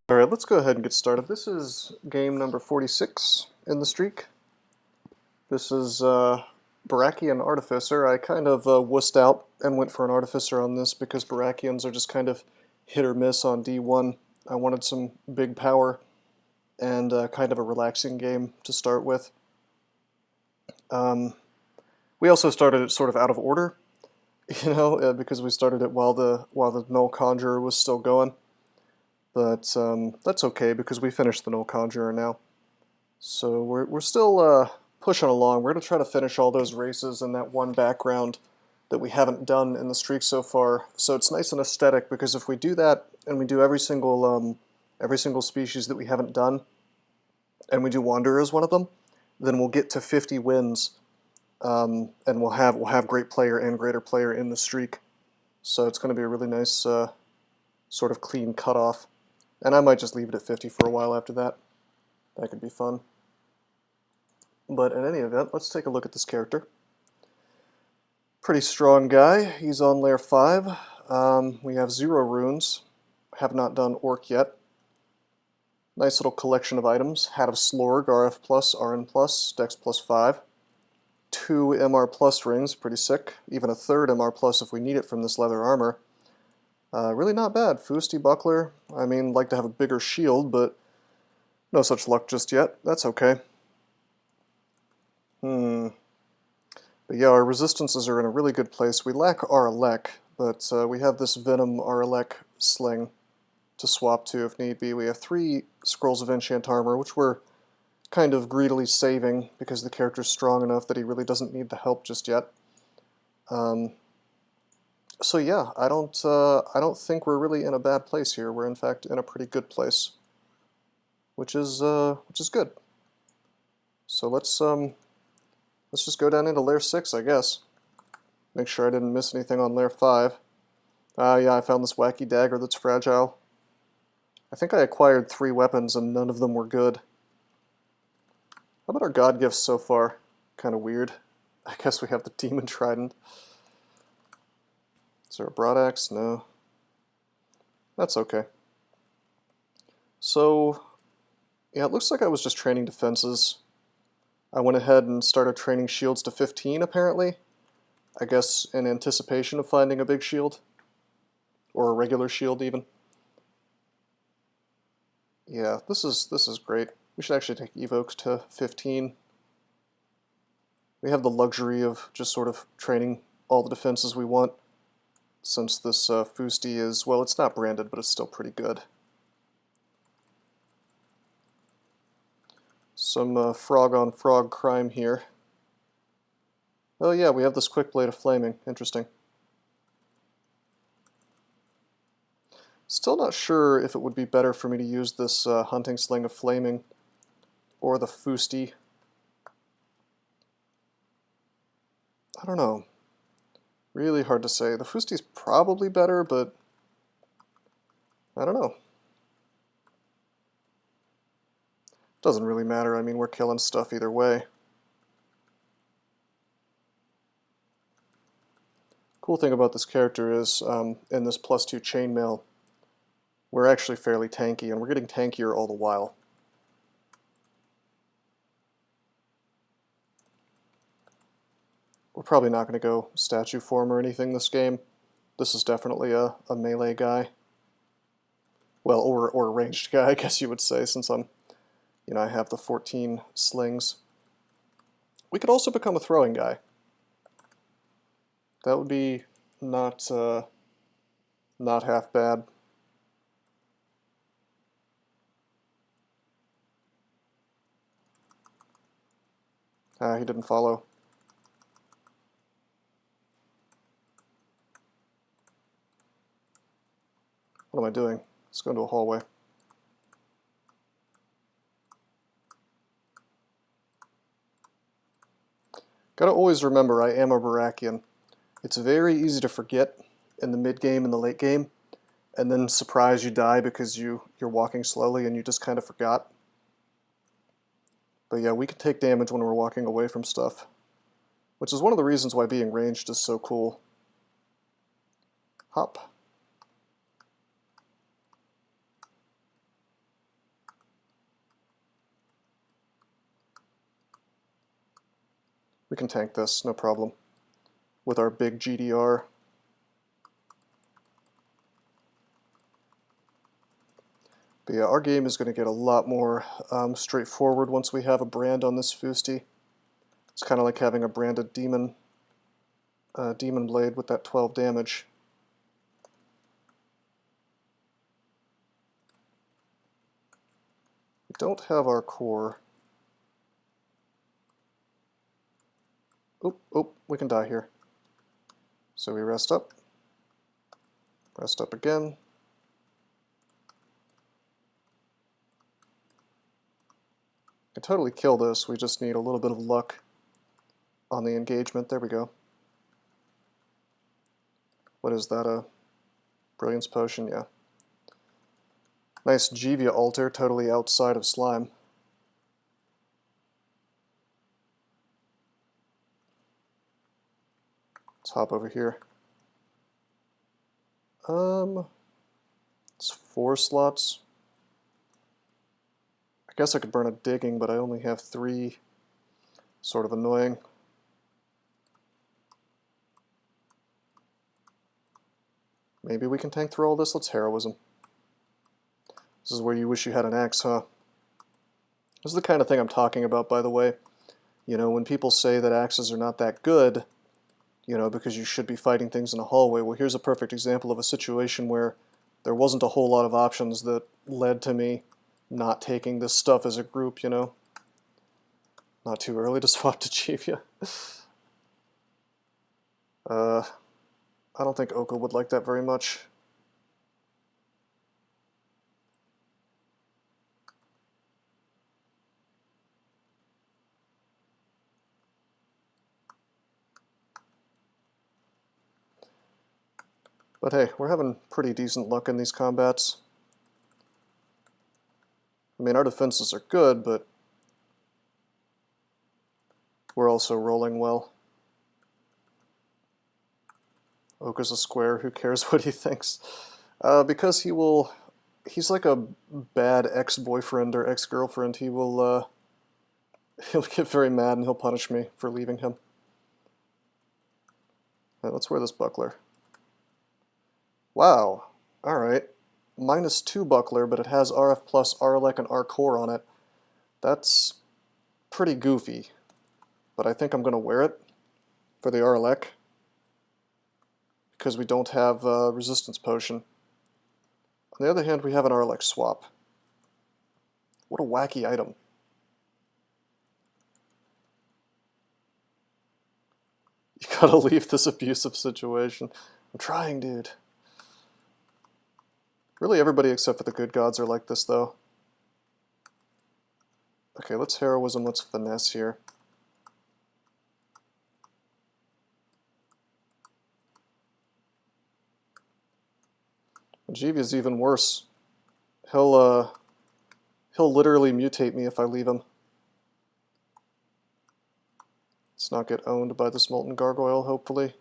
Alright, let's go ahead and get started. This is game number 46 in the streak. This is Barakian Artificer. I kind of wussed out and went for an Artificer on this because Barakians are just kind of hit or miss on D1. I wanted some big power and kind of a relaxing game to start with. We also started it sort of out of order, because we started it while the Null Conjurer was still going. But that's okay because we finished the Null Conjurer now. So we're still pushing along. We're going to try to finish all those races in that one background that we haven't done in the streak so far. So it's nice and aesthetic because if we do that and we do every single species that we haven't done, and we do Wanderer as one of them, then we'll get to 50 wins, and we'll have great player and greater player in the streak. So it's going to be a really nice sort of clean cutoff. And I might just leave it at 50 for a while after that. That could be fun. But in any event, let's take a look at this character. Pretty strong guy. He's on layer 5. We have 0 runes. Have not done Orc yet. Nice little collection of items. Hat of Slorg, RF+, RN+, Dex +5. 2 MR+ rings, pretty sick. Even a 3rd MR+ if we need it from this leather armor. Really not bad. Fusti Buckler. I mean, like to have a bigger shield, but no such luck just yet. That's okay. But yeah, our resistances are in a really good place. We lack Aralek, but we have this Venom Aralek sling to swap to if need be. We have 3 Scrolls of Enchant Armor, which we're kind of greedily saving because the character's strong enough that he really doesn't need the help just yet. So yeah, I don't think we're really in a bad place here. We're in fact in a pretty good place, which is good. So let's just go down into layer 6, I guess. Make sure I didn't miss anything on layer 5. Yeah, I found this wacky dagger that's fragile. I think I acquired 3 weapons and none of them were good. How about our god gifts so far? Kind of weird. I guess we have the demon trident. Is there a broadaxe? No. That's okay. So, yeah, it looks like I was just training defenses. I went ahead and started training shields to 15, apparently. I guess in anticipation of finding a big shield. Or a regular shield, even. Yeah, this is great. We should actually take Evoke to 15. We have the luxury of just sort of training all the defenses we want. Since this Fusti is, well, it's not branded, but it's still pretty good. Some frog-on-frog crime here. Oh yeah, we have this quick blade of flaming. Interesting. Still not sure if it would be better for me to use this hunting sling of flaming or the Fusti. I don't know. Really hard to say. The Fusti's probably better, but I don't know. Doesn't really matter. I mean, we're killing stuff either way. Cool thing about this character is, in this +2 chainmail, we're actually fairly tanky, and we're getting tankier all the while. We're probably not going to go statue form or anything this game. This is definitely a melee guy. Well, or a ranged guy, I guess you would say, since I have the 14 slings. We could also become a throwing guy. That would be not half bad. He didn't follow. What am I doing? Let's go into a hallway. Gotta always remember I am a Barakian. It's very easy to forget in the mid-game and the late game, and then surprise you die because you're walking slowly and you just kind of forgot. But yeah, we can take damage when we're walking away from stuff, which is one of the reasons why being ranged is so cool. Hop. We can tank this, no problem, with our big GDR. But yeah, our game is going to get a lot more straightforward once we have a brand on this Fusti. It's kind of like having a branded demon blade with that 12 damage. We don't have our core. Oh, we can die here. So we rest up again. Can totally kill this, we just need a little bit of luck on the engagement. There we go. What is that, a Brilliance Potion? Yeah. Nice Jivia altar, totally outside of slime. Let's hop over here. It's 4 slots. I guess I could burn a digging, but I only have 3. Sort of annoying. Maybe we can tank through all this. Let's Heroism. This is where you wish you had an axe, huh? This is the kind of thing I'm talking about, by the way. You know, when people say that axes are not that good, you know, because you should be fighting things in a hallway, well, here's a perfect example of a situation where there wasn't a whole lot of options that led to me not taking this stuff as a group, you know. Not too early to swap to Jivia. I don't think Oka would like that very much. But hey, we're having pretty decent luck in these combats. I mean, our defenses are good, but we're also rolling well. Oka's a square, who cares what he thinks? Because he's like a bad ex-boyfriend or ex-girlfriend. He'll get very mad and he'll punish me for leaving him. Right, let's wear this buckler. Wow, alright. -2 buckler, but it has RF plus, RLEC, and R core on it. That's pretty goofy, but I think I'm going to wear it for the RLEC because we don't have a resistance potion. On the other hand, we have an RLEC swap. What a wacky item. You gotta leave this abusive situation. I'm trying, dude. Really, everybody except for the good gods are like this, though. Okay, let's Heroism, let's Finesse here. Jivia's even worse. He'll literally mutate me if I leave him. Let's not get owned by this Molten Gargoyle, hopefully.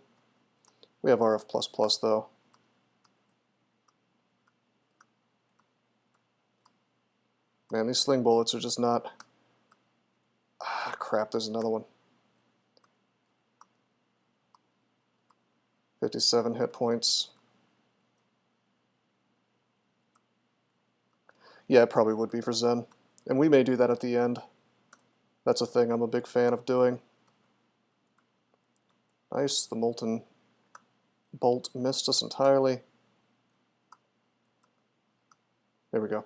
We have RF++, though. Man, these sling bullets are just not... Ah, crap, there's another one. 57 hit points. Yeah, it probably would be for Zen. And we may do that at the end. That's a thing I'm a big fan of doing. Nice, the Molten Bolt missed us entirely. There we go.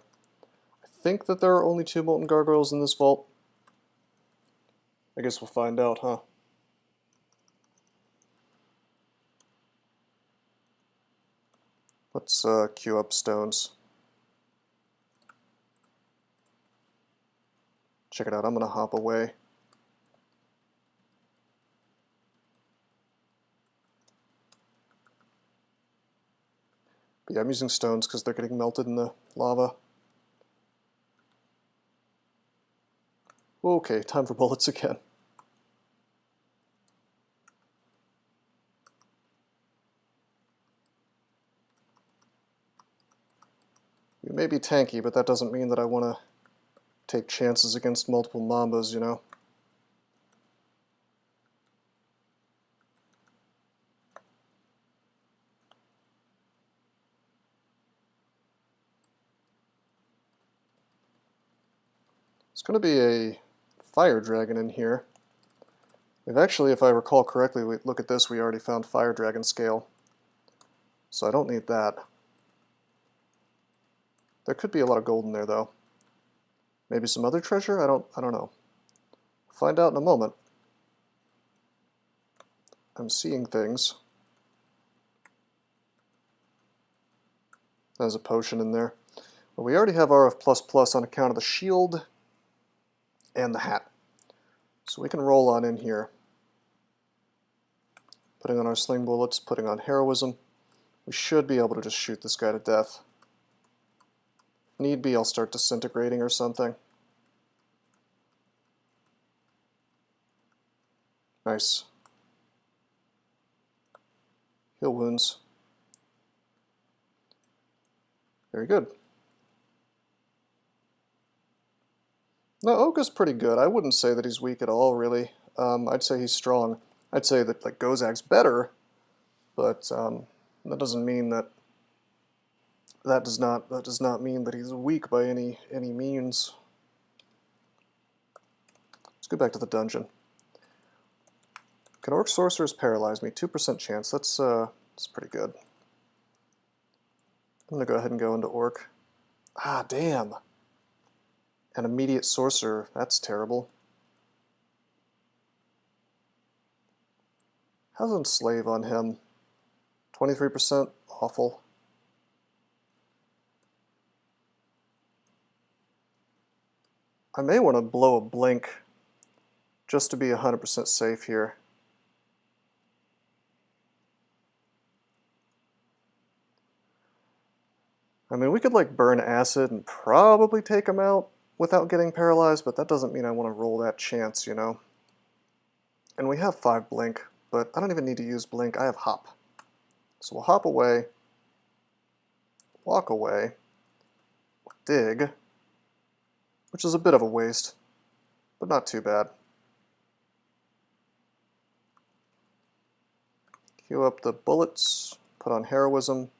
I think that there are only 2 Molten Gargoyles in this vault. I guess we'll find out, huh? Let's queue up stones. Check it out, I'm gonna hop away. But yeah, I'm using stones because they're getting melted in the lava. Okay, time for bullets again. You may be tanky, but that doesn't mean that I want to take chances against multiple Mambas, you know? It's going to be a fire dragon in here. We've actually, if I recall correctly, look at this, we already found fire dragon scale. So I don't need that. There could be a lot of gold in there though. Maybe some other treasure? I don't know. Find out in a moment. I'm seeing things. There's a potion in there. Well, we already have RF++ on account of the shield and the hat. So we can roll on in here. Putting on our sling bullets, putting on heroism. We should be able to just shoot this guy to death. If need be, I'll start disintegrating or something. Nice. Heal wounds. Very good. No, Oka's pretty good. I wouldn't say that he's weak at all, really. I'd say he's strong. I'd say that like Gozag's better, but that doesn't mean that does not mean that he's weak by any means. Let's go back to the dungeon. Can Orc Sorcerers paralyze me? 2% chance. That's pretty good. I'm gonna go ahead and go into Orc. Ah, damn. An immediate sorcerer. That's terrible. How's Enslave on him? 23%? Awful. I may want to blow a blink just to be 100% safe here. I mean, we could like burn acid and probably take him out without getting paralyzed, but that doesn't mean I want to roll that chance, you know? And we have 5 blink, but I don't even need to use blink. I have hop. So we'll hop away, walk away, dig, which is a bit of a waste, but not too bad. Queue up the bullets, put on heroism,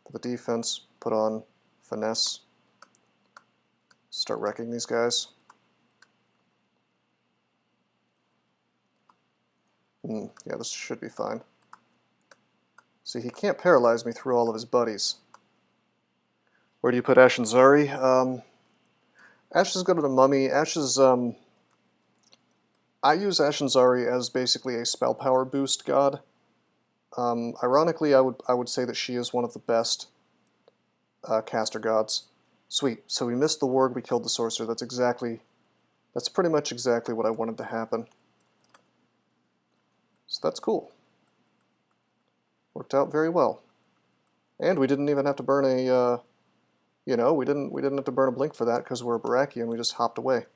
for the defense, put on finesse. Start wrecking these guys. Yeah, this should be fine. See, he can't paralyze me through all of his buddies. Where do you put Ash and Zari? Ash is good at a mummy. Ash is, I use Ash and Zari as basically a spell power boost god. Ironically, I would say that she is one of the best caster gods. Sweet. So we missed the warg, we killed the sorcerer. That's pretty much exactly what I wanted to happen. So that's cool. Worked out very well. And we didn't even have to burn a, you know, we didn't have to burn a blink for that because we're a Baraki and we just hopped away.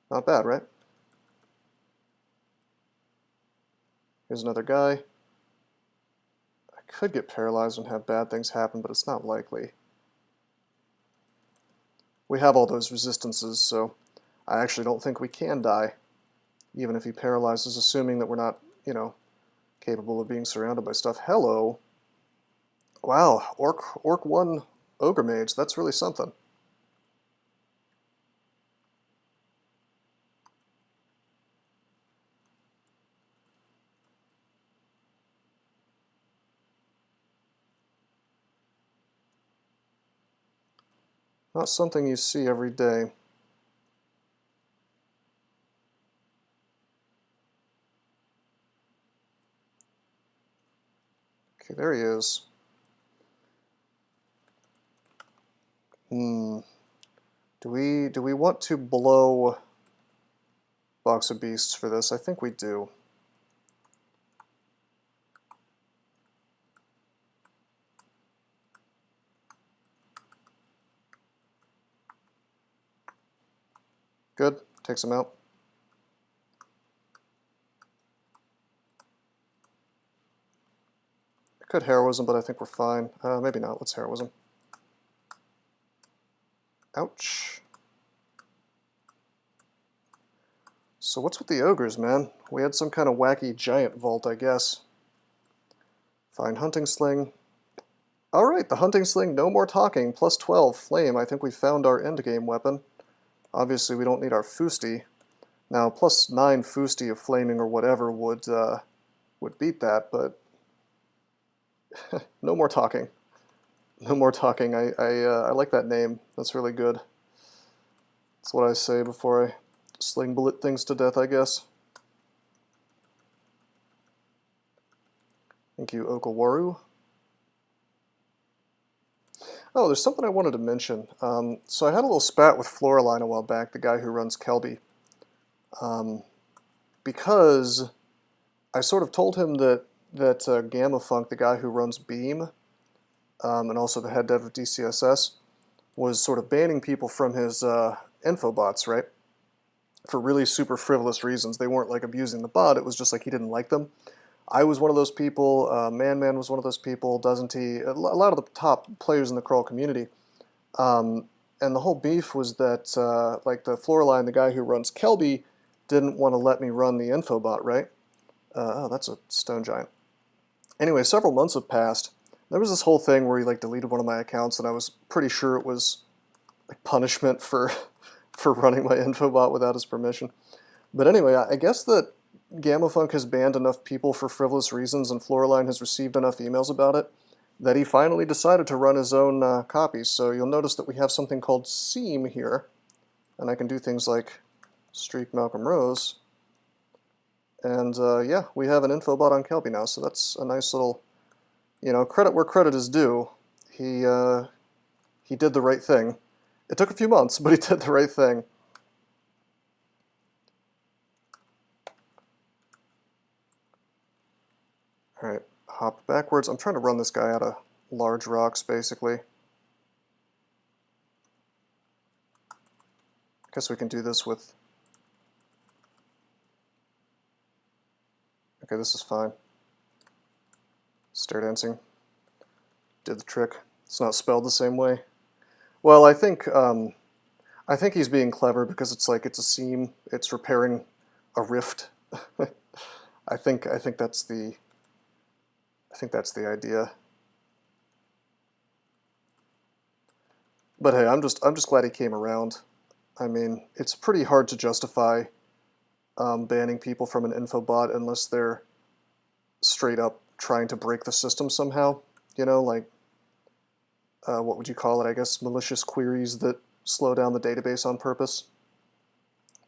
Not bad, right? Here's another guy. I could get paralyzed and have bad things happen, but it's not likely. We have all those resistances, so I actually don't think we can die, even if he paralyzes, assuming that we're not, you know, capable of being surrounded by stuff. Hello. Wow, Orc 1 Ogre Mage, that's really something. Not something you see every day. Okay, there he is. Do we want to blow Box of Beasts for this? I think we do. Good. Takes him out. I could heroism, but I think we're fine. Maybe not. Let's heroism. Ouch. So what's with the ogres, man? We had some kind of wacky giant vault, I guess. Fine hunting sling. Alright, the hunting sling, no more talking. +12, flame. I think we found our endgame weapon. Obviously, we don't need our Fusti. Now, plus 9 Fusti of Flaming or whatever would beat that, but no more talking. No more talking. I like that name. That's really good. That's what I say before I sling bullet things to death, I guess. Thank you, Okawaru. Oh, there's something I wanted to mention. So I had a little spat with Floraline a while back, the guy who runs Kelby, because I sort of told him that Gamma Funk, the guy who runs Beam, and also the head dev of DCSS, was sort of banning people from his infobots, right? For really super frivolous reasons. They weren't like abusing the bot, it was just like he didn't like them. I was one of those people, Man was one of those people, Doesn't he? A lot of the top players in the crawl community. And the whole beef was that, like the Floraline, the guy who runs Kelby, didn't want to let me run the infobot, right? Oh, that's a stone giant. Anyway, several months have passed. There was this whole thing where he like deleted one of my accounts, and I was pretty sure it was like punishment for for running my infobot without his permission. But anyway, I guess that Gamma Funk has banned enough people for frivolous reasons, and Floraline has received enough emails about it, that he finally decided to run his own copies. So you'll notice that we have something called Seam here, and I can do things like streak Malcolm Rose. And yeah, we have an infobot on Kelby now, so that's a nice little, you know, credit where credit is due. He did the right thing. It took a few months, but he did the right thing. Alright, hop backwards. I'm trying to run this guy out of large rocks, basically. I guess we can do this with... Okay, this is fine. Stair dancing. Did the trick. It's not spelled the same way. Well, I think he's being clever because it's like it's a seam. It's repairing a rift. I think that's the idea. But hey, I'm just glad he came around. I mean, it's pretty hard to justify banning people from an infobot unless they're straight up trying to break the system somehow. You know, like, what would you call it? I guess malicious queries that slow down the database on purpose.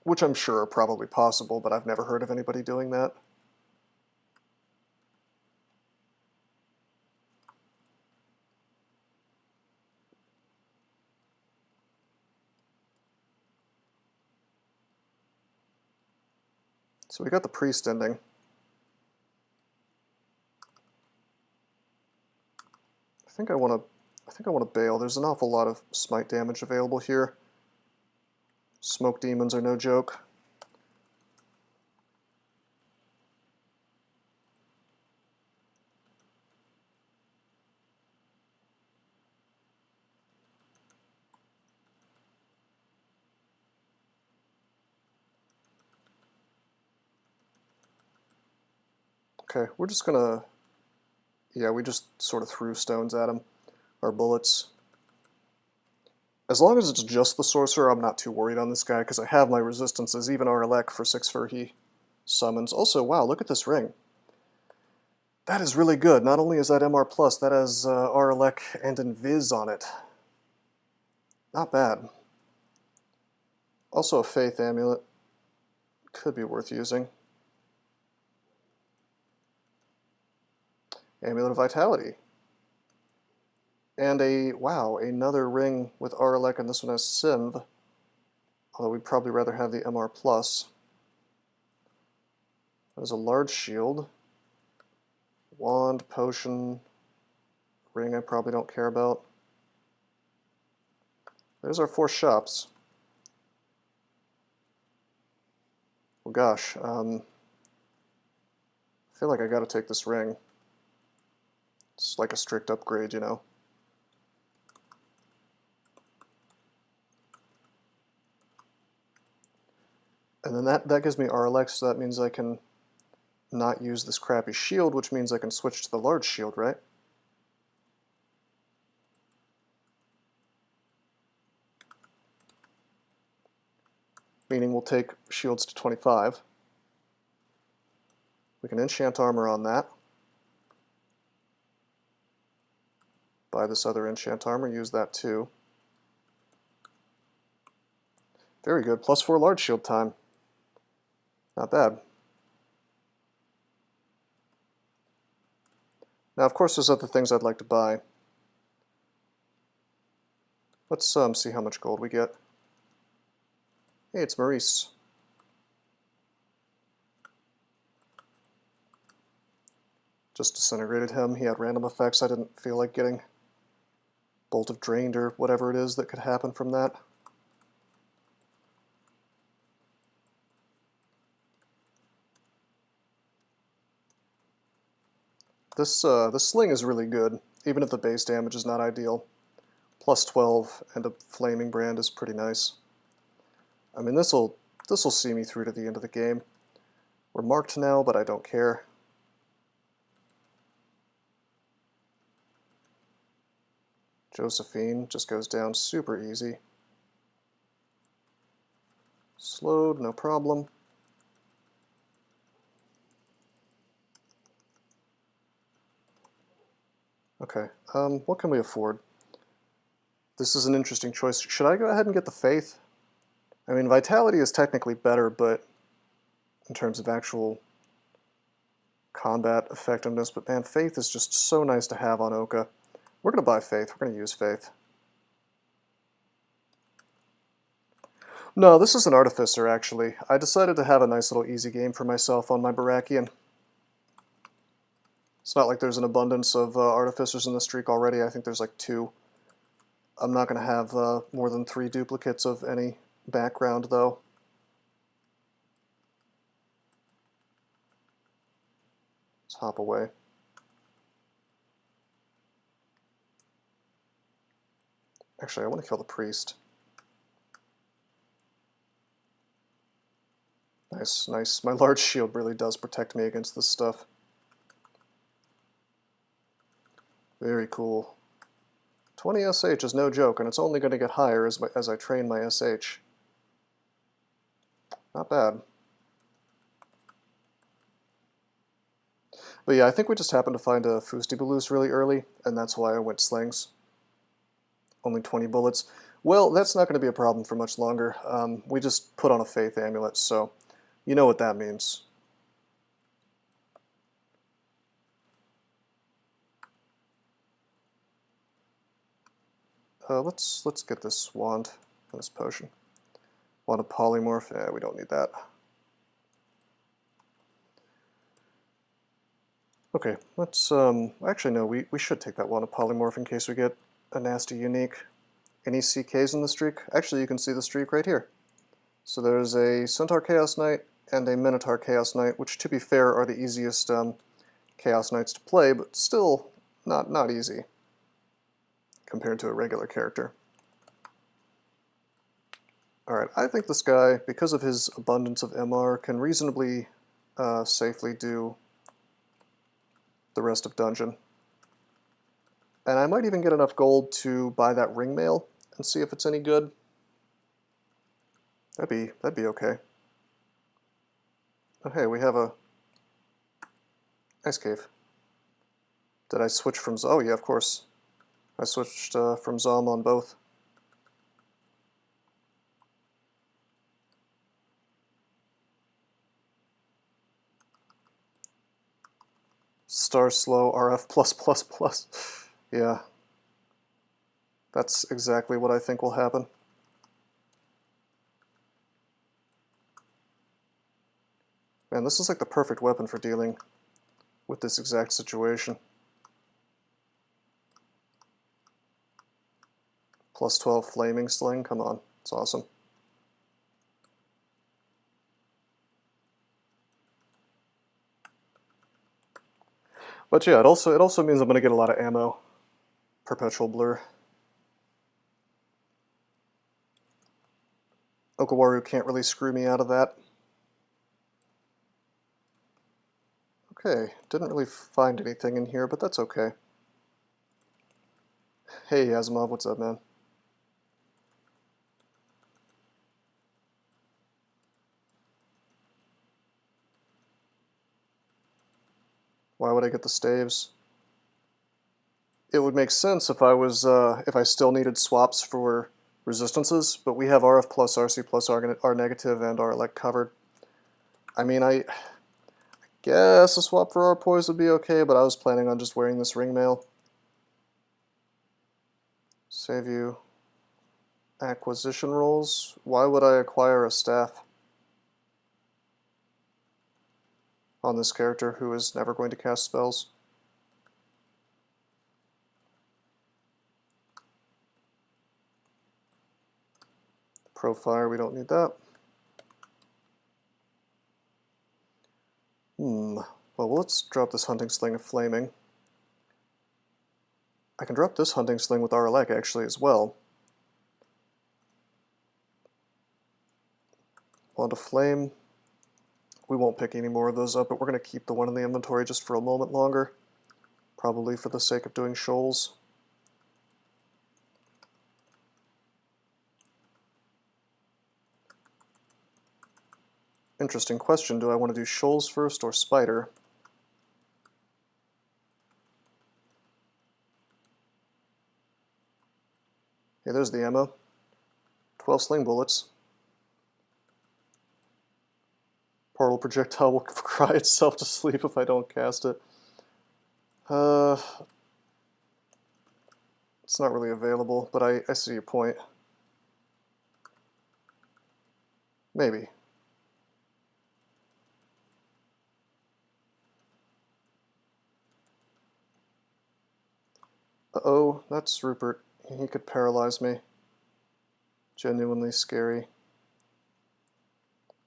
Which I'm sure are probably possible, but I've never heard of anybody doing that. So we got the priest ending. I think I want to bail. There's an awful lot of smite damage available here. Smoke demons are no joke. Okay, we're just gonna... Yeah, we just sort of threw stones at him. Our bullets. As long as it's just the sorcerer, I'm not too worried on this guy, because I have my resistances, even Arlek for 6 Furhy summons. Also, wow, look at this ring. That is really good. Not only is that MR+, that has Arlek and Invis on it. Not bad. Also a Faith Amulet. Could be worth using. Amulet of Vitality. And wow, another ring with Arlek, and this one has Synth. Although we'd probably rather have the MR+. There's a large shield. Wand, potion, ring I probably don't care about. There's our 4 shops. Well gosh, I feel like I gotta take this ring. It's like a strict upgrade, you know. And then that gives me Arlek, so that means I can not use this crappy shield, which means I can switch to the large shield, right? meaning we'll take shields to 25. We can enchant armor on that. Buy this other enchant armor, use that too. Very good, +4 large shield time. Not bad. Now, of course, there's other things I'd like to buy. Let's see how much gold we get. Hey, it's Maurice. Just disintegrated him. He had random effects. I didn't feel like getting Bolt of Drained or whatever it is that could happen from that. This sling is really good, even if the base damage is not ideal. +12 and a flaming brand is pretty nice. I mean, this'll see me through to the end of the game. We're marked now, but I don't care. Josephine just goes down super easy. Slowed, no problem. Okay, what can we afford? This is an interesting choice. Should I go ahead and get the Faith? I mean, Vitality is technically better, but in terms of actual combat effectiveness, but man, Faith is just so nice to have on Oka. We're going to buy Faith. We're going to use Faith. No, this is an Artificer, actually. I decided to have a nice little easy game for myself on my Barakian. It's not like there's an abundance of Artificers in the streak already. I think there's like 2. I'm not going to have more than 3 duplicates of any background, though. Let's hop away. Actually, I want to kill the priest. Nice, nice. My large shield really does protect me against this stuff. Very cool. 20 SH is no joke, and it's only going to get higher as I train my SH. Not bad. But yeah, I think we just happened to find a Fustibulus really early, and that's why I went slings. Only 20 bullets. Well, that's not going to be a problem for much longer. We just put on a Faith Amulet, so you know what that means. Let's get this wand and this potion. Wand of Polymorph. Yeah, we don't need that. Okay, let's actually no, we should take that Wand of Polymorph in case we get a nasty unique. Any CKs in the streak? Actually, you can see the streak right here. So there's a Centaur Chaos Knight and a Minotaur Chaos Knight, which to be fair are the easiest Chaos Knights to play, but still not easy compared to a regular character. Alright, I think this guy, because of his abundance of MR, can reasonably safely do the rest of dungeon. And I might even get enough gold to buy that ring mail and see if it's any good. That'd be okay. Oh hey, we have a ice cave. Did I switch from oh yeah, of course. I switched from Zom on both. Star slow RF+++. Yeah. That's exactly what I think will happen. Man, this is like the perfect weapon for dealing with this exact situation. +12 flaming sling, come on, it's awesome. But yeah, it also means I'm going to get a lot of ammo. Perpetual Blur. Okawaru can't really screw me out of that. Okay, didn't really find anything in here, but that's okay. Hey Asimov, what's up, man? Why would I get the staves? It would make sense if I was if I still needed swaps for resistances, but we have RF plus, RC plus, R negative, and R elect covered. I mean, I guess a swap for R poise would be okay, but I was planning on just wearing this ring mail. Save you acquisition rolls. Why would I acquire a staff on this character who is never going to cast spells? Profire, we don't need that. Well, let's drop this Hunting Sling of Flaming. I can drop this Hunting Sling with Aralek actually as well. Wand of Flame. We won't pick any more of those up, but we're going to keep the one in the inventory just for a moment longer. Probably for the sake of doing shoals. Interesting question. Do I want to do shoals first or spider? Okay, there's the ammo. 12 sling bullets. Portal projectile will cry itself to sleep if I don't cast it. It's not really available, but I see your point. Maybe. Uh-oh, that's Rupert. He could paralyze me. Genuinely scary.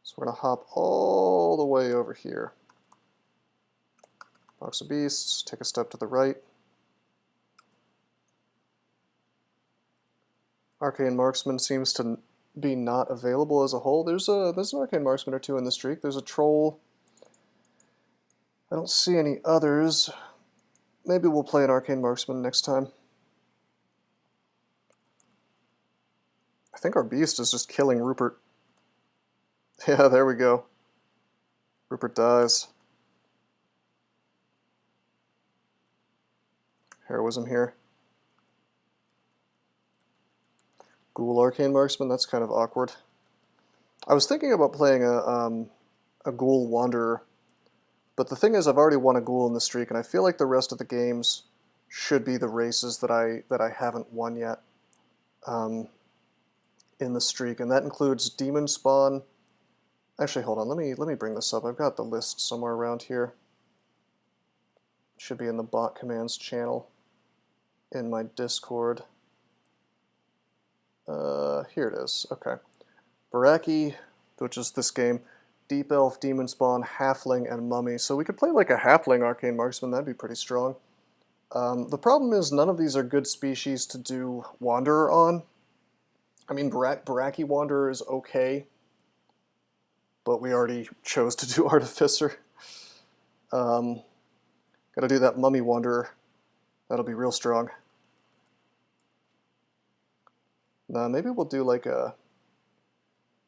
So we're going to hop all the way over here. Box of Beasts, take a step to the right. Arcane Marksman seems to be not available as a whole. There's an Arcane Marksman or two in the streak. There's a Troll. I don't see any others. Maybe we'll play an Arcane Marksman next time. I think our Beast is just killing Rupert. Yeah, there we go. Rupert dies. Heroism here. Ghoul Arcane Marksman, that's kind of awkward. I was thinking about playing a Ghoul Wanderer, but the thing is I've already won a Ghoul in the streak, and I feel like the rest of the games should be the races that I haven't won yet in the streak, and that includes Demon Spawn. Actually, hold on, let me bring this up. I've got the list somewhere around here. It should be in the bot commands channel in my Discord. Here it is. Okay. Baraki, which is this game, Deep Elf, Demon Spawn, Halfling, and Mummy. So we could play like a Halfling Arcane Marksman. That'd be pretty strong. The problem is none of these are good species to do Wanderer on. I mean, Baraki Wanderer is okay, but we already chose to do Artificer. Gotta do that Mummy Wanderer. That'll be real strong. Nah, maybe we'll do like a...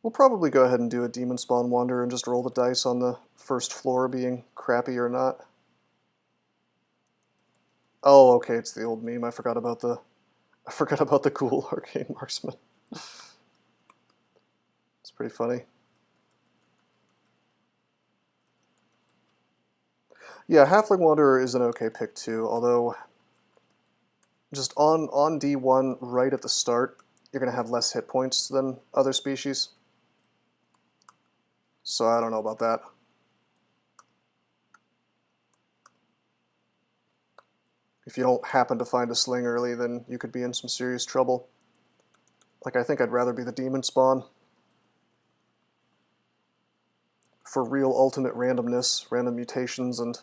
We'll probably go ahead and do a Demon Spawn Wanderer and just roll the dice on the first floor being crappy or not. Oh, okay, it's the old meme. I forgot about the cool Arcane Marksman. It's pretty funny. Yeah, Halfling Wanderer is an okay pick too, although just on D1 right at the start, you're going to have less hit points than other species. So I don't know about that. If you don't happen to find a sling early, then you could be in some serious trouble. Like, I think I'd rather be the Demon Spawn. For real ultimate randomness, random mutations, and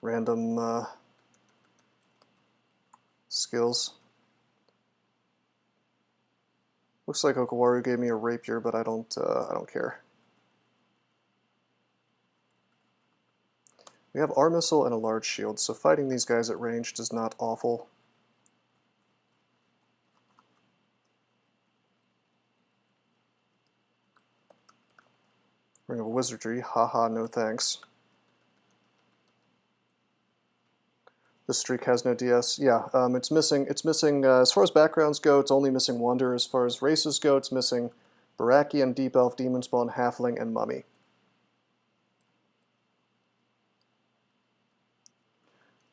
random skills. Looks like Okawaru gave me a rapier, but I don't care. We have R missile and a large shield, so fighting these guys at range is not awful. Ring of Wizardry, haha, no thanks. The streak has no DS. Yeah, it's missing. It's missing. As far as backgrounds go, it's only missing Wonder. As far as races go, it's missing Barakian, Deep Elf, Demon Spawn, Halfling, and Mummy.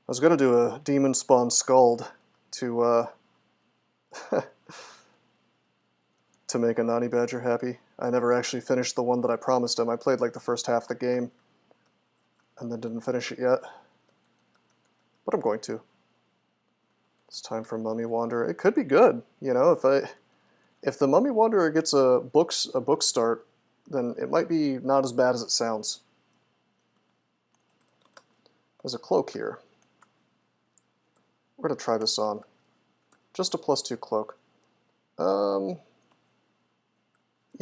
I was gonna do a Demon Spawn Scald to to make a Nani Badger happy. I never actually finished the one that I promised him. I played like the first half of the game, and then didn't finish it yet. But I'm going to. It's time for Mummy Wanderer. It could be good, you know. If the Mummy Wanderer gets a book start, then it might be not as bad as it sounds. There's a cloak here. We're gonna try this on. Just a +2 cloak. You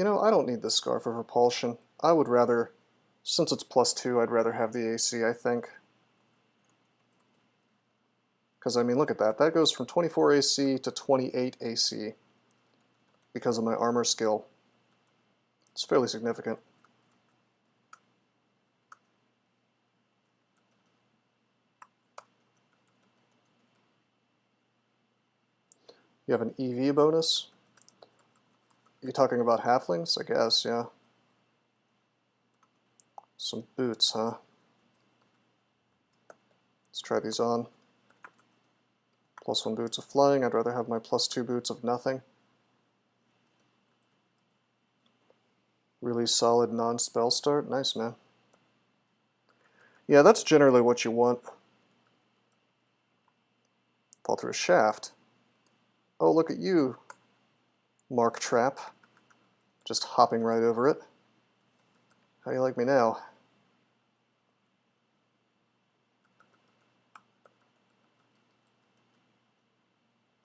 know, I don't need this Scarf of Repulsion. I would rather, since it's +2, I'd rather have the AC, I think. Because, I mean, look at that. That goes from 24 AC to 28 AC because of my armor skill. It's fairly significant. You have an EV bonus? You're talking about halflings? I guess, yeah. Some boots, huh? Let's try these on. +1 boots of flying. I'd rather have my +2 boots of nothing. Really solid non-spell start. Nice, man. Yeah, that's generally what you want. Fall through a shaft. Oh, look at you, Mark Trap. Just hopping right over it. How do you like me now?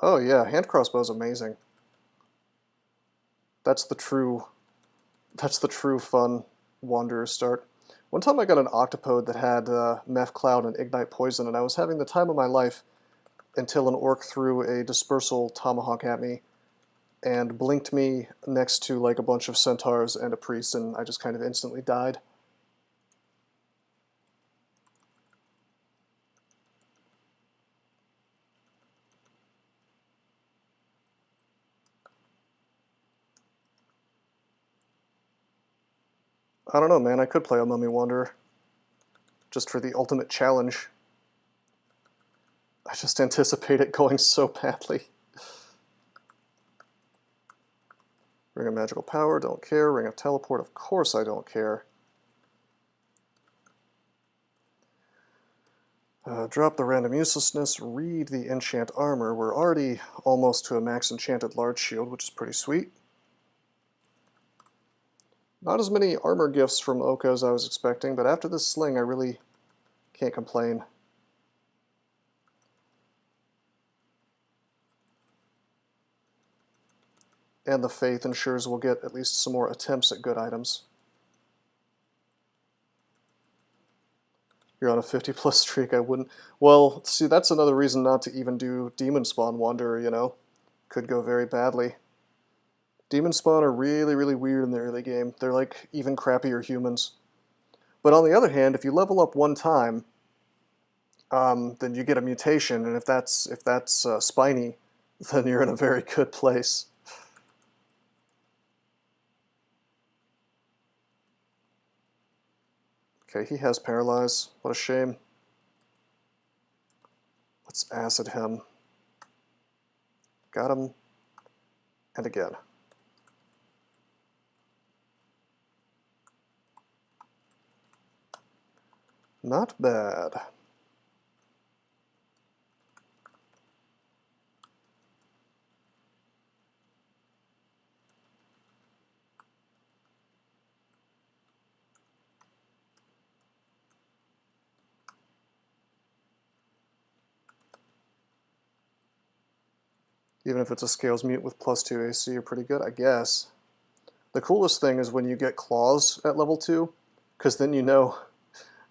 Oh yeah, hand crossbow's amazing. That's the true fun Wanderer start. One time I got an Octopode that had Meph Cloud and Ignite Poison, and I was having the time of my life until an orc threw a Dispersal Tomahawk at me and blinked me next to like a bunch of centaurs and a priest, and I just kind of instantly died. I don't know, man. I could play a Mummy Wanderer just for the ultimate challenge. I just anticipate it going so badly. Ring of Magical Power, don't care. Ring of Teleport, of course I don't care. Drop the random uselessness, read the enchant armor. We're already almost to a max enchanted large shield, which is pretty sweet. Not as many armor gifts from Oka as I was expecting, but after this sling I really can't complain. And the faith ensures we'll get at least some more attempts at good items. You're on a 50+ streak, I wouldn't... Well, see, that's another reason not to even do Demon Spawn Wanderer, you know? Could go very badly. Demon Spawn are really, really weird in the early game. They're like even crappier humans. But on the other hand, if you level up one time, then you get a mutation, and if that's spiny, then you're in a very good place. Okay, he has Paralyze. What a shame. Let's acid him. Got him. And again. Not bad. Even if it's a Scales Mute with +2 AC, you're pretty good, I guess. The coolest thing is when you get Claws at level 2, because then you know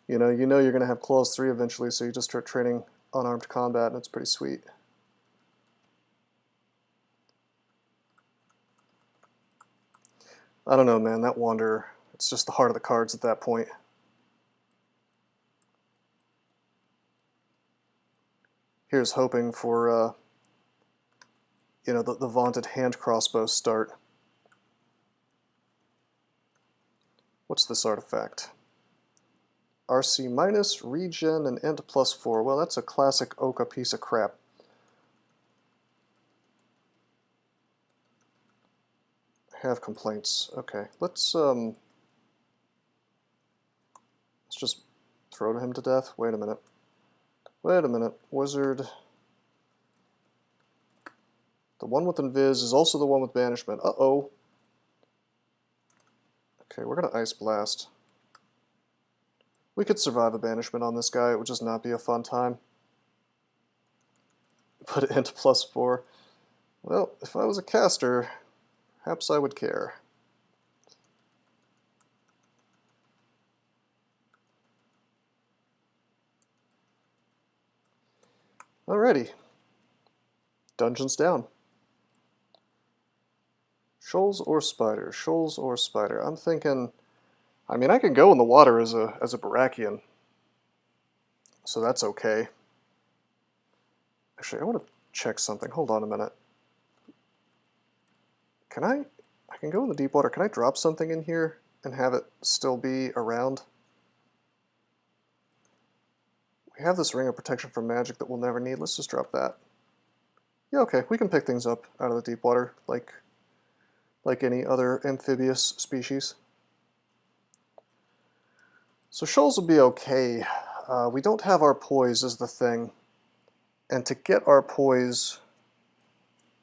you're going to have Claws 3 eventually, so you just start training unarmed combat, and it's pretty sweet. I don't know, man, that Wanderer, it's just the heart of the cards at that point. Here's hoping for, you know, the vaunted hand crossbow start. What's this artifact? RC minus, regen, and int +4. Well, that's a classic Oka piece of crap. I have complaints. Okay, let's just throw him to death. Wait a minute. Wait a minute. Wizard. The one with Invis is also the one with Banishment. Uh-oh. Okay, we're going to Ice Blast. We could survive a Banishment on this guy. It would just not be a fun time. Put it into +4. Well, if I was a caster, perhaps I would care. Alrighty. Dungeons down. Shoals or spider? Shoals or spider? I'm thinking... I mean, I can go in the water as a Barakian. So that's okay. Actually, I want to check something. Hold on a minute. Can I can go in the deep water. Can I drop something in here and have it still be around? We have this ring of protection from magic that we'll never need. Let's just drop that. Yeah, okay. We can pick things up out of the deep water like any other amphibious species. So shoals will be okay. We don't have our poise is the thing. And to get our poise,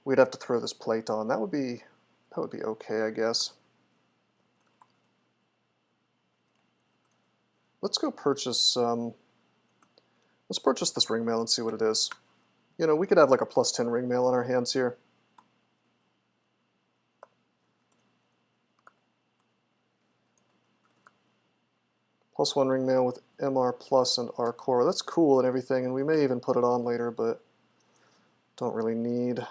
we'd have to throw this plate on. That would be okay, I guess. Let's go purchase let's purchase this ringmail and see what it is. You know, we could have like a +10 ringmail on our hands here. +1 ringmail with MR plus and R core. That's cool and everything, and we may even put it on later, but don't really need.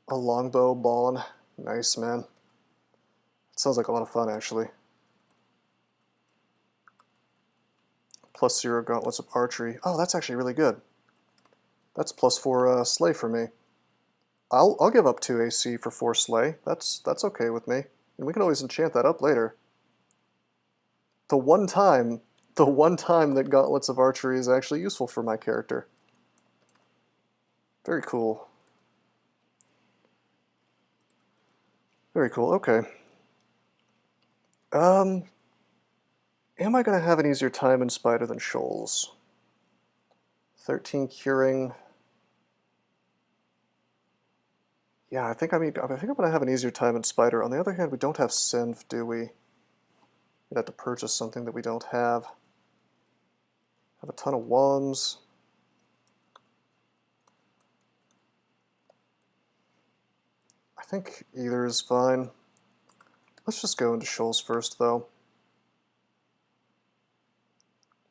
A longbow ballin. Nice, man. It sounds like a lot of fun, actually. +0 gauntlets of archery. Oh, that's actually really good. That's +4 slay for me. I'll give up 2 AC for 4 slay. That's okay with me. And we can always enchant that up later. The one time that gauntlets of archery is actually useful for my character. Very cool. Very cool, okay. Am I going to have an easier time in Spider than Shoals? 13 curing. Yeah, I think I'm going to have an easier time in Spider. On the other hand, we don't have Senv, do we? We'd have to purchase something that we don't have. Have a ton of wands. I think either is fine. Let's just go into Shoals first, though.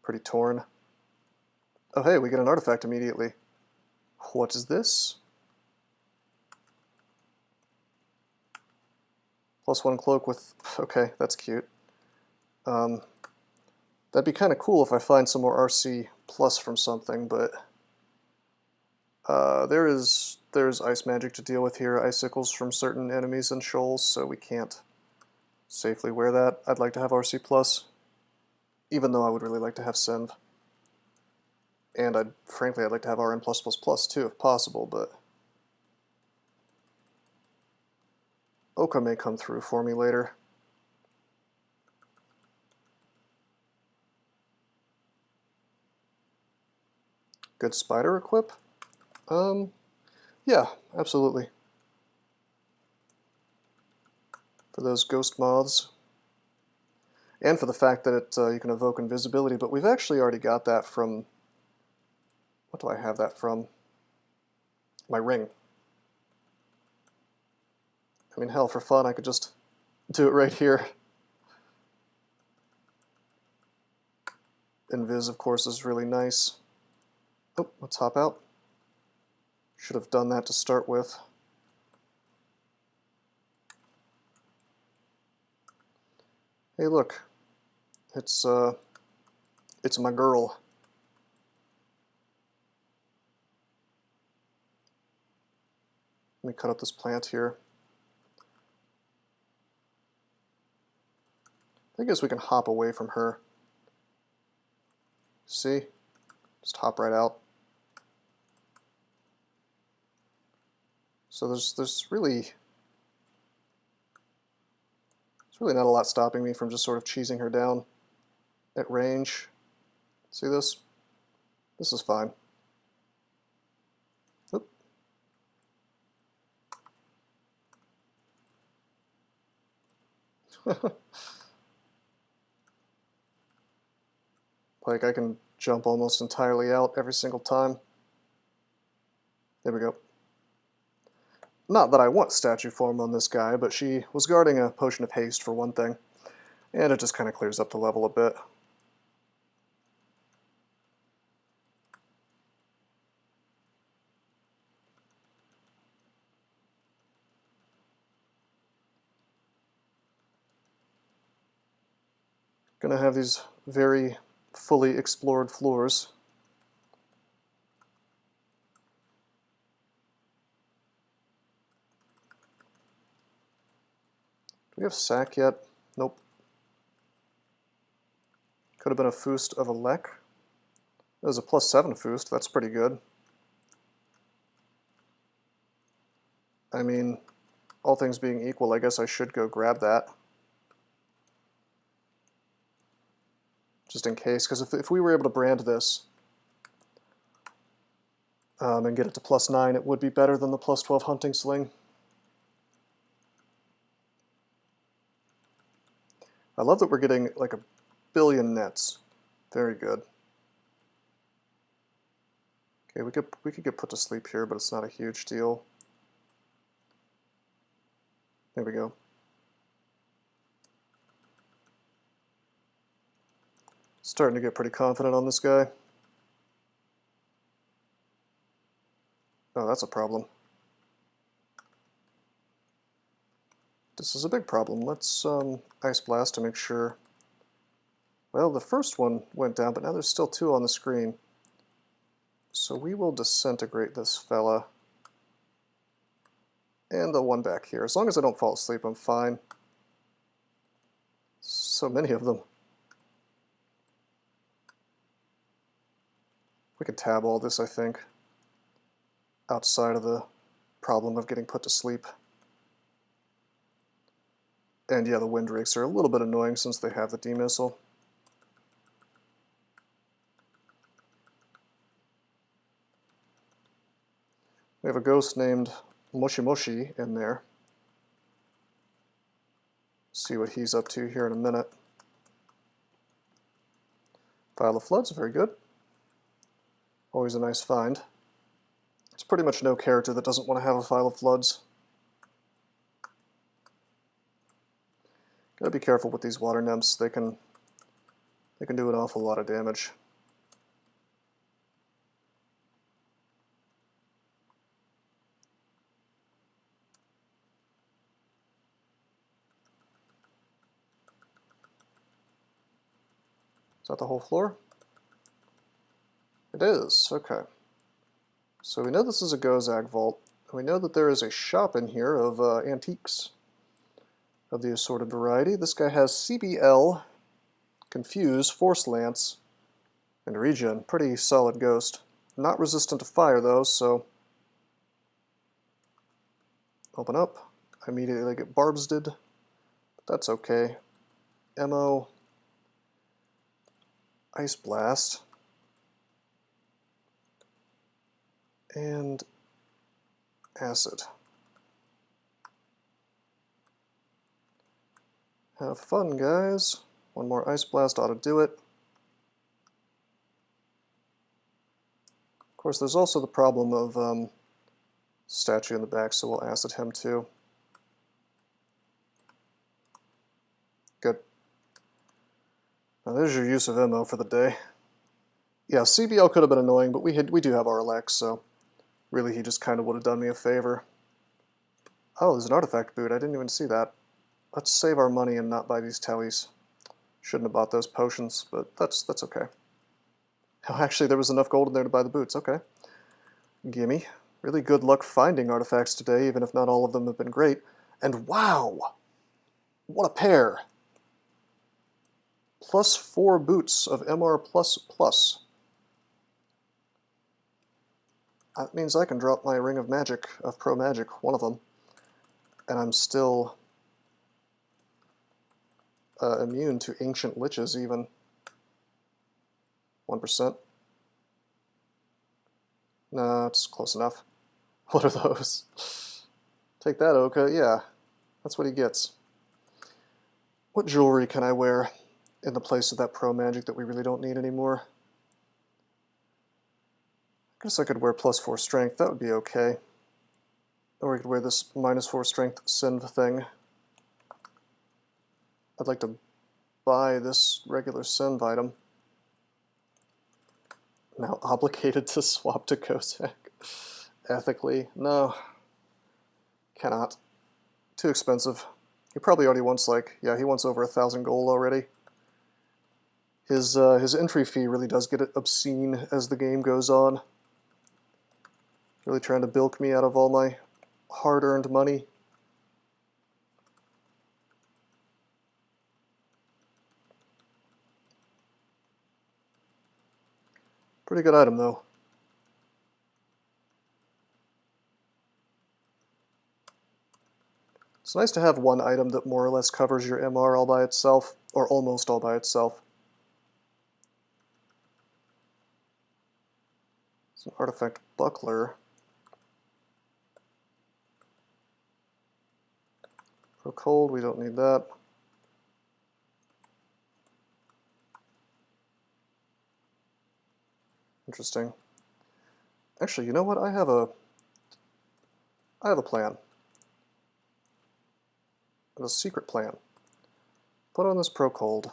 Pretty torn. Oh hey, we get an artifact immediately. What is this? +1 cloak with... Okay, that's cute. That'd be kind of cool if I find some more RC plus from something, but... there's ice magic to deal with here, icicles from certain enemies and shoals, so we can't safely wear that. I'd like to have RC plus, even though I would really like to have Senv. And frankly, I'd like to have RN+++ too, if possible, but... Oka may come through for me later. Good spider equip? Yeah, absolutely. For those ghost moths. And for the fact that you can evoke invisibility, but we've actually already got that from... What do I have that from? My ring. I mean, hell, for fun, I could just do it right here. Invis, of course, is really nice. Oh, let's hop out. Should have done that to start with. Hey, look. It's It's my girl. Let me cut up this plant here. I guess we can hop away from her. See? Just hop right out. So there's really not a lot stopping me from just sort of cheesing her down at range. See this? This is fine. Oop. Like I can jump almost entirely out every single time. There we go. Not that I want statue form on this guy, but she was guarding a potion of haste for one thing, and it just kind of clears up the level a bit. Gonna have these very fully explored floors. Do we have sack yet? Nope. Could have been a Foost of a Lek. That was a +7 Foost, that's pretty good. I mean, all things being equal, I guess I should go grab that. Just in case, because if we were able to brand this and get it to +9, it would be better than the +12 hunting sling. I love that we're getting like 1 billion nets. Very good. Okay, we could get put to sleep here, but it's not a huge deal. There we go. Starting to get pretty confident on this guy. Oh, that's a problem. This is a big problem. Let's Ice Blast to make sure. Well, the first one went down, but now there's still 2 on the screen. So we will disintegrate this fella. And the one back here. As long as I don't fall asleep, I'm fine. So many of them. We can tab all this, I think, outside of the problem of getting put to sleep. And yeah, the Windrakes are a little bit annoying since they have the D-missile. We have a ghost named Moshi Moshi in there. See what he's up to here in a minute. Vial of Floods, very good. Always a nice find. There's pretty much no character that doesn't want to have a Vial of Floods. Gotta be careful with these water nymphs. They can do an awful lot of damage. Is that the whole floor? It is, okay. So we know this is a Gozag vault, and we know that there is a shop in here of antiques of the assorted variety. This guy has CBL, Confuse, Force Lance, and Regen. Pretty solid ghost. Not resistant to fire though, so open up. I immediately get Barbsded, but that's okay. Ammo, Ice Blast, and Acid. Have fun, guys. One more Ice Blast ought to do it. Of course, there's also the problem of statue in the back, so we'll Acid him too. Good. Now there's your use of ammo for the day. Yeah, CBL could have been annoying, but we do have our Lex, so really he just kind of would have done me a favor. Oh, there's an artifact boot. I didn't even see that. Let's save our money and not buy these tellies. Shouldn't have bought those potions, but that's okay. Oh, actually, there was enough gold in there to buy the boots. Okay. Gimme. Really good luck finding artifacts today, even if not all of them have been great. And wow! What a pair! +4 boots of MR++. That means I can drop my Ring of Magic, of Pro Magic, one of them, and I'm still immune to Ancient Liches, even. 1%. No, it's close enough. What are those? Take that, Oka. Yeah, that's what he gets. What jewelry can I wear in the place of that Pro Magic that we really don't need anymore? I guess I could wear +4 strength. That would be okay. Or we could wear this -4 strength Synv thing. I'd like to buy this regular Synv item. Now obligated to swap to Cossack. Ethically, no. Cannot. Too expensive. He probably already wants yeah, he wants over 1,000 gold already. His entry fee really does get obscene as the game goes on. Really trying to bilk me out of all my hard-earned money. Pretty good item, though. It's nice to have one item that more or less covers your MR all by itself, or almost all by itself. It's an artifact buckler. Pro cold, we don't need that. Interesting. Actually, you know what? I have a plan. A secret plan. Put on this Pro Cold.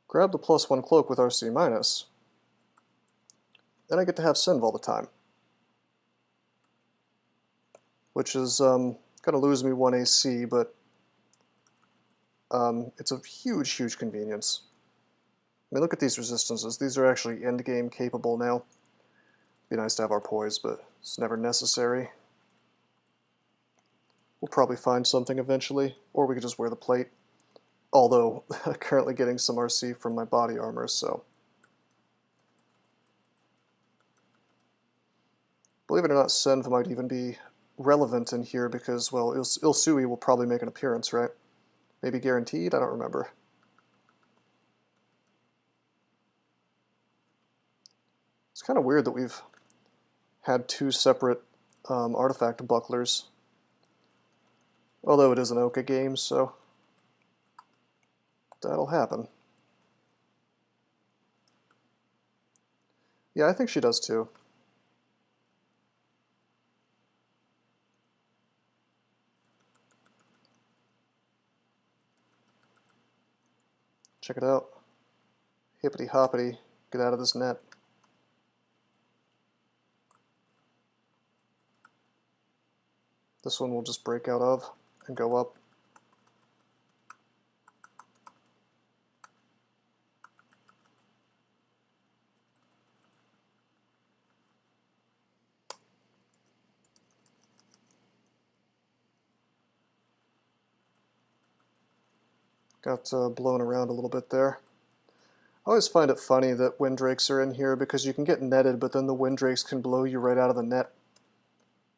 Grab the +1 cloak with RC-. Then I get to have Synv all the time. Which is going to lose me 1 AC, but it's a huge, huge convenience. I mean, look at these resistances. These are actually endgame capable now. Be nice to have our poise, but it's never necessary. We'll probably find something eventually, or we could just wear the plate. Although, currently getting some RC from my body armor, so. Believe it or not, Synv might even be relevant in here because, well, Ilsui will probably make an appearance, right? Maybe guaranteed? I don't remember. It's kind of weird that we've had 2 separate artifact bucklers. Although it is an Oka game, so that'll happen. Yeah, I think she does too. Check it out. Hippity hoppity, get out of this net. This one will just break out of and go up. Got blown around a little bit there. I always find it funny that windrakes are in here because you can get netted, but then the windrakes can blow you right out of the net,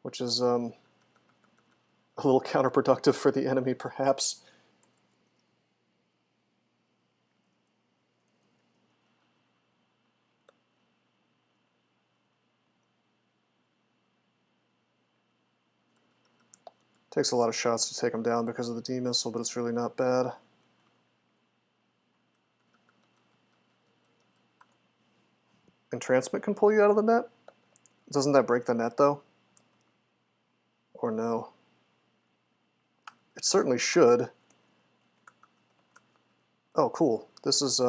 which is a little counterproductive for the enemy, perhaps. Takes a lot of shots to take him down because of the D-missile, but it's really not bad. Entrancement can pull you out of the net? Doesn't that break the net, though? Or no? It certainly should. Oh, cool. This is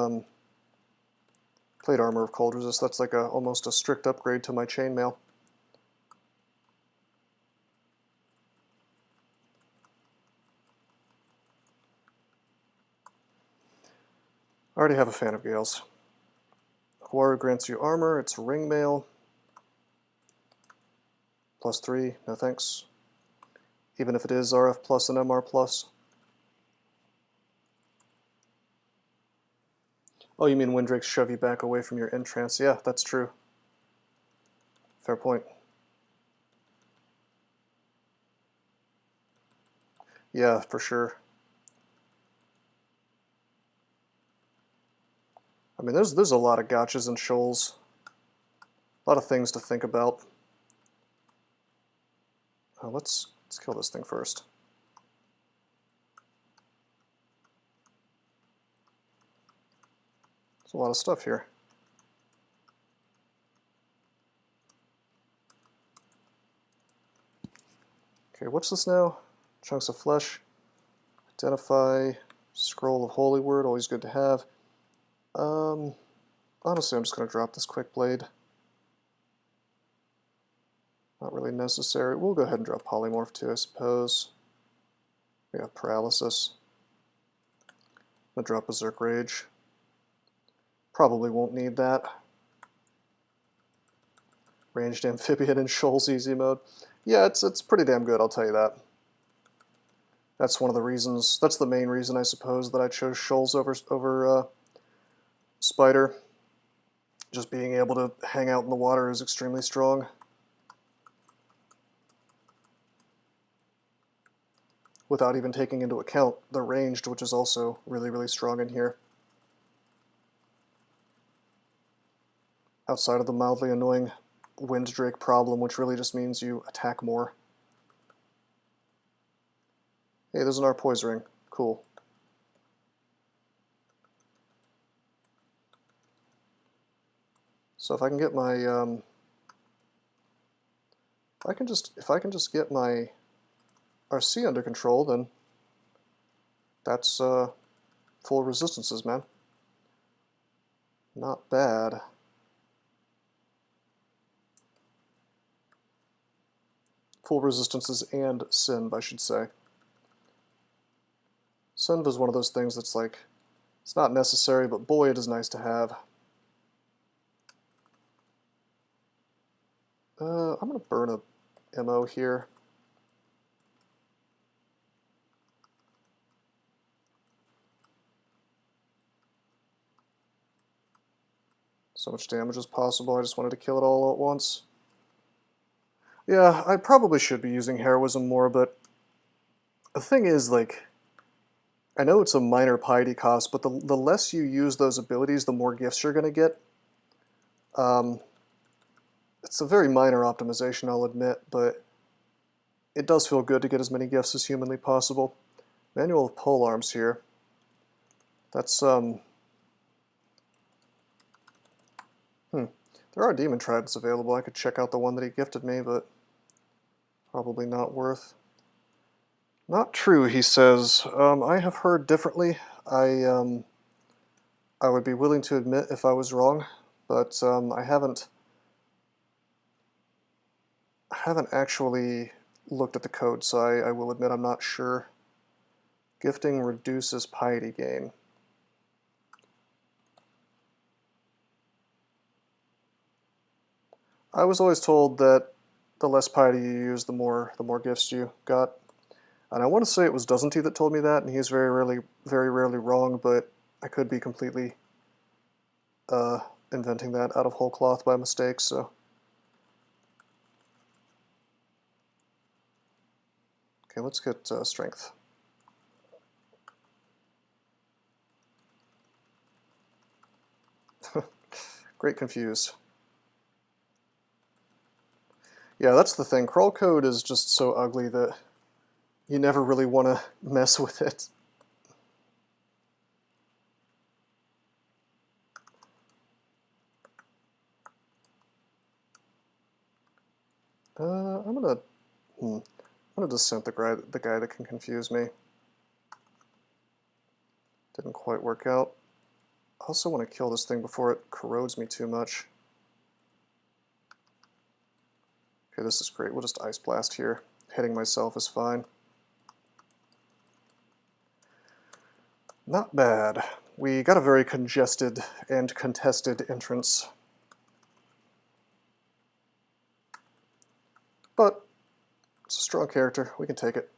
plate armor of cold resist. That's like almost a strict upgrade to my chainmail. I already have a fan of Gales. Okawaru grants you armor. It's ring mail. +3, no thanks. Even if it is RF plus and MR plus. Oh, you mean Windrakes shove you back away from your entrance? Yeah, that's true. Fair point. Yeah, for sure. I mean, there's a lot of gotchas and shoals. A lot of things to think about. Let's kill this thing first. There's a lot of stuff here. Okay, what's this now? Chunks of flesh. Identify. Scroll of Holy Word, always good to have. Honestly, I'm just going to drop this quick blade. Not really necessary. We'll go ahead and drop polymorph too, I suppose. We have paralysis. I'm going to drop Berserk Rage. Probably won't need that. Ranged Amphibian and Shoals easy mode. Yeah, it's pretty damn good, I'll tell you that. That's one of the reasons, that's the main reason, I suppose, that I chose Shoals over Spider. Just being able to hang out in the water is extremely strong. Without even taking into account the ranged, which is also really, really strong in here. Outside of the mildly annoying Winddrake problem, which really just means you attack more. Hey, there's an Arpoise ring. Cool. So if I can get my if I can just get my RC under control, then that's full resistances, man. Not bad. Full resistances and Synv, I should say. Synv is one of those things that's like, it's not necessary, but boy, it is nice to have. I'm going to burn a MO here. So much damage as possible. I just wanted to kill it all at once. Yeah, I probably should be using Heroism more, but the thing is, like, I know it's a minor piety cost, but the less you use those abilities, the more gifts you're going to get. It's a very minor optimization, I'll admit, but it does feel good to get as many gifts as humanly possible. Manual of Polearms here. That's, There are demon tribes available. I could check out the one that he gifted me, but probably not worth. Not true, he says. I have heard differently. I would be willing to admit if I was wrong, but I haven't actually looked at the code, so I will admit I'm not sure. Gifting reduces piety gain. I was always told that the less piety you use, the more gifts you got. And I want to say it was Doesn't-He that told me that, and he's very rarely wrong, but I could be completely inventing that out of whole cloth by mistake, so. Okay, let's get strength. Great confuse. Yeah, that's the thing. Crawl code is just so ugly that you never really want to mess with it. I'm gonna dissent the guy that can confuse me. Didn't quite work out. I also want to kill this thing before it corrodes me too much. Okay, this is great. We'll just Ice Blast here. Hitting myself is fine. Not bad. We got a very congested and contested entrance. But it's a strong character. We can take it.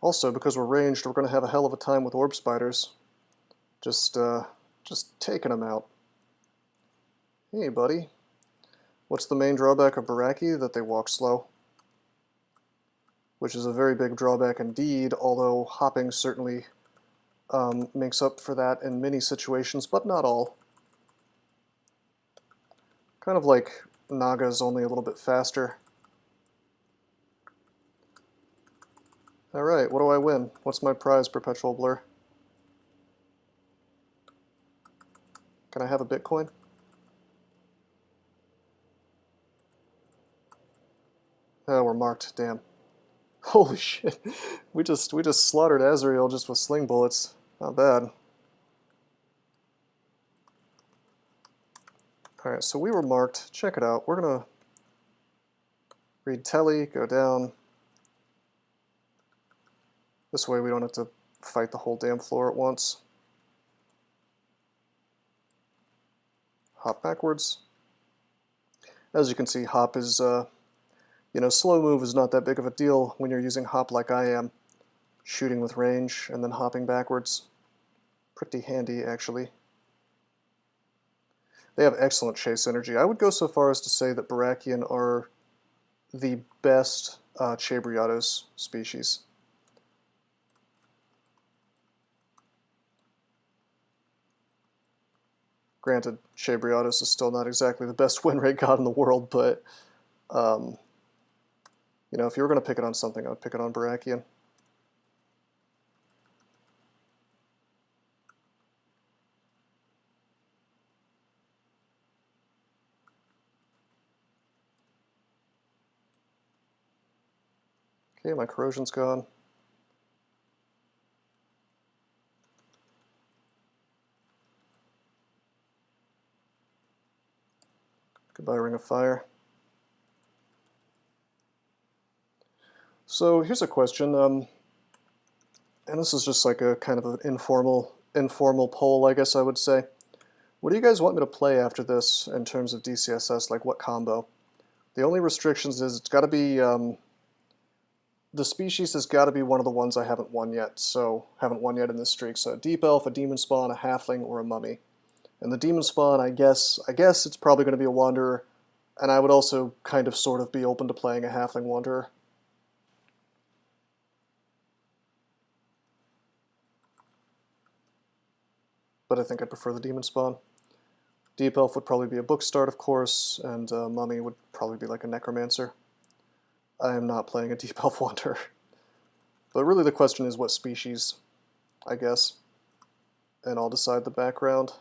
Also, because we're ranged, we're going to have a hell of a time with orb spiders. Just taking them out. Hey, buddy. What's the main drawback of Baraki? That they walk slow. Which is a very big drawback indeed, although hopping certainly makes up for that in many situations, but not all. Kind of like Naga's, only a little bit faster. Alright, what do I win? What's my prize, Perpetual Blur? Can I have a Bitcoin? Oh, we're marked, damn. Holy shit. We just slaughtered Azrael just with sling bullets. Not bad. Alright, so we were marked. Check it out. We're gonna read Telly, go down. This way we don't have to fight the whole damn floor at once. Hop backwards. As you can see, hop is, you know, slow move is not that big of a deal when you're using hop like I am. Shooting with range and then hopping backwards. Pretty handy, actually. They have excellent chase energy. I would go so far as to say that Barakian are the best Chabriatos species. Granted, Chabriatos is still not exactly the best win rate god in the world, but you know, if you were going to pick it on something, I would pick it on Barakian. Okay, my corrosion's gone. Goodbye, Ring of Fire. So here's a question, and this is just like a kind of an informal poll, I guess I would say. What do you guys want me to play after this in terms of DCSS? Like what combo? The only restrictions is it's got to be the species has got to be one of the ones I haven't won yet. So haven't won yet in this streak. So a deep elf, a demon spawn, a halfling, or a mummy. And the demon spawn, I guess it's probably going to be a wanderer, and I would also kind of sort of be open to playing a halfling wanderer. But I think I prefer the demon spawn. Deep elf would probably be a book start, of course, and mummy would probably be like a necromancer. I am not playing a deep elf wanderer. But really the question is what species, I guess. And I'll decide the background.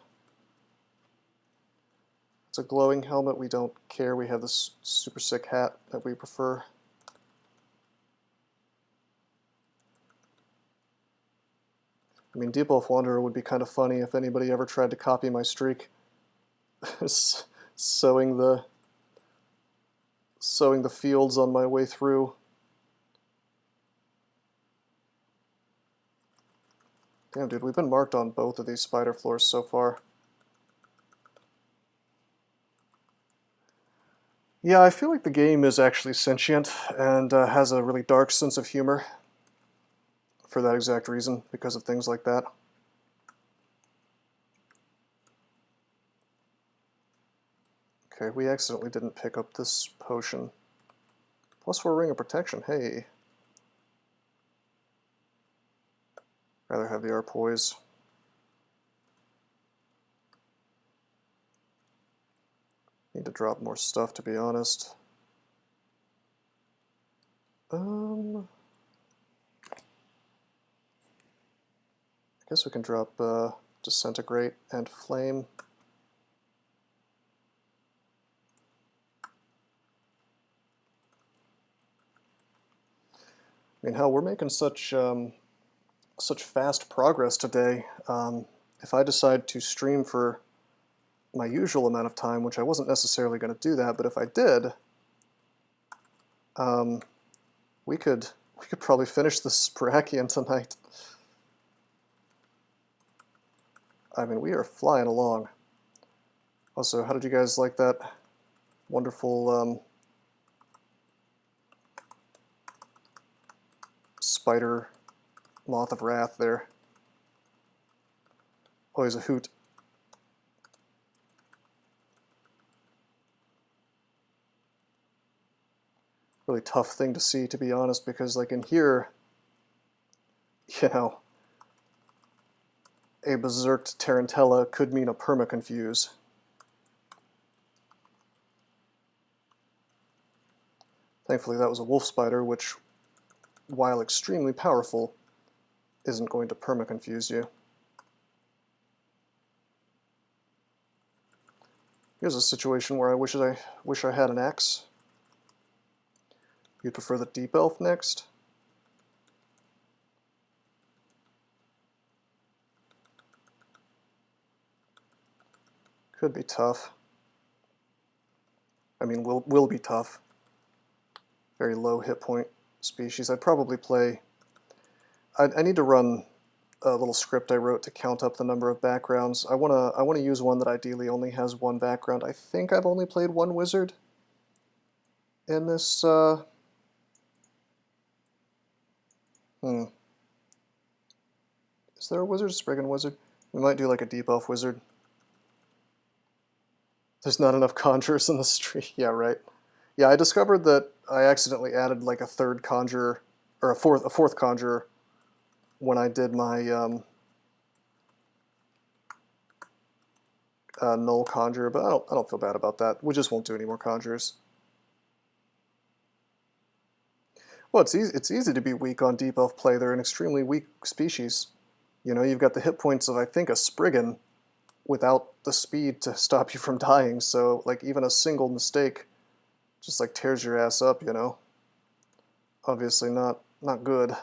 It's a glowing helmet, we don't care. We have this super sick hat that we prefer. I mean, Deep Elf Wanderer would be kind of funny if anybody ever tried to copy my streak. sowing the fields on my way through. Damn, dude, we've been marked on both of these spider floors so far. Yeah, I feel like the game is actually sentient and has a really dark sense of humor for that exact reason, because of things like that. Okay, we accidentally didn't pick up this potion. +4 ring of protection, hey. Rather have the Arpoise. Need to drop more stuff, to be honest. I guess we can drop Disintegrate and Flame. I mean, hell, we're making such fast progress today. If I decide to stream for my usual amount of time, which I wasn't necessarily going to do that, but if I did, we could probably finish this Sprachian tonight. I mean, we are flying along. Also, how did you guys like that wonderful spider moth of wrath there? Always a hoot. Really tough thing to see, to be honest, because like in here, you know, a berserked Tarantella could mean a perma-confuse. Thankfully that was a wolf spider, which, while extremely powerful, isn't going to perma-confuse you. Here's a situation where I wish I had an axe. You'd prefer the deep elf next? Could be tough. I mean, will be tough. Very low hit point species. I'd probably play... I need to run a little script I wrote to count up the number of backgrounds. I wanna use one that ideally only has one background. I think I've only played one wizard in this. Is there a wizard? Spriggan wizard? We might do like a deep elf wizard. There's not enough conjurers in the street. Yeah, right. Yeah, I discovered that I accidentally added like a third conjurer, or a fourth conjurer, when I did my null conjurer, but I don't feel bad about that. We just won't do any more conjurers. Well, it's easy to be weak on deep elf play. They're an extremely weak species. You know, you've got the hit points of, I think, a Spriggan without the speed to stop you from dying, so like even a single mistake just like tears your ass up, you know. Obviously not good.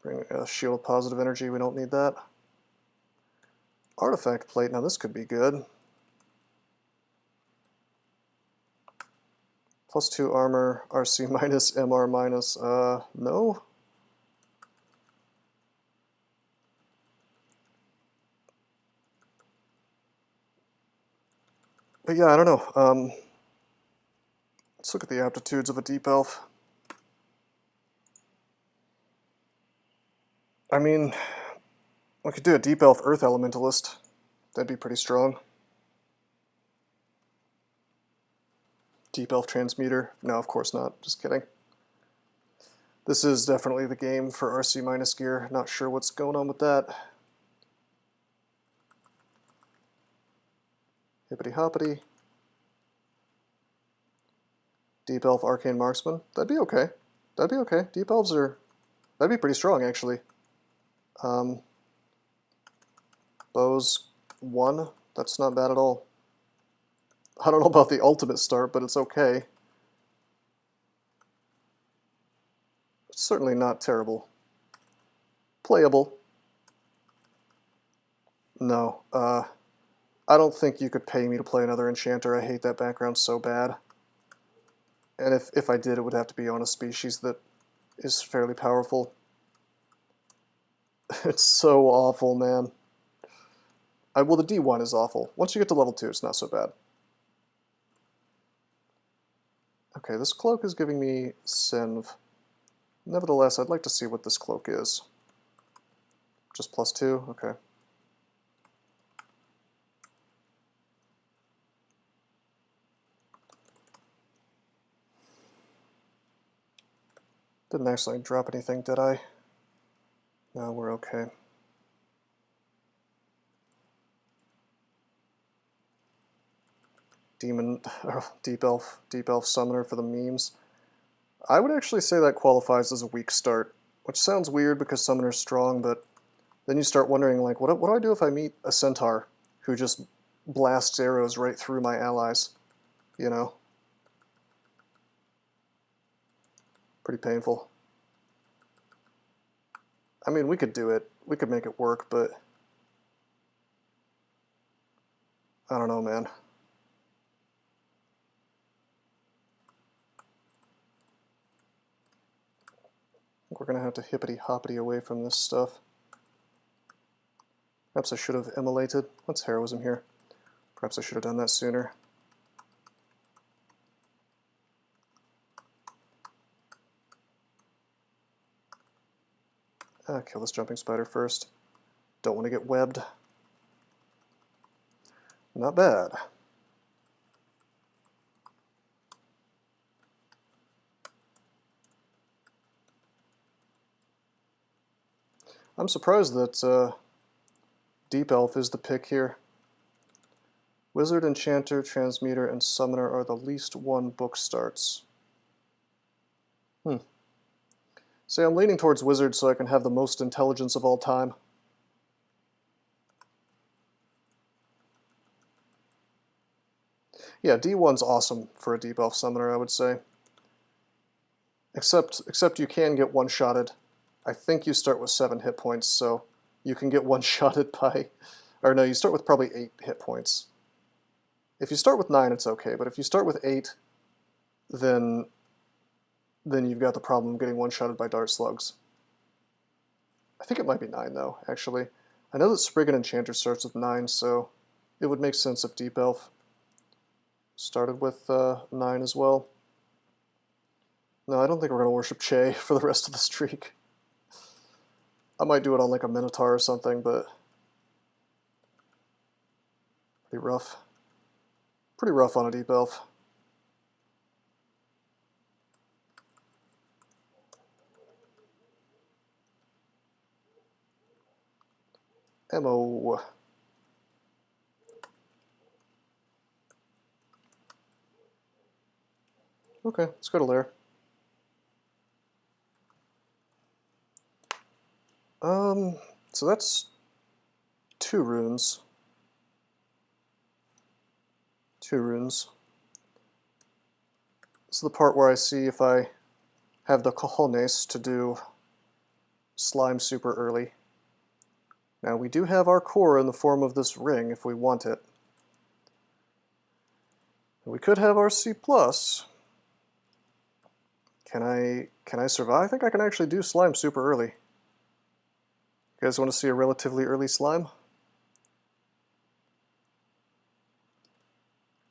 Bring a shield of positive energy, we don't need that. Artifact plate, now this could be good. +2 armor, RC minus, MR minus, no? But yeah, I don't know. Let's look at the aptitudes of a deep elf. I mean, we could do a deep elf earth elementalist. That'd be pretty strong. Deep elf transmuter? No, of course not. Just kidding. This is definitely the game for RC minus gear. Not sure what's going on with that. Hippity hoppity. Deep elf arcane marksman. That'd be okay. That'd be okay. Deep elves are... That'd be pretty strong, actually. Bows 1. That's not bad at all. I don't know about the ultimate start, but it's okay. It's certainly not terrible. Playable. No. I don't think you could pay me to play another enchanter. I hate that background so bad. And if I did, it would have to be on a species that is fairly powerful. It's so awful, man. Well, the D1 is awful. Once you get to level 2, it's not so bad. Okay, this cloak is giving me Sinv. Nevertheless, I'd like to see what this cloak is. Just +2? Okay. Didn't actually drop anything, did I? No, we're okay. Demon, deep elf summoner for the memes. I would actually say that qualifies as a weak start, which sounds weird because summoner's strong, but then you start wondering, like, what do I do if I meet a centaur who just blasts arrows right through my allies? You know? Pretty painful. I mean, we could do it. We could make it work, but I don't know, man. I think we're going to have to hippity-hoppity away from this stuff. Perhaps I should have immolated. What's heroism here? Perhaps I should have done that sooner. Kill this jumping spider first. Don't want to get webbed. Not bad. I'm surprised that Deep Elf is the pick here. Wizard, Enchanter, Transmuter, and Summoner are the least one book starts. See, I'm leaning towards Wizard so I can have the most intelligence of all time. Yeah, D1's awesome for a Deep Elf Summoner, I would say. Except you can get one-shotted. I think you start with 7 hit points, so you can get one-shotted by... Or no, you start with probably 8 hit points. If you start with 9, it's okay, but if you start with 8, then you've got the problem of getting one-shotted by dart slugs. I think it might be 9, though, actually. I know that Spriggan Enchanter starts with 9, so it would make sense if Deep Elf started with 9 as well. No, I don't think we're going to worship Che for the rest of the streak. I might do it on like a Minotaur or something, but pretty rough. Pretty rough on a Deep Elf. MO. Okay, let's go to Lair. So that's 2 runes. 2 runes. This is the part where I see if I have the cojones to do slime super early. Now we do have our core in the form of this ring if we want it. We could have our C+. Can I survive? I think I can actually do slime super early. You guys want to see a relatively early slime?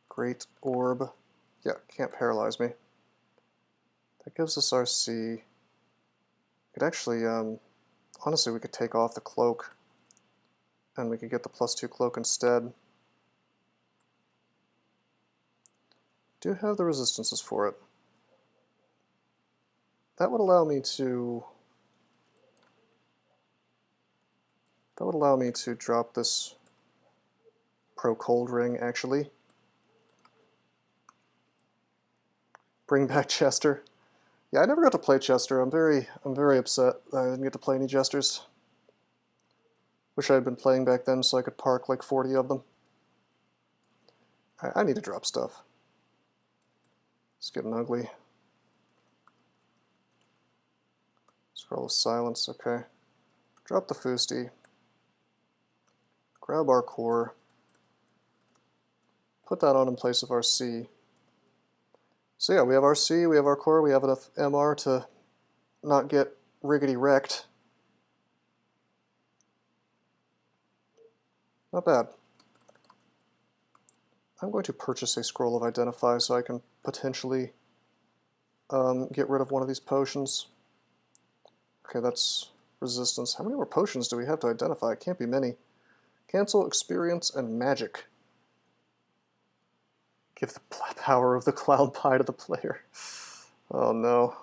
Great orb. Yeah, can't paralyze me. That gives us our C. Could actually, honestly, we could take off the cloak, and we could get the +2 cloak instead. Do have the resistances for it. That would allow me to... That would allow me to drop this Pro Cold Ring, actually. Bring back Chester. Yeah, I never got to play Chester. I'm very upset that I didn't get to play any Jesters. Wish I had been playing back then so I could park like 40 of them. I need to drop stuff. It's getting ugly. Scroll of Silence, okay. Drop the Fusti. Grab our core. Put that on in place of our C. So yeah, we have our C, we have our core, we have enough MR to not get riggedy wrecked. Not bad. I'm going to purchase a Scroll of Identify so I can potentially get rid of one of these potions. Okay, that's resistance. How many more potions do we have to identify? It can't be many. Cancel, Experience, and Magic. Give the power of the clown pie to the player. Oh no.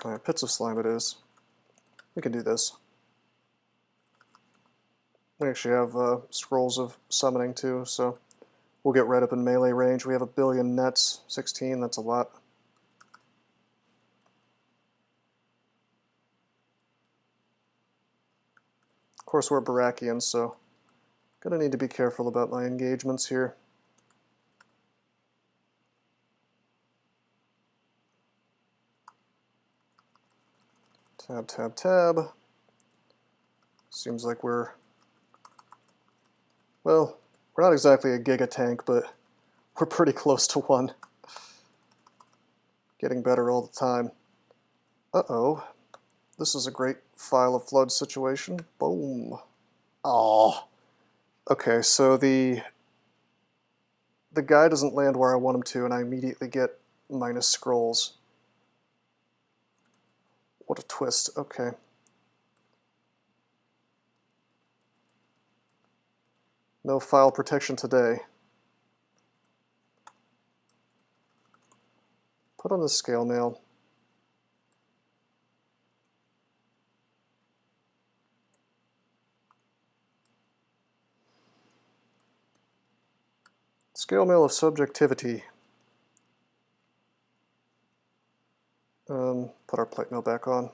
Alright, Pits of Slime it is. We can do this. We actually have Scrolls of Summoning too, so we'll get right up in melee range. We have 1 billion nets. 16, that's a lot. Of course, we're Barakians, so gonna need to be careful about my engagements here. Tab, tab, tab. Seems like we're Well, we're not exactly a giga tank, but we're pretty close to one. Getting better all the time. Uh-oh. This is a great file of flood situation. Boom. Oh. Okay, so the guy doesn't land where I want him to, and I immediately get minus scrolls. What a twist. Okay. No file protection today. Put on the scale mail. Scale mail of subjectivity. Put our plate mail back on.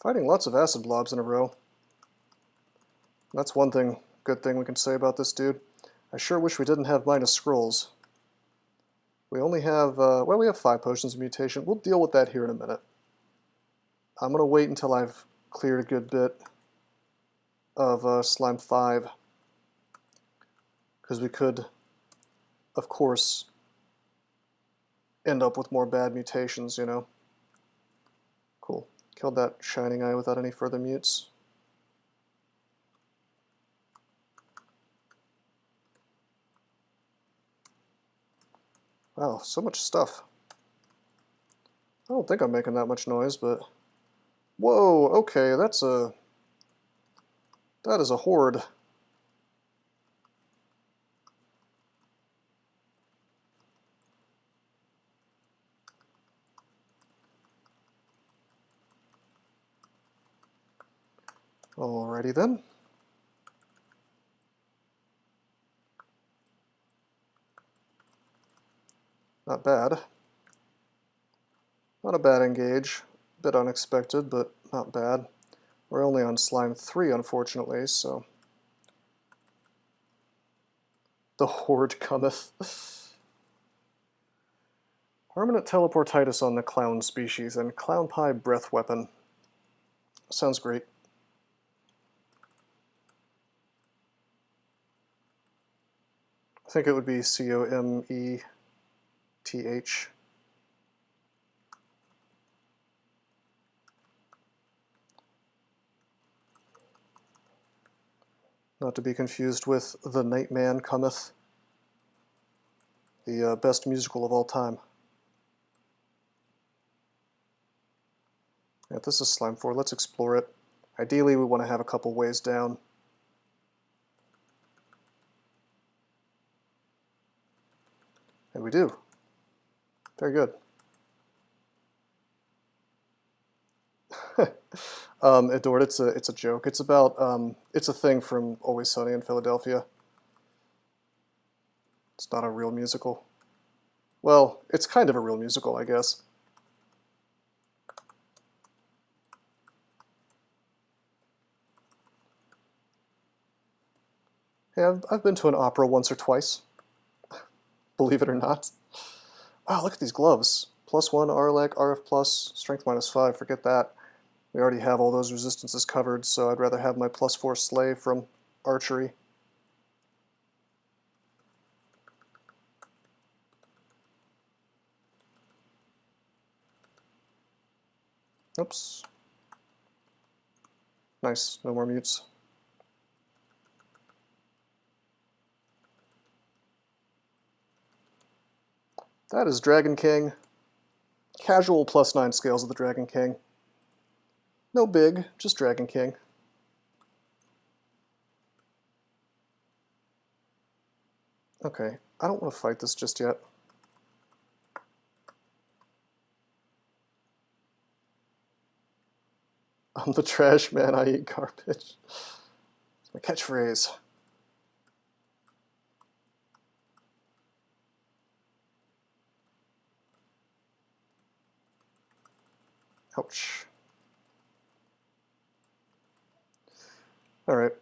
Fighting lots of acid blobs in a row. That's one thing, good thing we can say about this dude. I sure wish we didn't have minus scrolls. We only have, well, we have 5 potions of mutation. We'll deal with that here in a minute. I'm going to wait until I've cleared a good bit of slime 5. Because we could, of course, end up with more bad mutations, you know. Cool. Killed that shining eye without any further mutes. Wow, so much stuff. I don't think I'm making that much noise, but... Whoa, okay, that is a horde. Alrighty then. Not bad. Not a bad engage. A bit unexpected, but not bad. We're only on slime 3, unfortunately, so... The horde cometh. Permanent teleportitis on the clown species and clown pie breath weapon. Sounds great. I think it would be Cometh. Not to be confused with The Nightman Cometh, the best musical of all time. Yeah, this is slime 4. Let's explore it. Ideally, we want to have a couple ways down. And we do. Very good. Adored, it's a joke. It's about it's a thing from Always Sunny in Philadelphia. It's not a real musical. Well, it's kind of a real musical, I guess. Hey, I've been to an opera once or twice. Believe it or not. Wow, look at these gloves. +1 RLEC, RF+, strength -5, forget that. We already have all those resistances covered, so I'd rather have my +4 slave from archery. Oops. Nice, no more mutes. That is Dragon King. Casual +9 scales of the Dragon King. No big, just Dragon King. Okay, I don't want to fight this just yet. I'm the trash man, I eat garbage. It's my catchphrase. Ouch. Alright,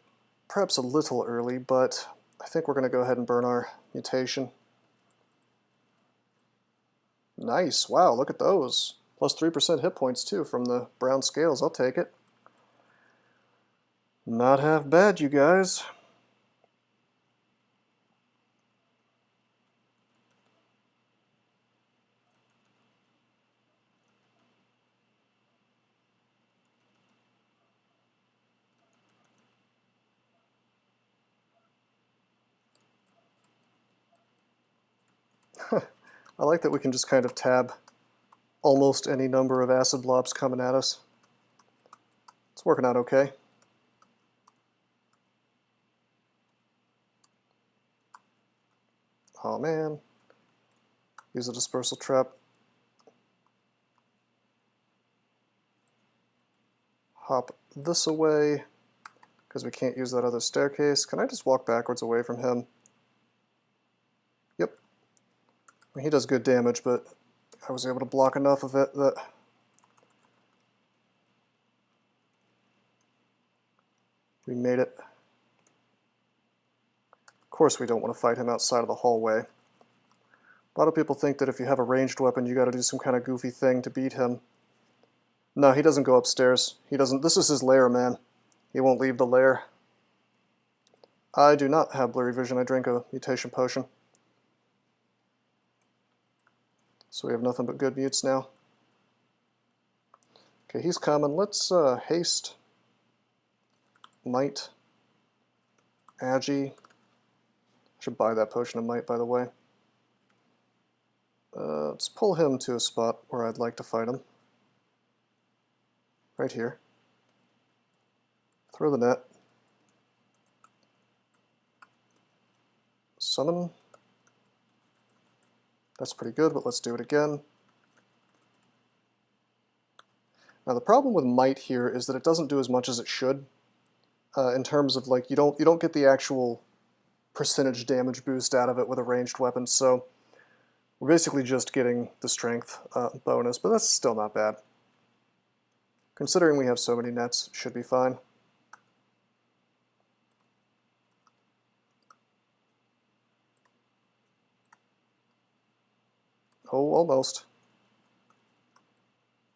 perhaps a little early, but I think we're going to go ahead and burn our mutation. Nice. Wow, look at those. Plus 3% hit points, too, from the brown scales. I'll take it. Not half bad, you guys. I like that we can just kind of tab almost any number of acid blobs coming at us. It's working out okay. Oh man. Use a dispersal trap. Hop this away, because we can't use that other staircase. Can I just walk backwards away from him? Yep. I mean, he does good damage, but I was able to block enough of it that we made it. Of course we don't want to fight him outside of the hallway. A lot of people think that if you have a ranged weapon, you got to do some kind of goofy thing to beat him. No, he doesn't go upstairs. He doesn't. This is his lair, man. He won't leave the lair. I do not have blurry vision. I drank a mutation potion. So we have nothing but good mutes now. Okay, he's coming. Let's haste. Might. Agi. Should buy that potion of might, by the way. Let's pull him to a spot where I'd like to fight him. Right here. Throw the net. Summon. That's pretty good, but let's do it again. Now the problem with might here is that it doesn't do as much as it should. In terms of like you don't get the actual percentage damage boost out of it with a ranged weapon, so we're basically just getting the strength bonus, but that's still not bad. Considering we have so many nets, should be fine. Oh, almost.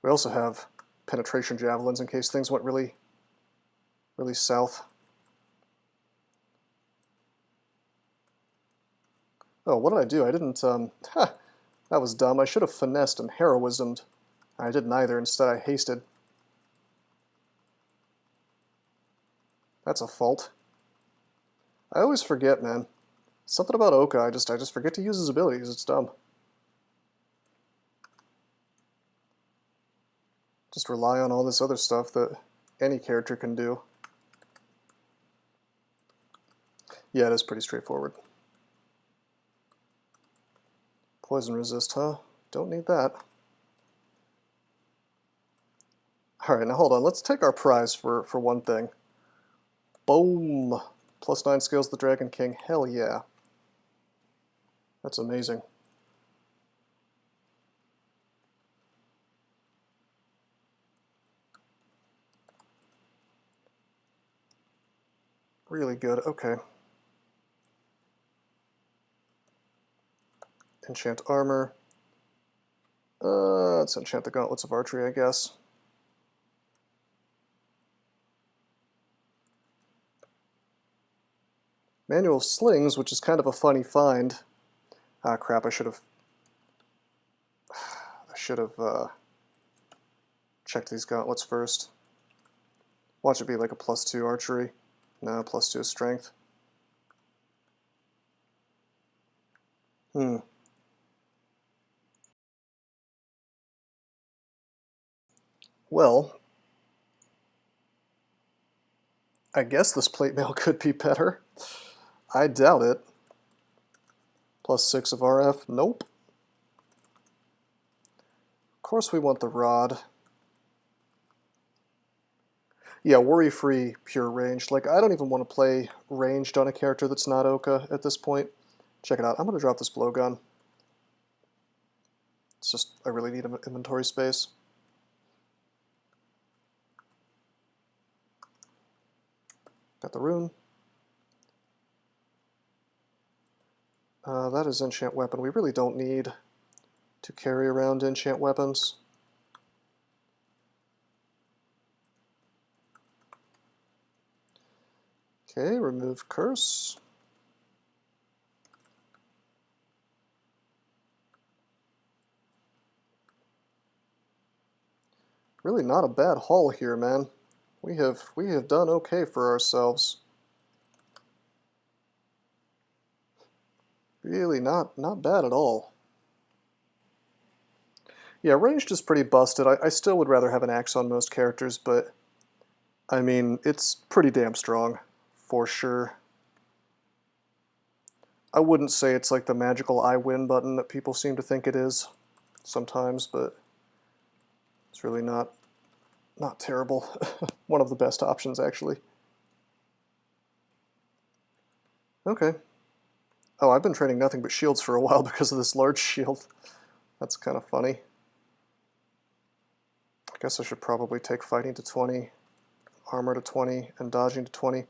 We also have penetration javelins in case things went really south. Oh, what did I do? I didn't, that was dumb. I should have finessed and heroismed. I didn't either. Instead, I hasted. That's a fault. I always forget, man. Something about Oka, I just forget to use his abilities. It's dumb. Just rely on all this other stuff that any character can do. Yeah, it is pretty straightforward. Poison resist, huh? Don't need that. Alright, now hold on. Let's take our prize for one thing. Boom! +9 scales the Dragon King. Hell yeah. That's amazing. Really good. Okay. Enchant armor. Let's enchant the gauntlets of archery, I guess. Manual slings, which is kind of a funny find. Ah, crap! I should have checked these gauntlets first. Watch it be like a +2 archery. No, +2 strength. Well, I guess this plate mail could be better. I doubt it. +6 of RF. Nope. Of course we want the rod. Yeah, worry-free, pure ranged. Like, I don't even want to play ranged on a character that's not Oka at this point. Check it out. I'm going to drop this blowgun. It's just, I really need inventory space. Got the rune. That is enchant weapon. We really don't need to carry around enchant weapons. Okay, remove curse. Really not a bad haul here, man. We have done okay for ourselves. Really not bad at all. Yeah, ranged is pretty busted. I still would rather have an axe on most characters, but I mean, it's pretty damn strong, for sure. I wouldn't say it's like the magical I win button that people seem to think it is sometimes, but it's really not terrible. One of the best options, actually. Okay. Oh, I've been training nothing but shields for a while because of this large shield. That's kind of funny. I guess I should probably take fighting to 20, armor to 20, and dodging to 20.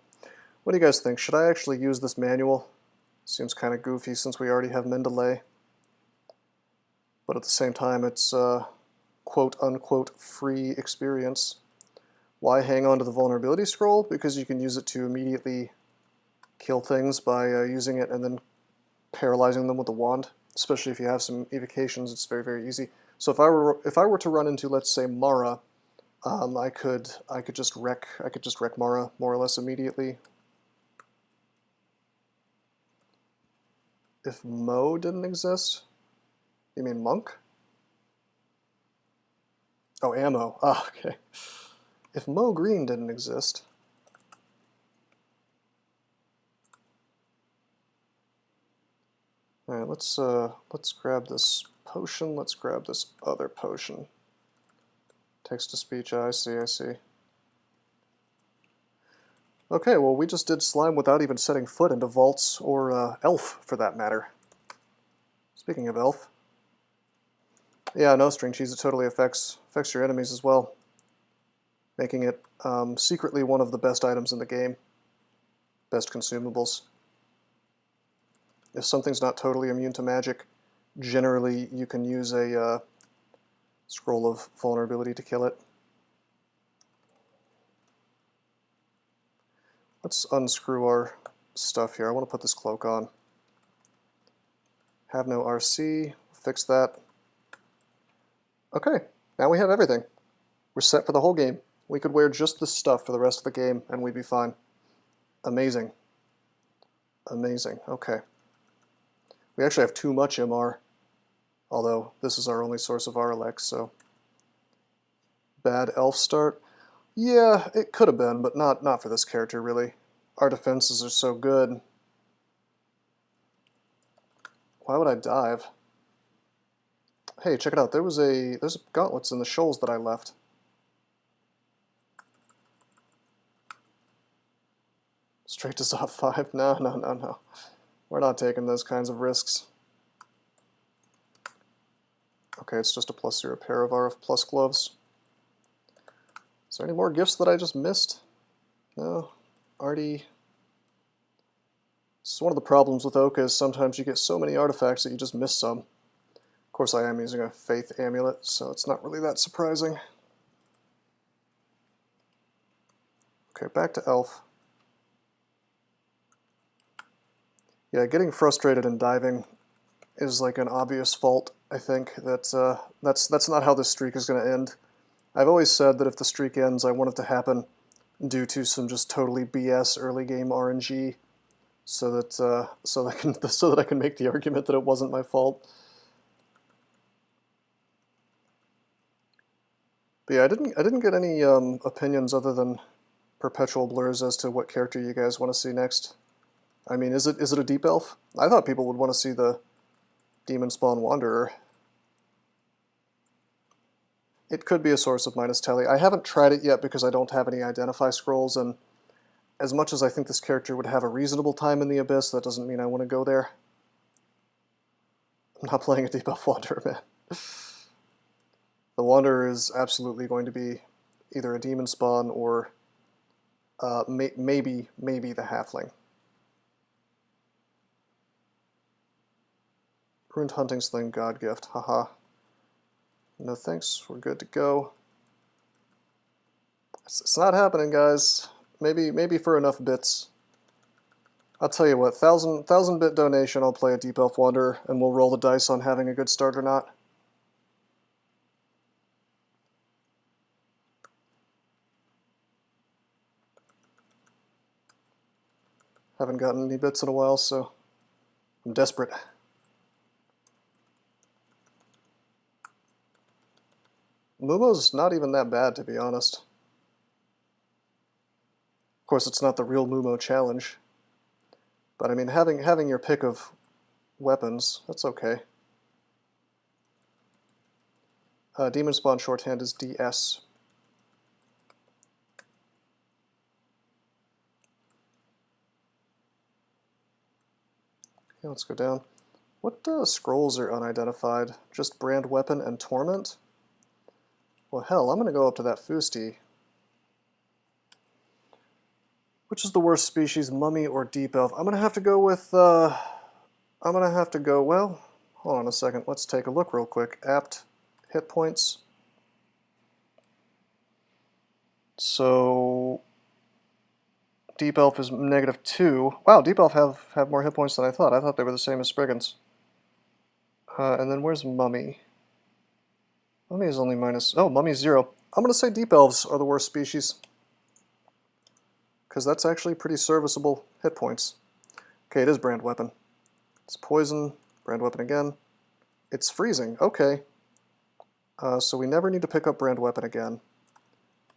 What do you guys think? Should I actually use this manual? Seems kind of goofy since we already have Mendeley. But at the same time, it's quote-unquote free experience. Why hang on to the vulnerability scroll? Because you can use it to immediately kill things by using it and then paralyzing them with the wand. Especially if you have some evocations, it's very, very easy. So if I were to run into, let's say, Mara, I could just wreck Mara more or less immediately. If Mo didn't exist, you mean Monk? Oh, ammo. Ah, okay. If Mo Green didn't exist, all right, let's grab this potion. Let's grab this other potion. Text to speech. I see. Okay, well, we just did slime without even setting foot into vaults or elf, for that matter. Speaking of elf, yeah, no, string cheese. It totally affects your enemies as well, making it secretly one of the best items in the game. Best consumables. If something's not totally immune to magic, generally you can use a scroll of vulnerability to kill it. Let's unscrew our stuff here. I want to put this cloak on. Have no RC. Fix that. Okay, now we have everything. We're set for the whole game. We could wear just this stuff for the rest of the game and we'd be fine. Amazing. Amazing. Okay. We actually have too much MR, although this is our only source of RLX, so... Bad elf start? Yeah, it could have been, but not for this character, really. Our defenses are so good. Why would I dive? Hey, check it out. There's gauntlets in the shoals that I left. Straight to Zop 5? No. We're not taking those kinds of risks. Okay, it's just a +0 pair of RF plus gloves. Is there any more gifts that I just missed? No? Already... It's one of the problems with Oka is sometimes you get so many artifacts that you just miss some. Of course I am using a Faith Amulet, so it's not really that surprising. Okay, back to Elf. Yeah, getting frustrated and diving is like an obvious fault, I think. That's not how this streak is going to end. I've always said that if the streak ends, I want it to happen due to some just totally BS early game RNG, so that I can make the argument that it wasn't my fault. But yeah, I didn't get any opinions other than perpetual blurs as to what character you guys want to see next. I mean, is it a deep elf? I thought people would want to see the Demon Spawn Wanderer. It could be a source of minus telly. I haven't tried it yet because I don't have any identify scrolls, and as much as I think this character would have a reasonable time in the Abyss, that doesn't mean I want to go there. I'm not playing a deep elf Wanderer, man. The Wanderer is absolutely going to be either a Demon Spawn or maybe the Halfling. Ruined Hunting Sling, God Gift. Haha. No thanks, we're good to go. It's not happening, guys. Maybe for enough bits. I'll tell you what, 1,000 bit donation, I'll play a Deep Elf Wanderer, and we'll roll the dice on having a good start or not. Haven't gotten any bits in a while, so I'm desperate. Mumo's not even that bad, to be honest. Of course, it's not the real Mumo challenge. But I mean, having your pick of weapons, that's okay. Demon Spawn shorthand is DS. Okay, let's go down. What scrolls are unidentified? Just Brand Weapon and Torment? Well, hell, I'm going to go up to that Fusti. Which is the worst species, Mummy or Deep Elf? I'm going to have to go with, well, hold on a second. Let's take a look real quick. Apt hit points. So, Deep Elf is -2. Wow, Deep Elf have more hit points than I thought. I thought they were the same as Spriggans. And then where's Mummy? Mummy is only Mummy's 0. I'm going to say Deep Elves are the worst species. Because that's actually pretty serviceable hit points. Okay, it is Brand Weapon. It's Poison, Brand Weapon again. It's Freezing, okay. So we never need to pick up Brand Weapon again.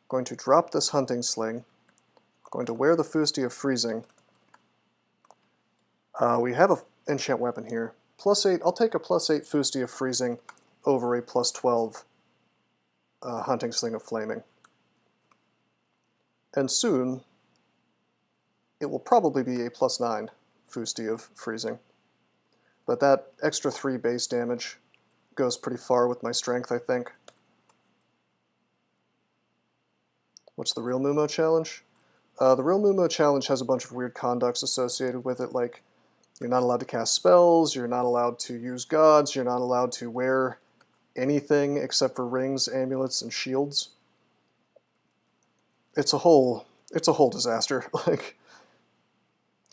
Going to drop this Hunting Sling. Going to wear the Fusti of Freezing. We have an enchant weapon here. +8, I'll take a +8 Fusti of Freezing over a +12 Hunting Sling of Flaming. And soon, it will probably be a +9 Fusti of Freezing. But that extra 3 base damage goes pretty far with my strength, I think. What's the real Mumo challenge? The real Mumo challenge has a bunch of weird conducts associated with it, like you're not allowed to cast spells, you're not allowed to use gods, you're not allowed to wear anything except for rings, amulets, and shields. It's a whole disaster. Like,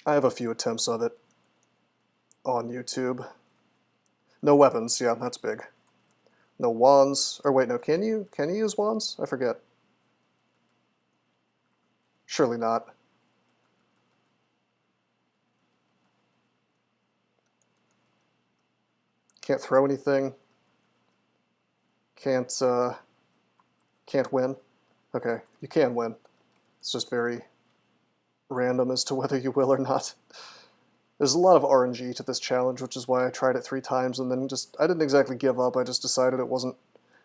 I have a few attempts of it on YouTube. No weapons, yeah, that's big. No wands, or wait, no, can you use wands? I forget. Surely not. Can't throw anything. Can't win. Okay, you can win. It's just very random as to whether you will or not. There's a lot of RNG to this challenge, which is why I tried it 3 times and then I didn't exactly give up, I just decided it wasn't,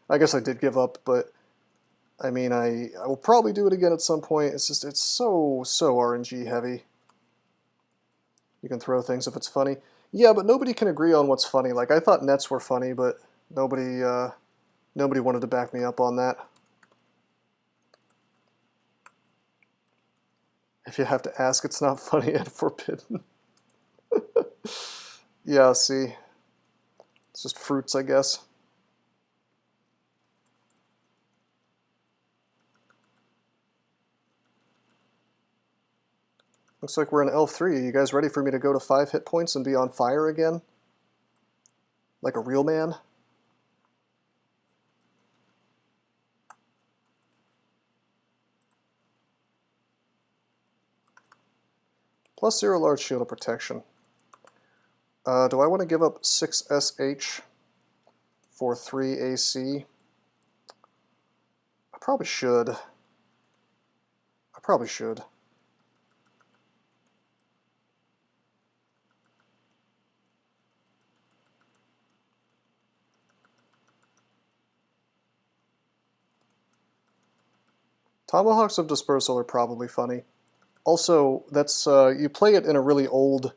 I guess I did give up, but I mean, I will probably do it again at some point. It's just, it's so RNG heavy. You can throw things if it's funny. Yeah, but nobody can agree on what's funny. Like, I thought nets were funny, but nobody wanted to back me up on that. If you have to ask, it's not funny and forbidden. Yeah, see. It's just fruits, I guess. Looks like we're in L3. Are you guys ready for me to go to 5 hit points and be on fire again? Like a real man? +0 large shield of protection. Do I want to give up 6 SH for 3 AC? I probably should. Tomahawks of Dispersal are probably funny. Also, that's you play it in a really old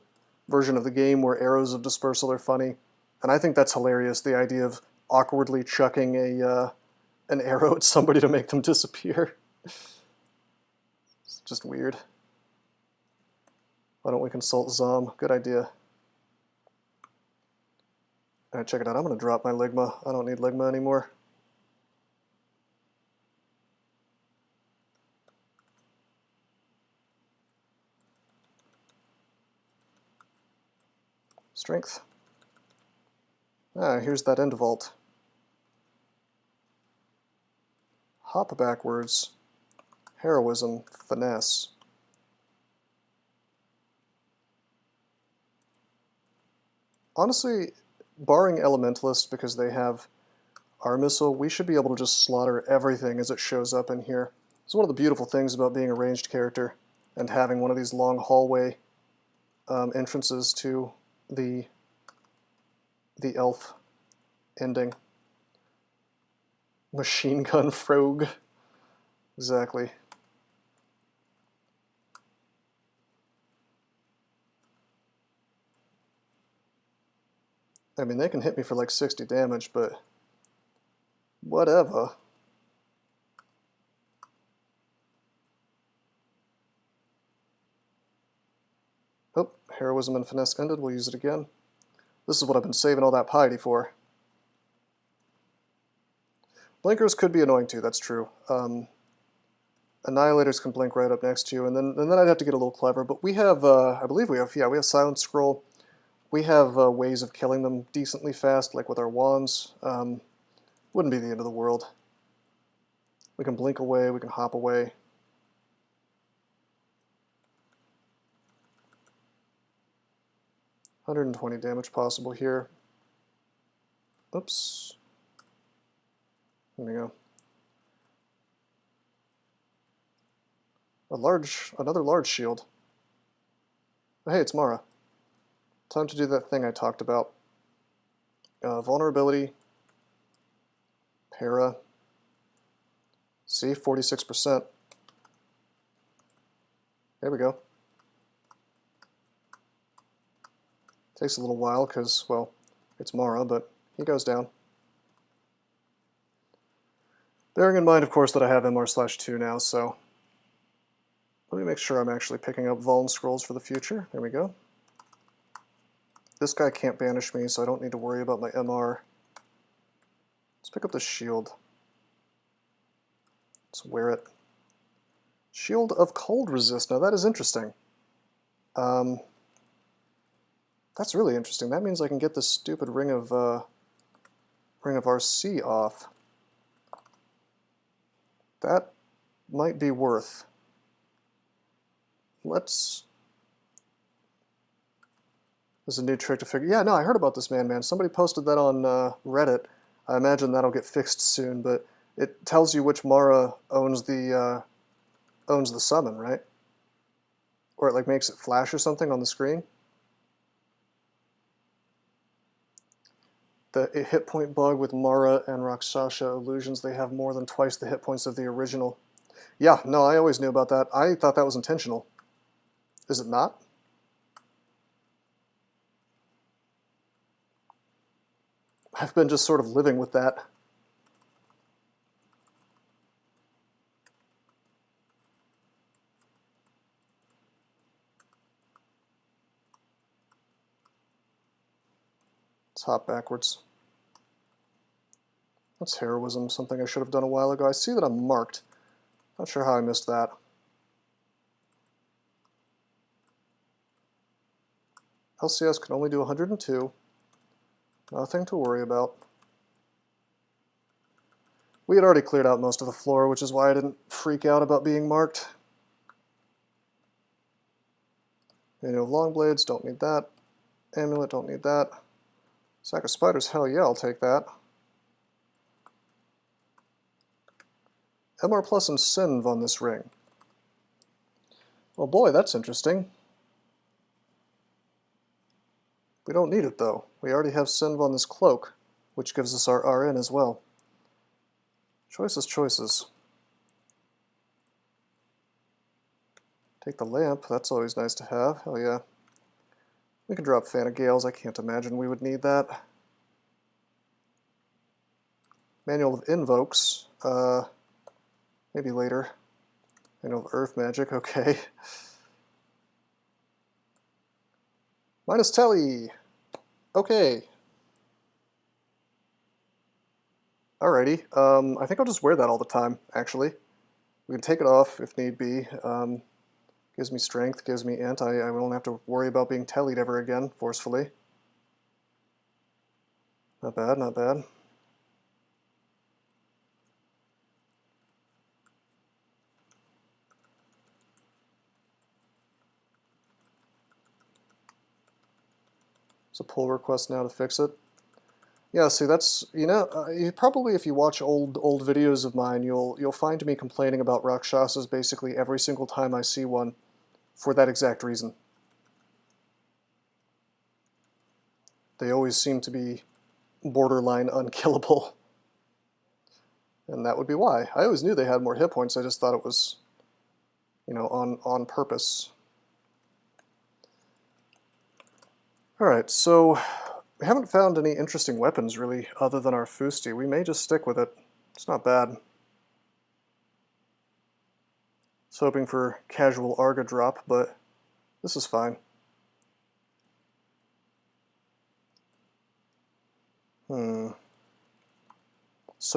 version of the game where arrows of dispersal are funny, and I think that's hilarious, the idea of awkwardly chucking an arrow at somebody to make them disappear. It's just weird. Why don't we consult Zom? Good idea. Alright, check it out. I'm going to drop my Ligma. I don't need Ligma anymore. Strength. Ah, here's that end vault. Hop backwards. Heroism. Finesse. Honestly, barring Elementalists because they have our missile, we should be able to just slaughter everything as it shows up in here. It's one of the beautiful things about being a ranged character and having one of these long hallway entrances to the elf ending. Machine gun frog. Exactly. I mean, they can hit me for like 60 damage, but whatever. Oh, heroism and finesse ended. We'll use it again. This is what I've been saving all that piety for. Blinkers could be annoying too, that's true. Annihilators can blink right up next to you, and then I'd have to get a little clever, but we have, I believe we have Silent Scroll. We have ways of killing them decently fast, like with our wands. Wouldn't be the end of the world. We can blink away, we can hop away. $120 damage possible here. Oops. There we go. Another large shield. Oh, hey, it's Mara. Time to do that thing I talked about. Vulnerability. Para. See, 46%. There we go. Takes a little while because, well, it's Mara, but he goes down. Bearing in mind, of course, that I have MR/2 now, so let me make sure I'm actually picking up Vuln Scrolls for the future. There we go. This guy can't banish me, so I don't need to worry about my MR. Let's pick up the shield. Let's wear it. Shield of Cold Resist. Now that is interesting. That's really interesting. That means I can get this stupid Ring of RC off. That might be worth. This is a new trick to figure. Yeah, no, I heard about this man. Somebody posted that on Reddit. I imagine that'll get fixed soon, but it tells you which Mara owns the summon, right? Or it like makes it flash or something on the screen. The hit point bug with Mara and Rakshasha illusions, they have more than twice the hit points of the original. Yeah, no, I always knew about that. I thought that was intentional. Is it not? I've been just sort of living with that. Let's hop backwards. That's heroism, something I should have done a while ago. I see that I'm marked. Not sure how I missed that. LCS can only do 102. Nothing to worry about. We had already cleared out most of the floor, which is why I didn't freak out about being marked. Long blades, don't need that. Amulet, don't need that. Sack of spiders, hell yeah, I'll take that. MR Plus and Synv on this ring. Well, boy, that's interesting. We don't need it, though. We already have Synv on this cloak, which gives us our RN as well. Choices, choices. Take the lamp, that's always nice to have, hell yeah. We can drop Fan of Gales, I can't imagine we would need that. Manual of Invokes, maybe later. Manual of Earth Magic, okay. Minus Telly! Okay. Alrighty, I think I'll just wear that all the time, actually. We can take it off if need be. Gives me strength, gives me int. I won't have to worry about being tellied ever again, forcefully. Not bad, not bad. It's a pull request now to fix it. Yeah, see, that's, you probably, if you watch old videos of mine, you'll find me complaining about Rakshasas basically every single time I see one, for that exact reason. They always seem to be borderline unkillable. And that would be why. I always knew they had more hit points, I just thought it was, on purpose. Alright, so we haven't found any interesting weapons, really, other than our Fusti. We may just stick with it. It's not bad. I was hoping for casual Arga drop, but this is fine. So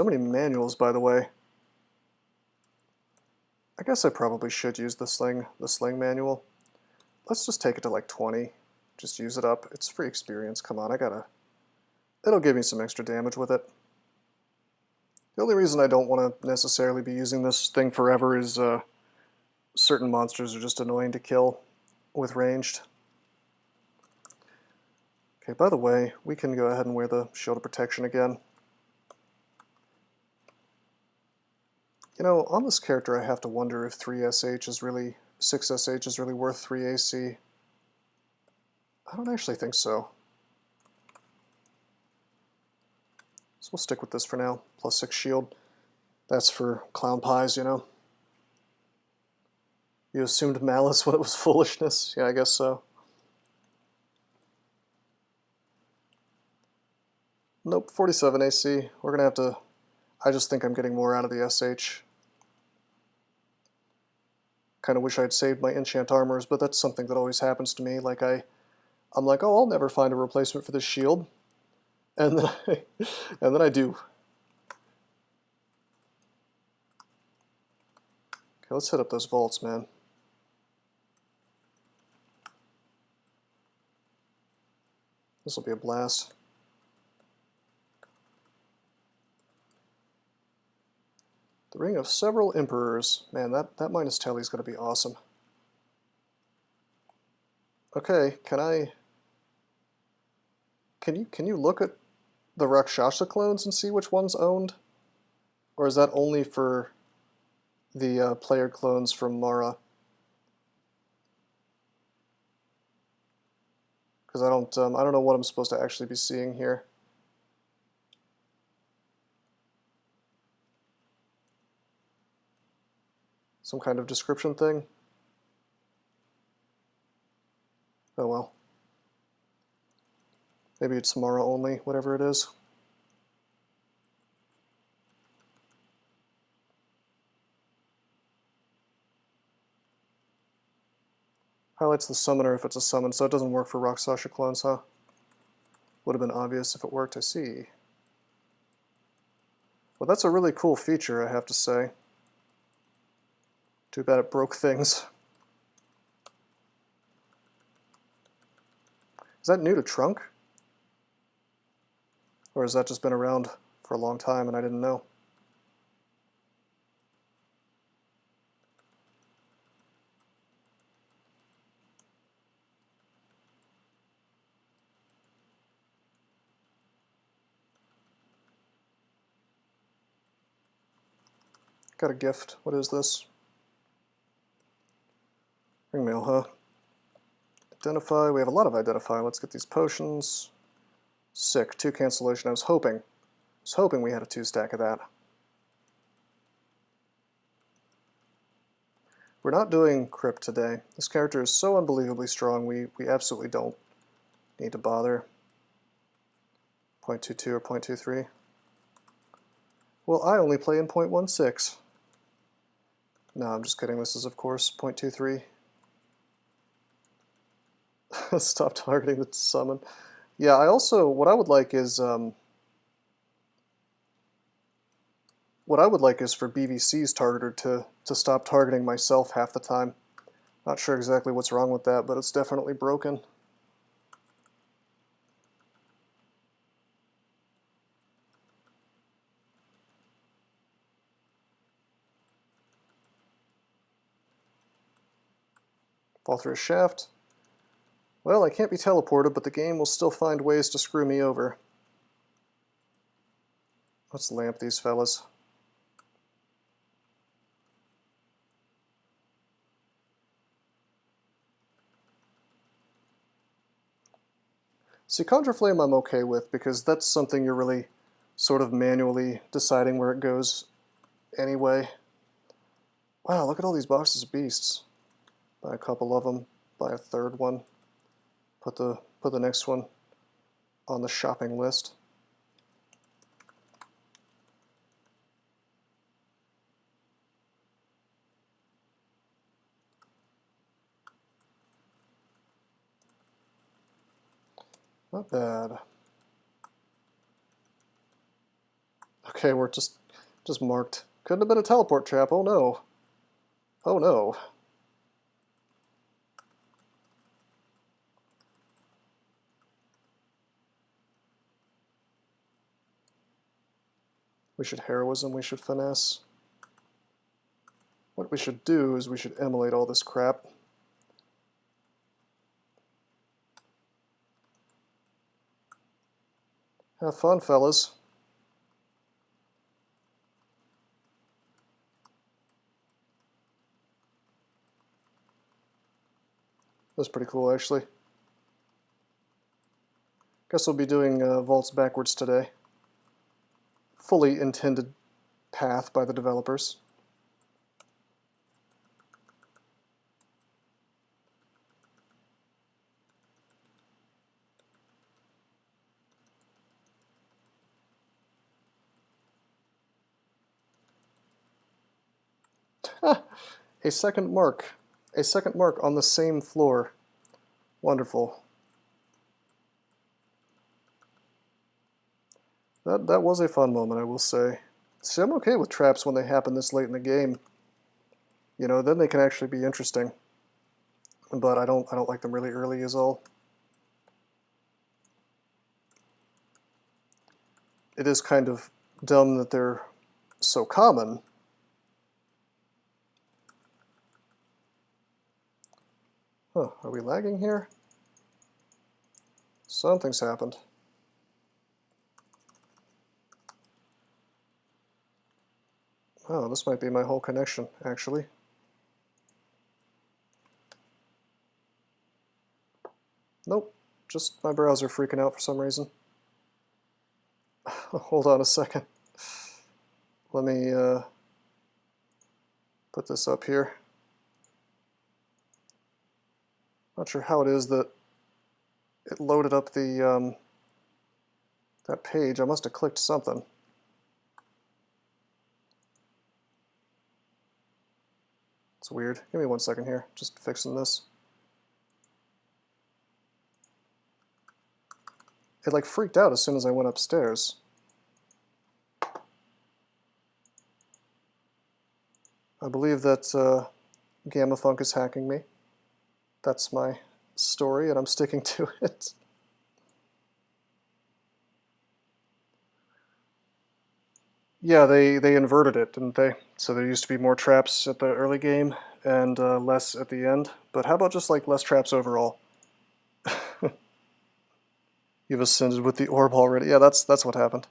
many manuals, by the way. I guess I probably should use the sling manual. Let's just take it to like 20. Just use it up. It's free experience. Come on, it'll give me some extra damage with it. The only reason I don't want to necessarily be using this thing forever is certain monsters are just annoying to kill with ranged. Okay, by the way, we can go ahead and wear the shield of protection again. On this character I have to wonder if 3SH is really, 6SH is really worth 3AC. I don't actually think so. So we'll stick with this for now. +6 shield. That's for clown pies, You assumed malice when it was foolishness? Yeah, I guess so. Nope, 47 AC. We're gonna have to... I just think I'm getting more out of the SH. Kind of wish I'd saved my enchant armors, but that's something that always happens to me. Like I'm like, oh, I'll never find a replacement for this shield, and then I do. Okay, let's hit up those vaults, man. This will be a blast. The Ring of Several Emperors. Man, that minus telly is going to be awesome. Okay, can you look at the Rakshasa clones and see which one's owned? Or is that only for the player clones from Mara? Because I don't know what I'm supposed to actually be seeing here. Some kind of description thing? Oh well. Maybe it's Mara only, whatever it is. Highlights the summoner if it's a summon, so it doesn't work for Rakshasa clones, huh? Would have been obvious if it worked, I see. Well, that's a really cool feature, I have to say. Too bad it broke things. Is that new to Trunk? Or has that just been around for a long time and I didn't know? Got a gift. What is this? Ringmail, huh? Identify. We have a lot of identify. Let's get these potions. Sick. 2 cancellation. I was hoping we had a 2-stack of that. We're not doing Crypt today. This character is so unbelievably strong, we absolutely don't need to bother. 0.22 or 0.23. Well, I only play in 0.16. No, I'm just kidding. This is, of course, 0.23. Stop targeting the summon. Yeah, I also, what I would like is, what I would like is for BVC's targeter to stop targeting myself half the time. Not sure exactly what's wrong with that, but it's definitely broken. Fall through a shaft. Well, I can't be teleported, but the game will still find ways to screw me over. Let's lamp these fellas. See, Conjure Flame I'm okay with, because that's something you're really sort of manually deciding where it goes anyway. Wow, look at all these boxes of beasts. Buy a couple of them, buy a third one, put the next one on the shopping list. Not bad. Okay, we're just marked. Couldn't have been a teleport trap, oh no. Oh no. We should heroism, we should finesse. What we should do is we should emulate all this crap. Have fun, fellas. That's pretty cool, actually. Guess we'll be doing vaults backwards today. Fully intended path by the developers. A second mark. A second mark on the same floor. Wonderful. That was a fun moment, I will say. See, I'm okay with traps when they happen this late in the game. You know, then they can actually be interesting. But I don't like them really early is all. It is kind of dumb that they're so common. Huh, are we lagging here? Something's happened. Oh, this might be my whole connection, actually. Nope, just my browser freaking out for some reason. Hold on a second. Let me put this up here. Not sure how it is that it loaded up the that page. I must have clicked something. It's weird. Give me 1 second here. Just fixing this. It like freaked out as soon as I went upstairs. I believe that Gamma Funk is hacking me. That's my story, and I'm sticking to it. Yeah, they inverted it, didn't they? So there used to be more traps at the early game and less at the end. But how about just like less traps overall? You've ascended with the orb already. Yeah, that's what happened.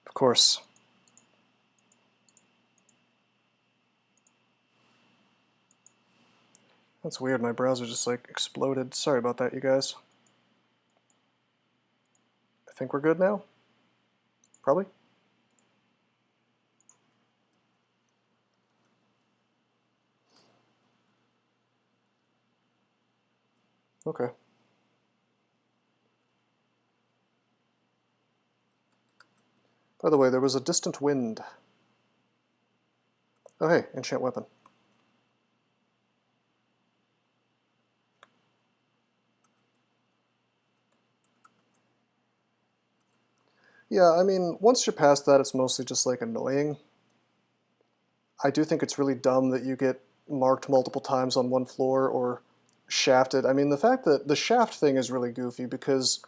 Of course. That's weird, my browser just like exploded. Sorry about that, you guys. I think we're good now? Probably? Okay. By the way, there was a distant wind. Oh hey, enchant weapon. Yeah, I mean, once you're past that, it's mostly just like annoying. I do think it's really dumb that you get marked multiple times on one floor or shafted. I mean, the fact that the shaft thing is really goofy because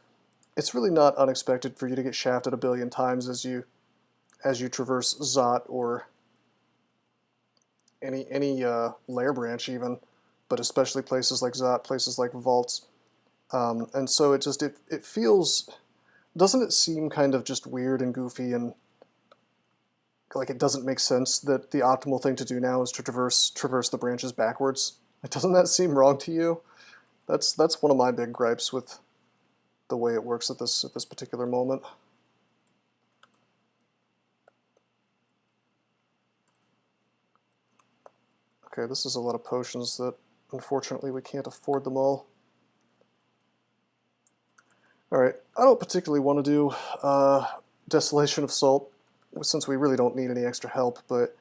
it's really not unexpected for you to get shafted a billion times as you traverse Zot or any layer branch even, but especially places like Zot, places like vaults. And so it feels, doesn't it seem kind of just weird and goofy and like it doesn't make sense that the optimal thing to do now is to traverse the branches backwards? Doesn't that seem wrong to you? That's one of my big gripes with the way it works at this particular moment. Okay, this is a lot of potions that unfortunately we can't afford them all. Alright, I don't particularly want to do Desolation of Salt, since we really don't need any extra help, but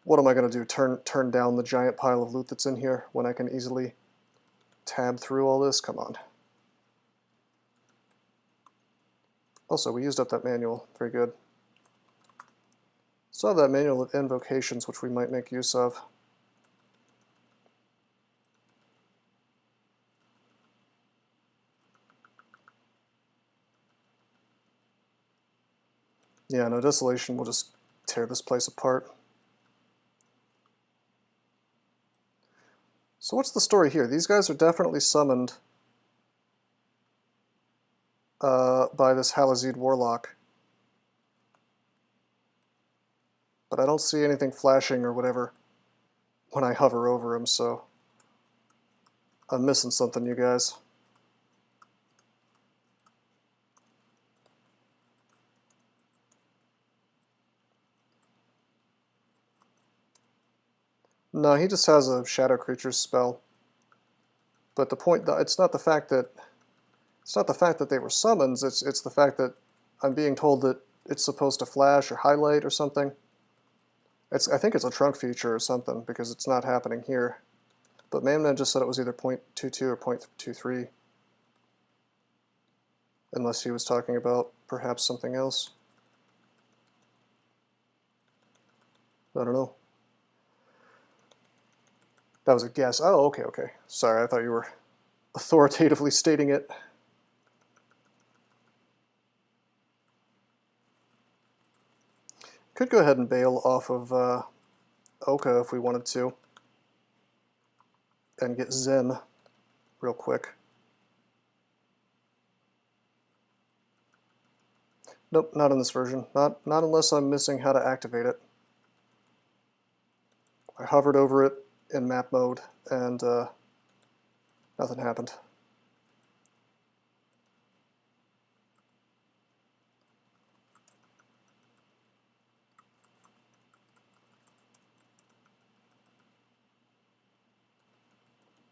what am I going to do? Turn down the giant pile of loot that's in here when I can easily tab through all this? Come on. Also, we used up that manual. Very good. Still have that manual of invocations, which we might make use of. Yeah, no, Desolation will just tear this place apart. So what's the story here? These guys are definitely summoned by this Halazid Warlock. But I don't see anything flashing or whatever when I hover over him, so I'm missing something, you guys. No, he just has a Shadow Creatures spell. But the point, it's not the fact that they were summons. It's the fact that I'm being told that it's supposed to flash or highlight or something. I think it's a trunk feature or something because it's not happening here. But Mamnan just said it was either 0.22 or 0.23. Unless he was talking about perhaps something else. I don't know. That was a guess. Oh, okay, okay. Sorry, I thought you were authoritatively stating it. Could go ahead and bail off of Oka if we wanted to. And get Zen real quick. Nope, not in this version. Not unless I'm missing how to activate it. I hovered over it in map mode, and nothing happened.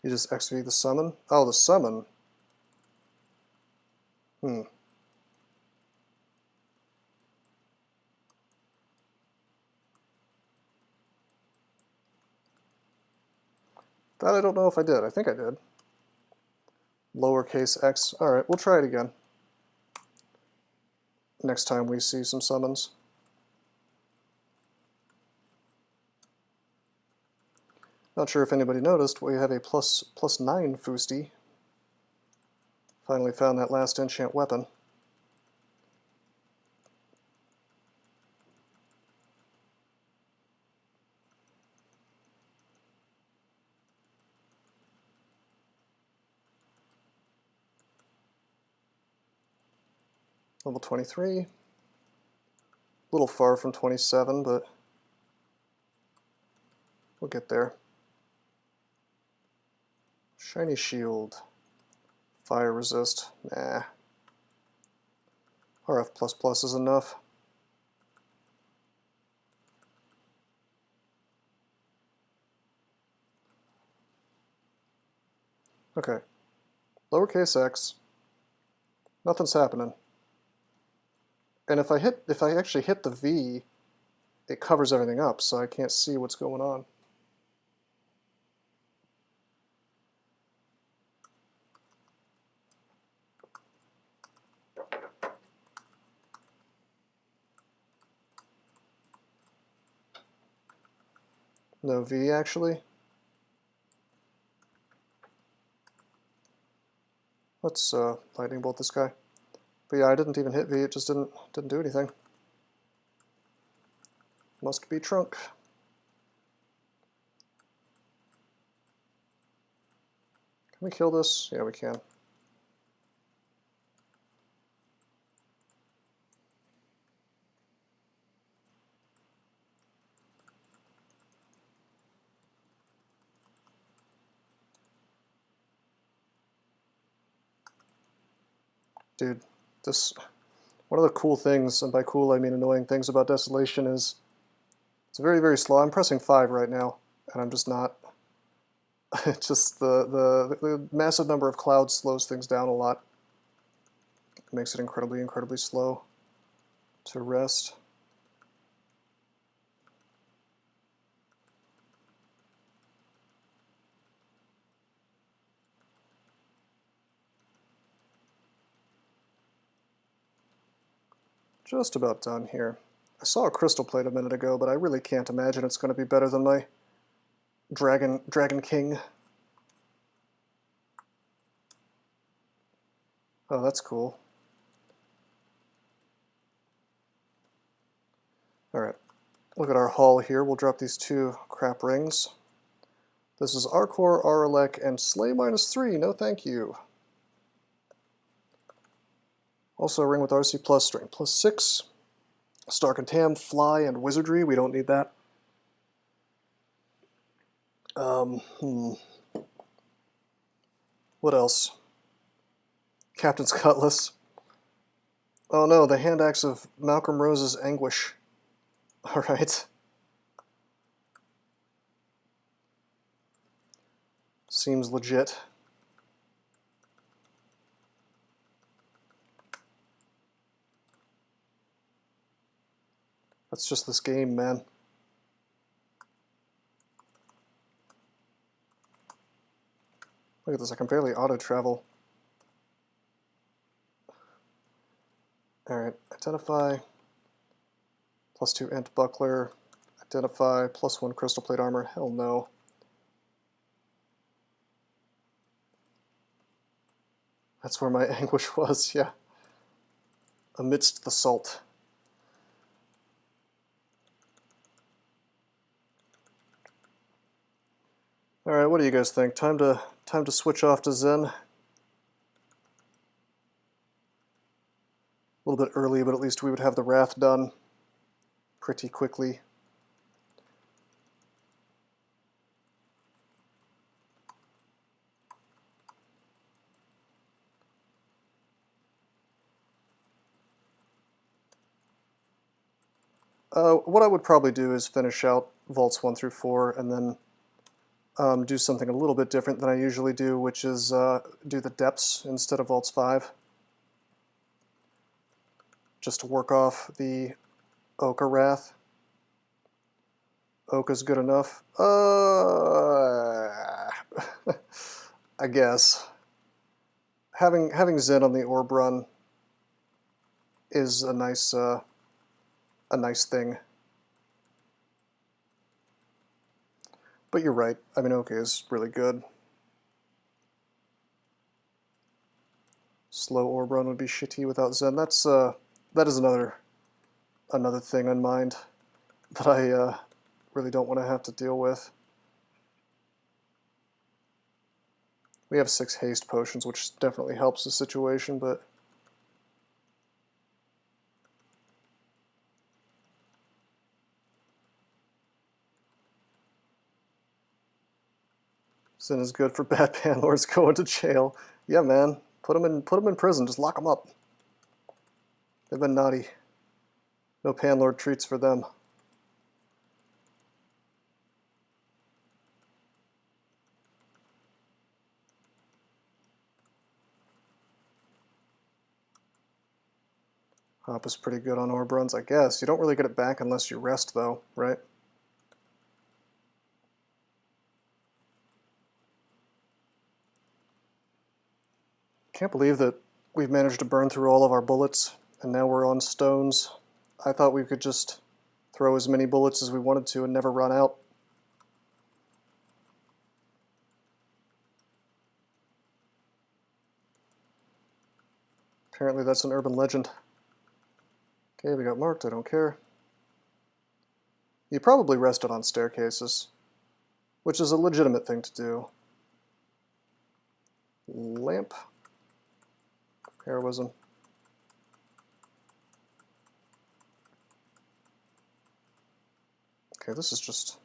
You just XV the summon? Oh, the summon. That I don't know if I did. I think I did. Lowercase x. Alright, we'll try it again. Next time we see some summons. Not sure if anybody noticed, but we have a plus 9 Fusti. Finally found that last enchant weapon. Level 23. A little far from 27, but we'll get there. Shiny shield. Fire resist. Nah. RF++ is enough. Okay. Lowercase x. Nothing's happening. And if I actually hit the V, it covers everything up, so I can't see what's going on. No V, actually. Let's lightning bolt this guy. But yeah, I didn't even hit V, it just didn't do anything. Must be trunk. Can we kill this? Yeah, we can. Dude, this... One of the cool things, and by cool I mean annoying things about Desolation is it's very, very slow. I'm pressing 5 right now, and I'm just not... It's just the massive number of clouds slows things down a lot. It makes it incredibly, incredibly slow to rest. Just about done here. I saw a crystal plate a minute ago, but I really can't imagine it's going to be better than my Dragon King. Oh, that's cool. Alright, look at our haul here. We'll drop these 2 crap rings. This is Arcor, Aralek, and Slay -3. No thank you. Also a ring with RC plus, strength plus 6. Stark and Tam, Fly, and Wizardry. We don't need that. What else? Captain's Cutlass. Oh no, the hand axe of Malcolm Rose's Anguish. Alright. Seems legit. That's just this game, man. Look at this, I can barely auto-travel. Alright, identify. +2 int buckler. Identify. +1 crystal plate armor. Hell no. That's where my anguish was, yeah. Amidst the salt. Alright, what do you guys think? Time to switch off to Zen. A little bit early, but at least we would have the Wrath done pretty quickly. What I would probably do is finish out Vaults 1 through 4 and then do something a little bit different than I usually do, which is do the depths instead of Vaults 5. Just to work off the Oka Wrath. Oka's good enough. I guess. Having Zen on the Orb run is a nice thing. But you're right. I mean, Oka is really good. Slow Orb run would be shitty without Zen. That is another thing on mind that I really don't want to have to deal with. We have 6 haste potions, which definitely helps the situation, but Zen is good for bad panlords going to jail. Yeah, man. Put them in prison. Just lock them up. They've been naughty. No panlord treats for them. Hop is pretty good on orb runs, I guess. You don't really get it back unless you rest, though, right? Can't believe that we've managed to burn through all of our bullets, and now we're on stones. I thought we could just throw as many bullets as we wanted to and never run out. Apparently that's an urban legend. Okay, we got marked, I don't care. You probably rested on staircases, which is a legitimate thing to do. Lamp. Heroism. Okay, this is just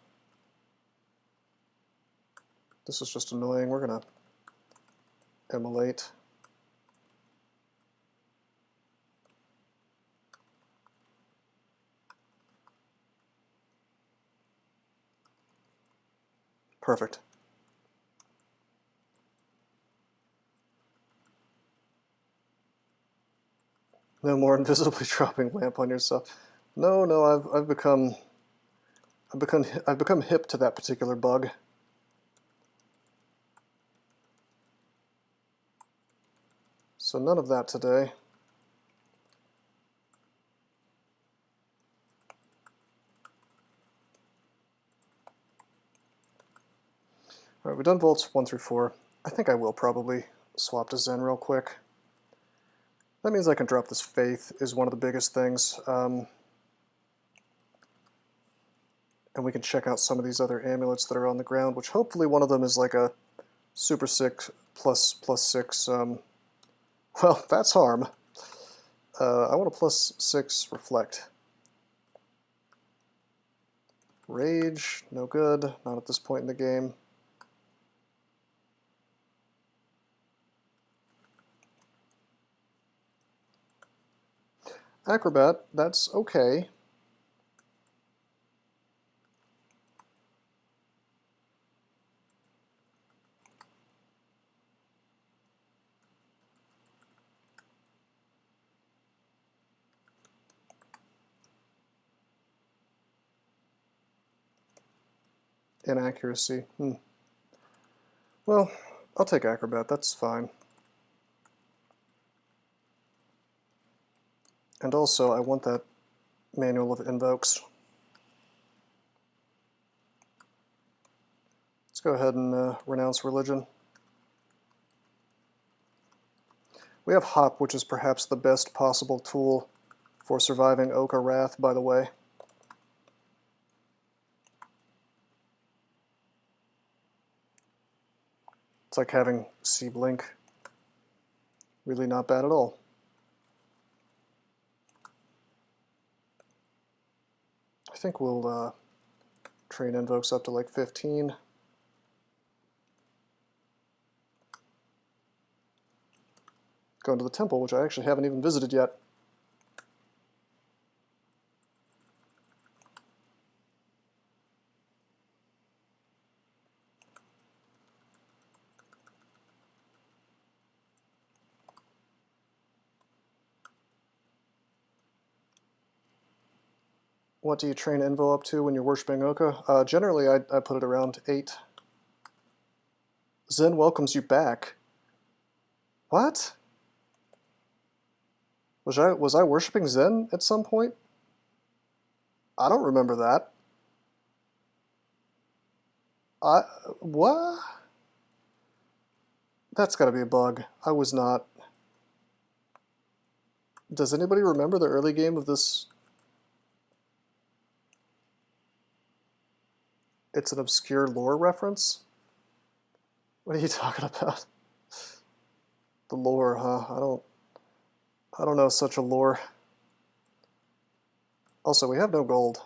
annoying. We're gonna immolate. Perfect. No more invisibly dropping lamp on yourself. No, I've become hip to that particular bug. So none of that today. Alright, we've done volts 1 through 4. I think I will probably swap to Zen real quick. That means I can drop this Faith, is one of the biggest things. And we can check out some of these other amulets that are on the ground, which hopefully one of them is like a Super 6 plus 6. Well, that's harm. I want a plus 6 Reflect. Rage, no good. Not at this point in the game. Acrobat, that's okay. Inaccuracy. Well, I'll take Acrobat, that's fine. And also, I want that manual of invokes. Let's go ahead and renounce religion. We have Hop, which is perhaps the best possible tool for surviving Oka Wrath, by the way. It's like having C-Blink. Really not bad at all. I think we'll train invokes up to like 15. Going to the temple, which I actually haven't even visited yet. What do you train Invo up to when you're worshiping Oka? Generally, I put it around 8. Zen welcomes you back. What? Was I worshiping Zen at some point? I don't remember that. What? That's gotta be a bug. I was not. Does anybody remember the early game of this? It's an obscure lore reference? What are you talking about? The lore, huh? I don't know such a lore. Also, we have no gold.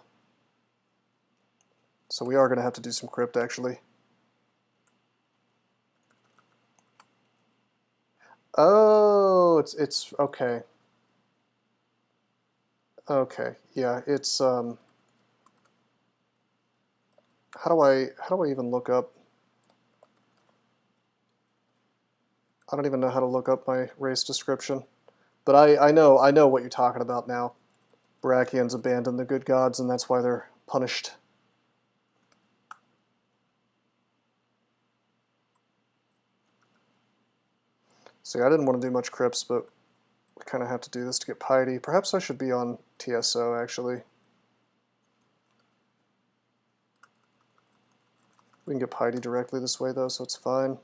So we are going to have to do some crypt, actually. Oh, it's okay. Okay, yeah, it's how do I even look up? I don't even know how to look up my race description. But I know what you're talking about now. Brachians abandon the good gods, and that's why they're punished. See, I didn't want to do much crypts, but we kind of have to do this to get piety. Perhaps I should be on TSO, actually. We can get piety directly this way, though, so it's fine.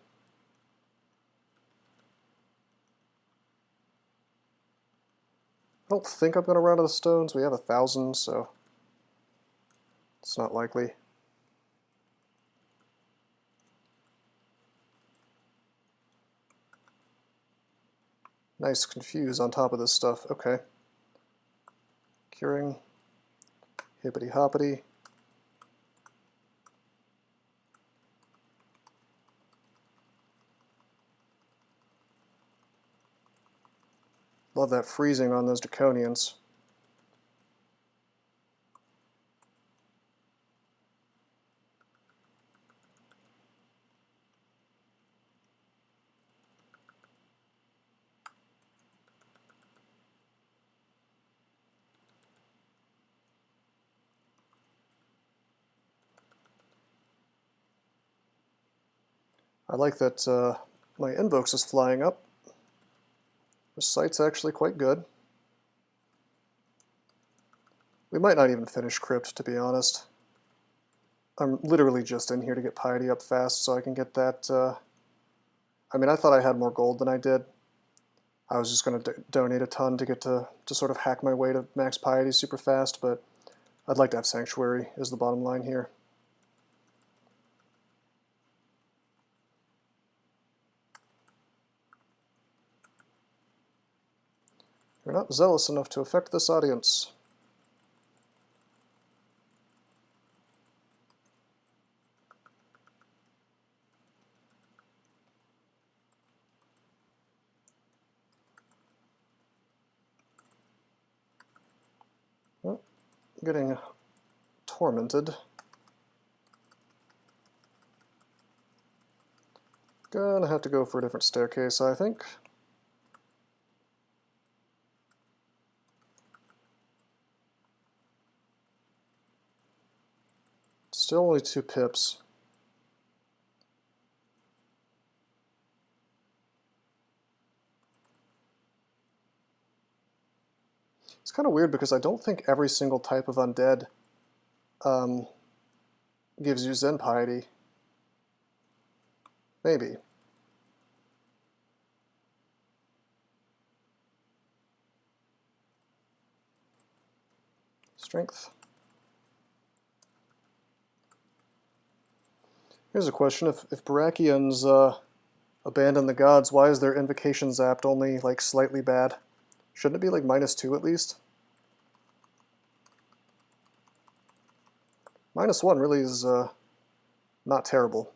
don't think I'm going to run out of stones. We have 1,000, so it's not likely. Nice confuse on top of this stuff. Okay. Curing. Hippity hoppity. Love that freezing on those draconians. I like that my invokes is flying up. The site's actually quite good. We might not even finish Crypt, to be honest. I'm literally just in here to get Piety up fast so I can get that... I mean, I thought I had more gold than I did. I was just going to donate a ton to get to sort of hack my way to max Piety super fast, but I'd like to have Sanctuary is the bottom line here. You're not zealous enough to affect this audience. Oh, getting tormented. Gonna have to go for a different staircase, I think. Still only 2 pips. It's kind of weird because I don't think every single type of undead gives you Zen Piety. Maybe. Strength. Here's a question. If Barakians abandon the gods, why is their invocation zapped only like slightly bad? Shouldn't it be like -2 at least? -1 really is not terrible.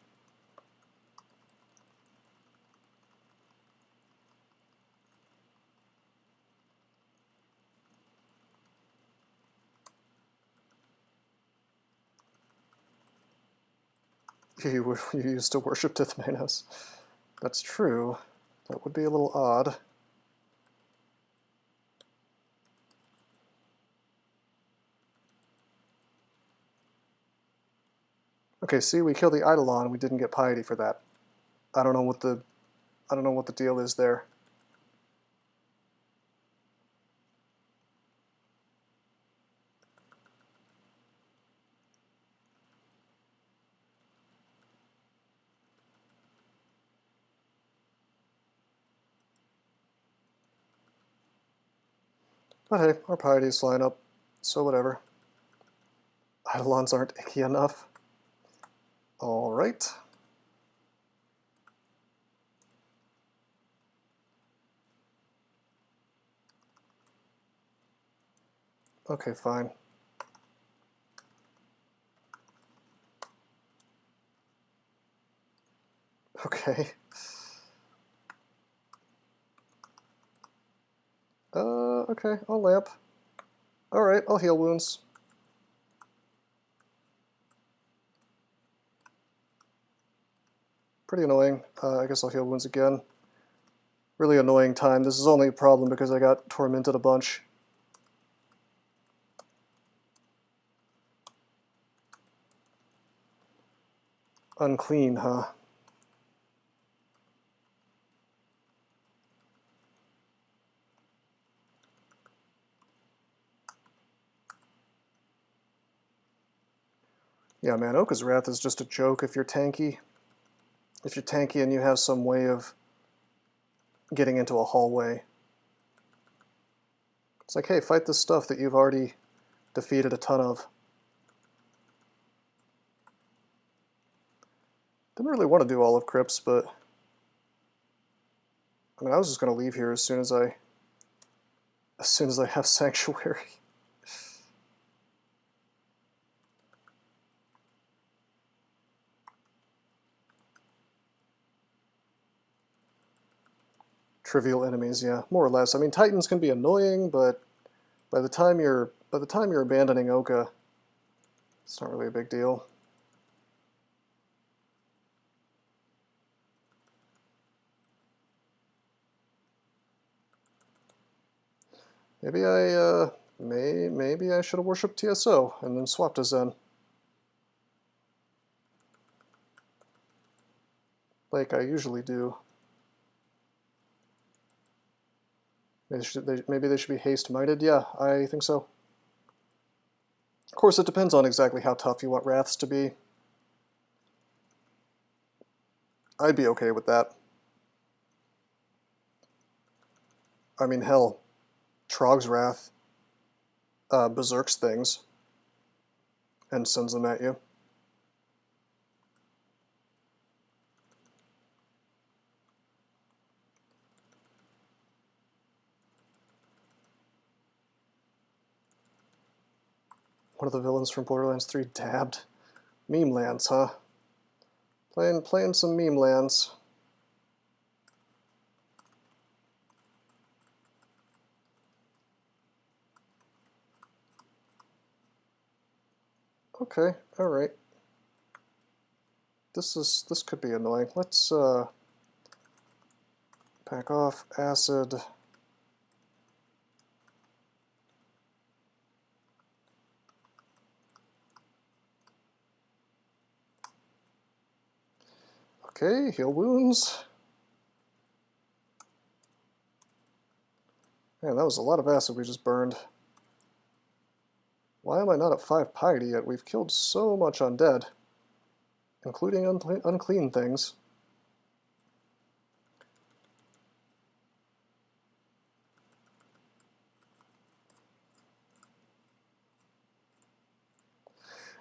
You used to worship Tithmanos. That's true. That would be a little odd. Okay, see, we killed the Eidolon. We didn't get Piety for that. I don't know what the deal is there. But hey, our Piety is flying up, so whatever. Eidolons aren't icky enough. Alright. Okay, fine. Okay. Okay, I'll lamp. Alright, I'll heal wounds. Pretty annoying. I guess I'll heal wounds again. Really annoying time. This is only a problem because I got tormented a bunch. Unclean, huh? Yeah, man, Oka's Wrath is just a joke if you're tanky. If you're tanky and you have some way of getting into a hallway. It's like, hey, fight this stuff that you've already defeated a ton of. Didn't really want to do all of Crypts, but I mean, I was just going to leave here as soon as I have Sanctuary. Trivial enemies, yeah, more or less. I mean, Titans can be annoying, but by the time you're abandoning Oka, it's not really a big deal. Maybe I should have worshipped TSO and then swapped to Zen. Like I usually do. Maybe they should be haste-minded. Yeah, I think so. Of course, it depends on exactly how tough you want Wraths to be. I'd be okay with that. I mean, hell, Trog's Wrath berserks things and sends them at you. One of the villains from Borderlands 3 dabbed. Meme lands, huh? Playing some meme lands. Okay, alright. This could be annoying. Let's back off, acid. Okay, heal wounds. Man, that was a lot of acid we just burned. Why am I not at 5 piety yet? We've killed so much undead, including unclean things.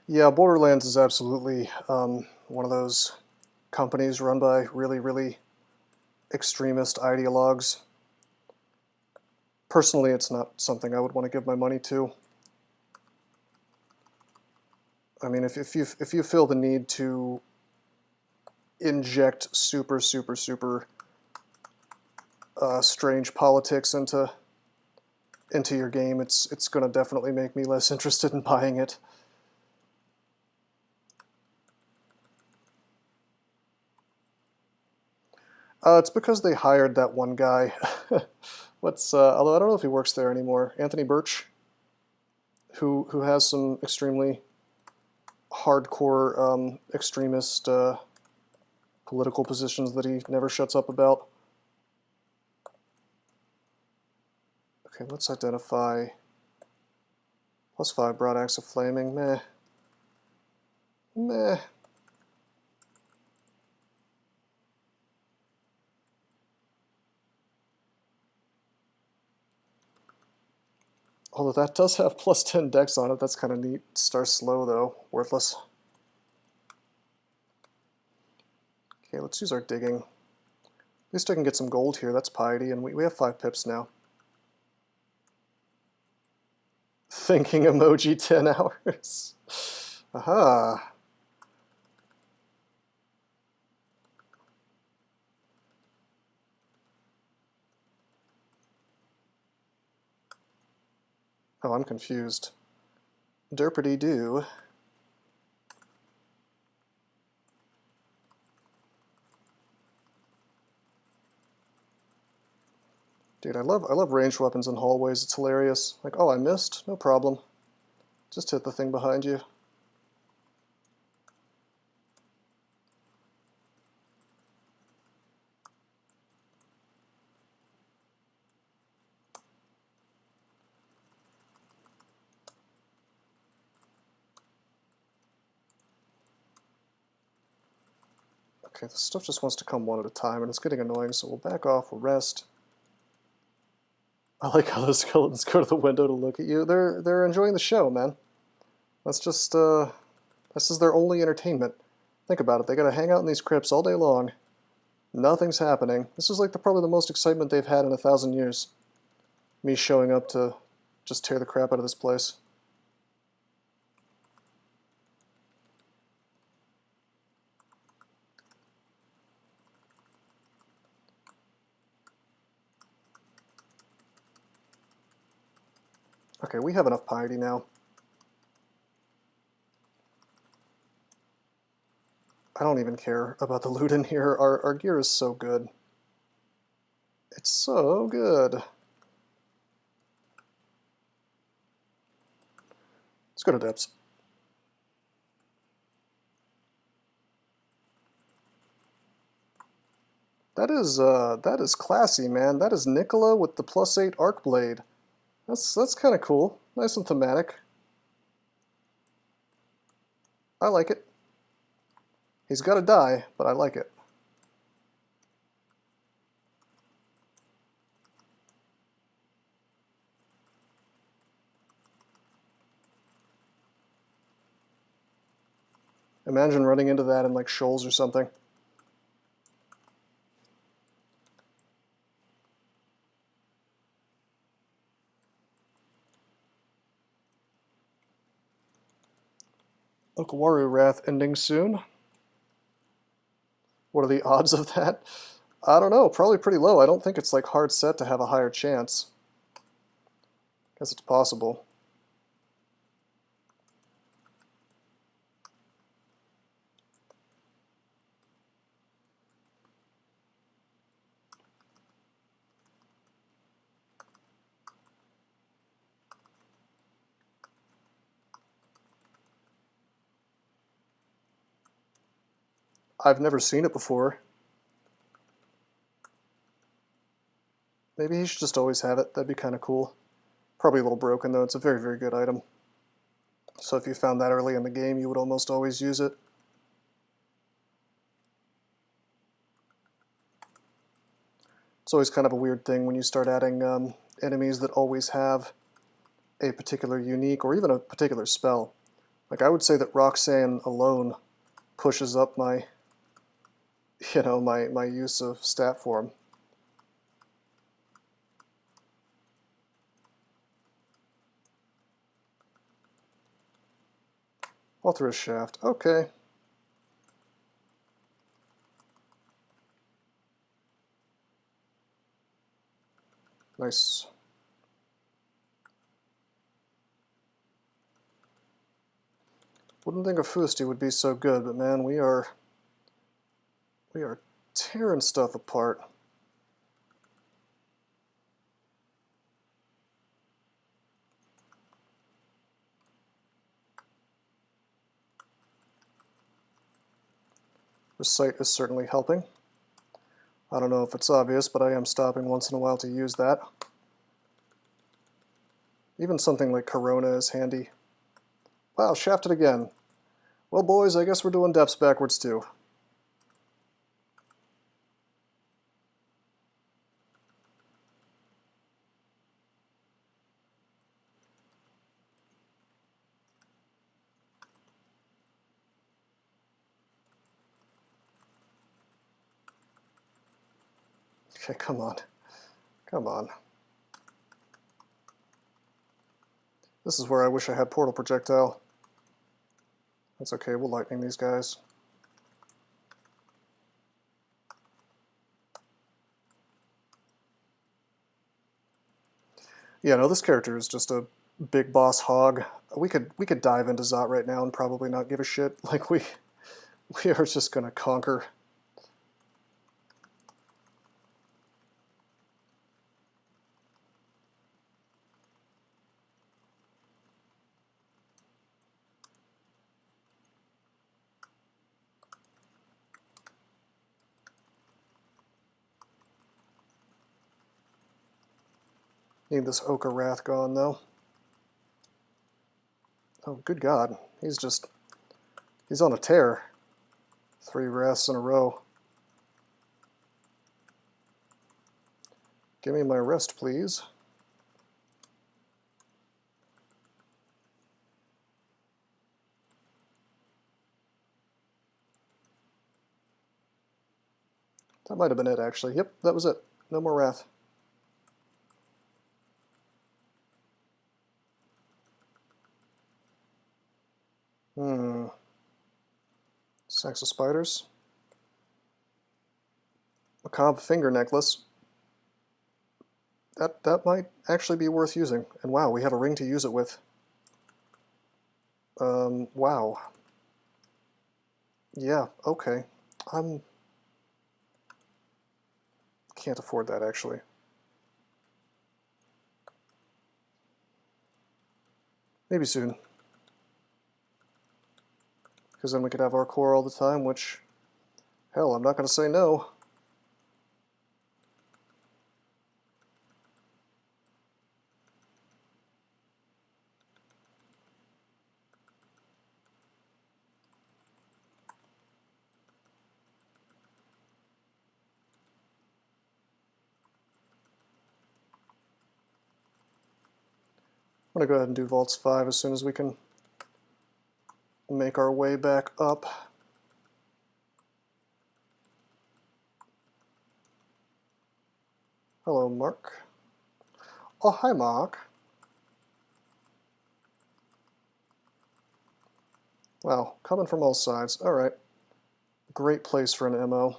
Yeah, Borderlands is absolutely one of those companies run by really, really extremist ideologues. Personally, it's not something I would want to give my money to. I mean, if you feel the need to inject super strange politics into your game, it's going to definitely make me less interested in buying it. It's because they hired that one guy. Although I don't know if he works there anymore. Anthony Birch, who has some extremely hardcore extremist political positions that he never shuts up about. Okay, let's identify +5 broad axe of flaming. Meh. Meh. Although that does have +10 dex on it, that's kind of neat. Starts slow though, worthless. Okay, let's use our digging. At least I can get some gold here, that's piety, and we have 5 pips now. Thinking emoji 10 hours. Aha. Oh, I'm confused. Derpity-doo. Dude, I love ranged weapons in hallways. It's hilarious. Like, oh, I missed? No problem. Just hit the thing behind you. Okay, this stuff just wants to come one at a time, and it's getting annoying, so we'll back off, we'll rest. I like how those skeletons go to the window to look at you. They're enjoying the show, man. That's just this is their only entertainment. Think about it. They gotta hang out in these crypts all day long. Nothing's happening. This is like probably the most excitement they've had in 1,000 years. Me showing up to just tear the crap out of this place. Okay, we have enough piety now. I don't even care about the loot in here. Our gear is so good. It's so good. Let's go to depths. That is classy, man. That is Nicola with the +8 arc blade. That's kind of cool. Nice and thematic. I like it. He's got to die, but I like it. Imagine running into that in like shoals or something. Okawaru Wrath ending soon. What are the odds of that? I don't know, probably pretty low. I don't think it's like hard set to have a higher chance. Guess it's possible. I've never seen it before. Maybe he should just always have it. That'd be kind of cool. Probably a little broken though. It's a very, very good item. So if you found that early in the game, you would almost always use it. It's always kind of a weird thing when you start adding enemies that always have a particular unique or even a particular spell. Like I would say that Roxanne alone pushes up my, my use of stat form. All through a shaft. Okay. Nice. Wouldn't think a Fusti would be so good, but man, we are tearing stuff apart. Recite is certainly helping. I don't know if it's obvious, but I am stopping once in a while to use that. Even something like Corona is handy. Wow, shafted again. Well, boys, I guess we're doing depths backwards too. Okay, come on. Come on. This is where I wish I had portal projectile. That's okay, we'll lightning these guys. Yeah, no, this character is just a big boss hog. We could dive into Zot right now and probably not give a shit. Like we are just gonna conquer. Need this Oka Wrath gone, though. Oh, good God. He's on a tear. 3 Wraths in a row. Give me my rest, please. That might have been it, actually. Yep, that was it. No more Wrath. Sacks of spiders. Macabre finger necklace. That might actually be worth using. And wow, we have a ring to use it with. Wow. Yeah, okay. Can't afford that, actually. Maybe soon. Because then we could have our core all the time, which, hell, I'm not going to say no. I'm going to go ahead and do Vaults 5 as soon as we can make our way back up. Hello, Mark. Oh, hi, Mark. Wow, coming from all sides. All right. Great place for an MO.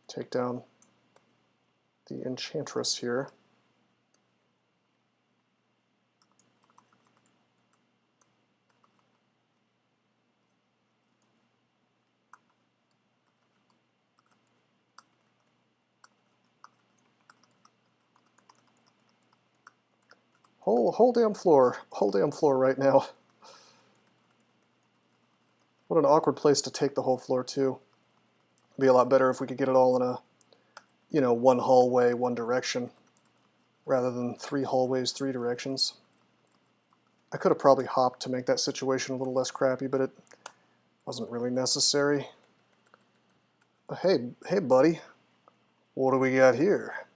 Take down the Enchantress here. Whole damn floor. Whole damn floor right now. What an awkward place to take the whole floor, too. It'd be a lot better if we could get it all in a, you know, one hallway, one direction, rather than 3 hallways, 3 directions. I could have probably hopped to make that situation a little less crappy, but it wasn't really necessary. Hey, buddy. What do we got here?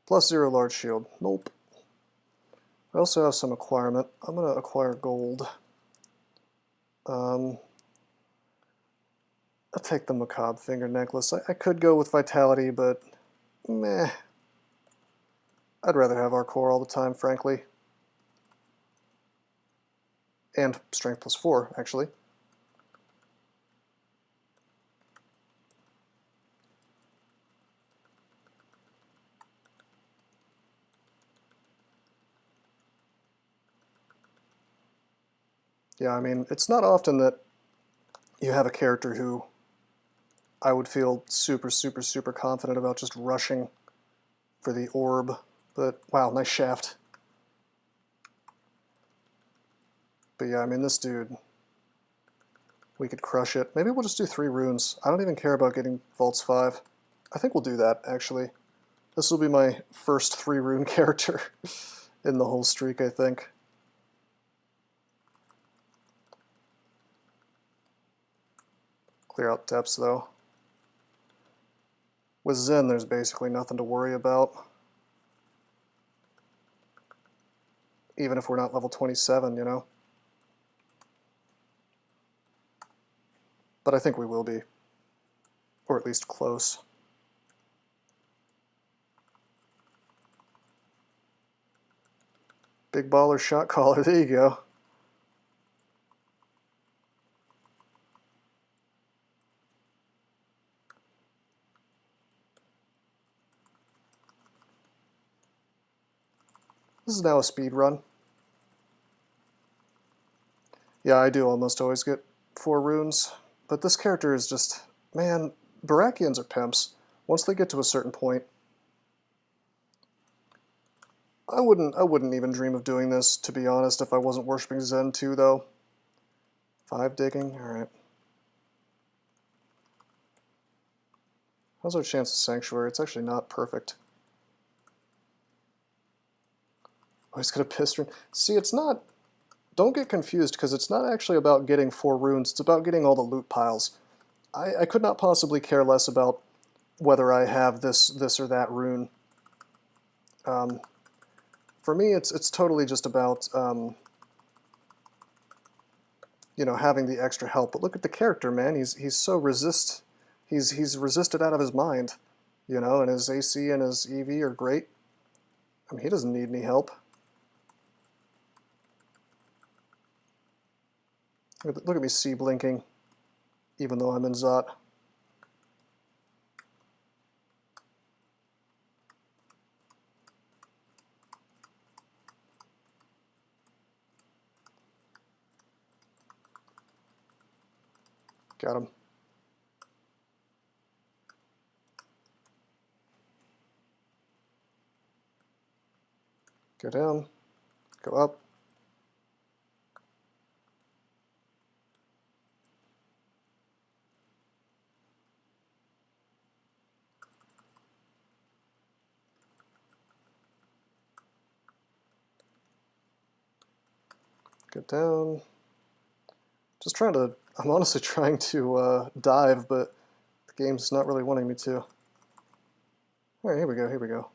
+0 large shield. Nope. I also have some acquirement. I'm going to acquire gold. I'll take the Macabre finger necklace. I could go with vitality, but meh. I'd rather have our core all the time, frankly. And strength +4, actually. Yeah, I mean, it's not often that you have a character who I would feel super, super, super confident about just rushing for the orb. But, wow, nice shaft. But yeah, I mean, this dude, we could crush it. Maybe we'll just do 3 runes. I don't even care about getting Vaults 5. I think we'll do that, actually. This will be my first 3 rune character in the whole streak, I think. Clear out depths, though. With Zen, there's basically nothing to worry about. Even if we're not level 27, you know? But I think we will be. Or at least close. Big baller shot caller, there you go. This is now a speed run. Yeah, I do almost always get 4 runes, but this character is just, man, Barakians are pimps. Once they get to a certain point, I wouldn't even dream of doing this, to be honest, if I wasn't worshipping Zen too, though. 5 digging, alright. How's our chance of Sanctuary? It's actually not perfect. Oh, he's got a Pistron. See, it's not... Don't get confused, because it's not actually about getting 4 runes, it's about getting all the loot piles. I could not possibly care less about whether I have this or that rune. For me, it's totally just about you know, having the extra help. But look at the character, man. He's so he's resisted out of his mind, you know, and his AC and his EV are great. I mean, he doesn't need any help. Look at me C blinking, even though I'm in Zot. Got him. Go down, go up. Get down. Just trying to, I'm honestly trying to dive, but the game's not really wanting me to. All right, here we go, here we go.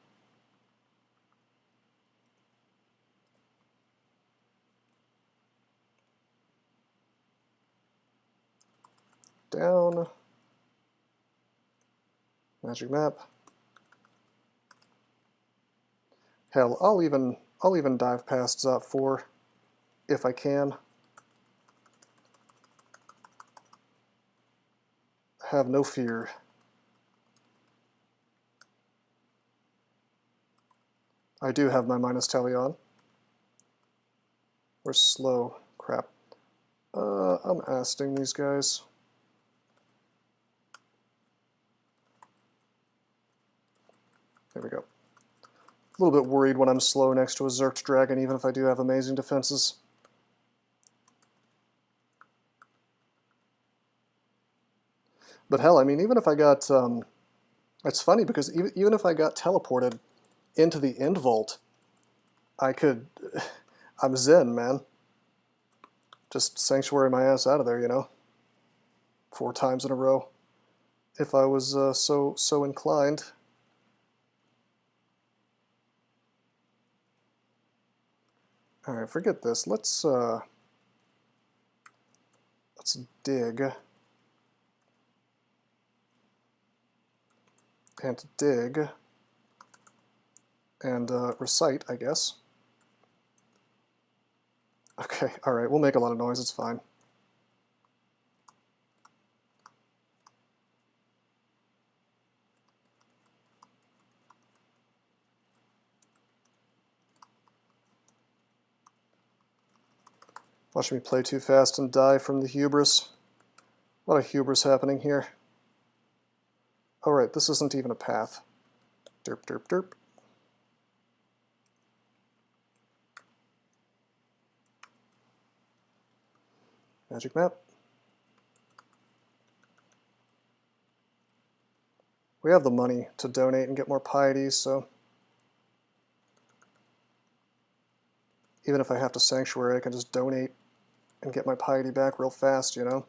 Down. Magic map. Hell, I'll even dive past Zot 4 if I can. Have no fear. I do have my minus tally on. We're slow. Crap. I'm asting these guys. There we go. A little bit worried when I'm slow next to a Zerked Dragon, even if I do have amazing defenses. But hell, I mean, even if I got... it's funny because even if I got teleported into the end vault, I could... I'm zen, man. Just sanctuary my ass out of there, you know? 4 times in a row. If I was so inclined. Alright, forget this. Let's dig. And dig. And recite, I guess. Okay, alright, we'll make a lot of noise, it's fine. Watch me play too fast and die from the hubris. A lot of hubris happening here. Alright, this isn't even a path. Derp, derp, derp. Magic map. We have the money to donate and get more piety, so even if I have to sanctuary, I can just donate and get my piety back real fast, you know?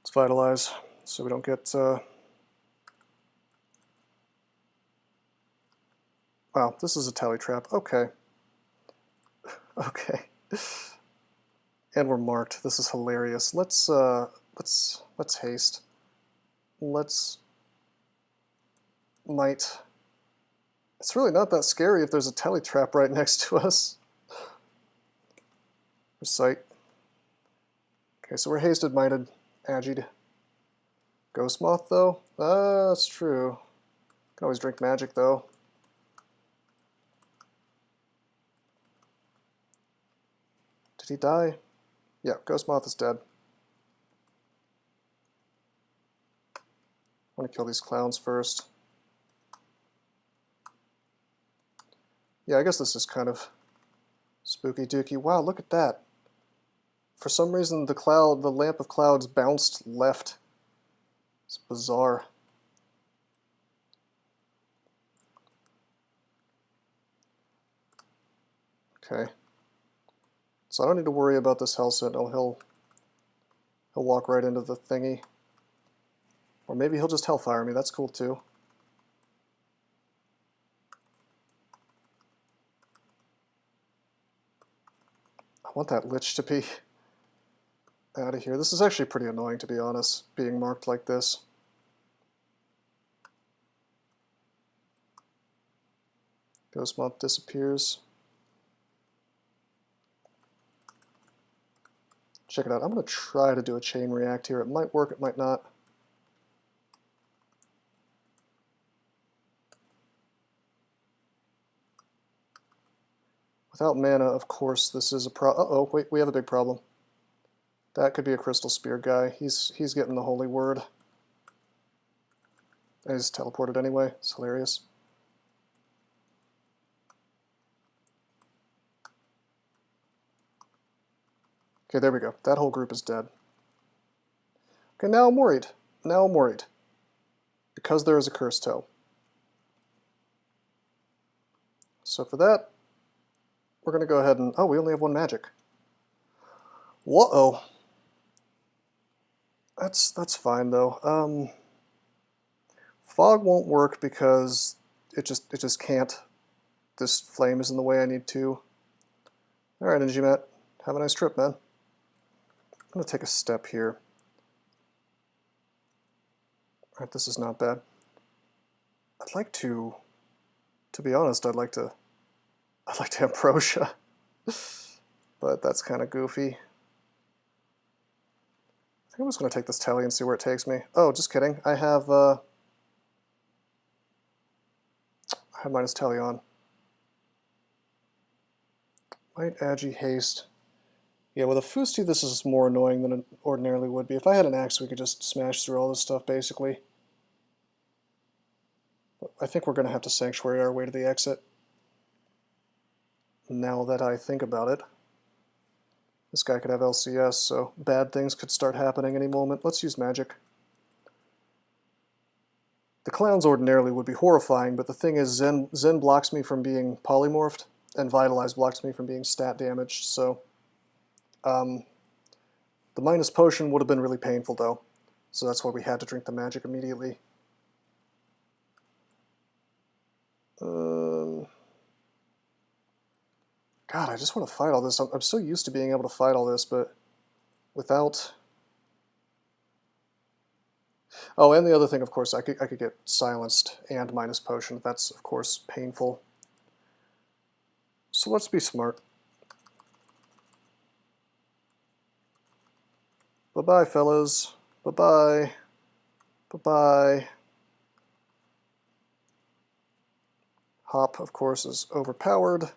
Let's vitalize so we don't get... Wow, this is a tally trap. Okay. Okay. And we're marked. This is hilarious. Let's haste. Let's might. It's really not that scary if there's a tally trap right next to us. Recite. Okay, so we're hasted, mighted, agied. Ghost Moth though? That's true. Can always drink magic though. Did he die? Yeah, Ghost Moth is dead. I want to kill these clowns first. Yeah, I guess this is kind of spooky dooky. Wow, look at that. For some reason the lamp of clouds bounced left. It's bizarre. Okay. So I don't need to worry about this Hell Sentinel. He'll walk right into the thingy. Or maybe he'll just Hellfire me. That's cool too. want that Lich to be out of here. This is actually pretty annoying, to be honest, being marked like this. Ghost Moth disappears. Check it out. I'm going to try to do a chain react here. It might work, it might not. Without mana, of course, this is a Uh-oh, wait, we have a big problem. That could be a Crystal Spear guy. He's getting the holy word. And he's teleported anyway. It's hilarious. Okay, there we go. That whole group is dead. Okay, now I'm worried. Now I'm worried. Because there is a Cursed Toe. So for that, we're going to go ahead and... Oh, we only have one magic. Whoa. That's fine, though. Fog won't work because it just can't. This flame is in the way I need to. Alright, Injimat. Have a nice trip, man. I'm going to take a step here. Alright, this is not bad. I'd like to be honest, I'd like to Ambrosia. But that's kind of goofy. I think I'm just going to take this tally and see where it takes me. Oh, just kidding. I have minus tally on. Might Agi haste. Yeah, with a Fusti, this is more annoying than it ordinarily would be. If I had an axe, we could just smash through all this stuff, basically. But I think we're going to have to Sanctuary our way to the exit. Now that I think about it. This guy could have LCS, so bad things could start happening any moment. Let's use magic. The clowns ordinarily would be horrifying, but the thing is Zen blocks me from being polymorphed, and Vitalize blocks me from being stat damaged, so... the minus potion would have been really painful, though, so that's why we had to drink the magic immediately. God, I just want to fight all this. I'm so used to being able to fight all this, but without... Oh, and the other thing, of course, I could get silenced and minus potion. That's, of course, painful. So let's be smart. Bye-bye, fellas. Bye-bye. Bye-bye. Hop, of course, is overpowered.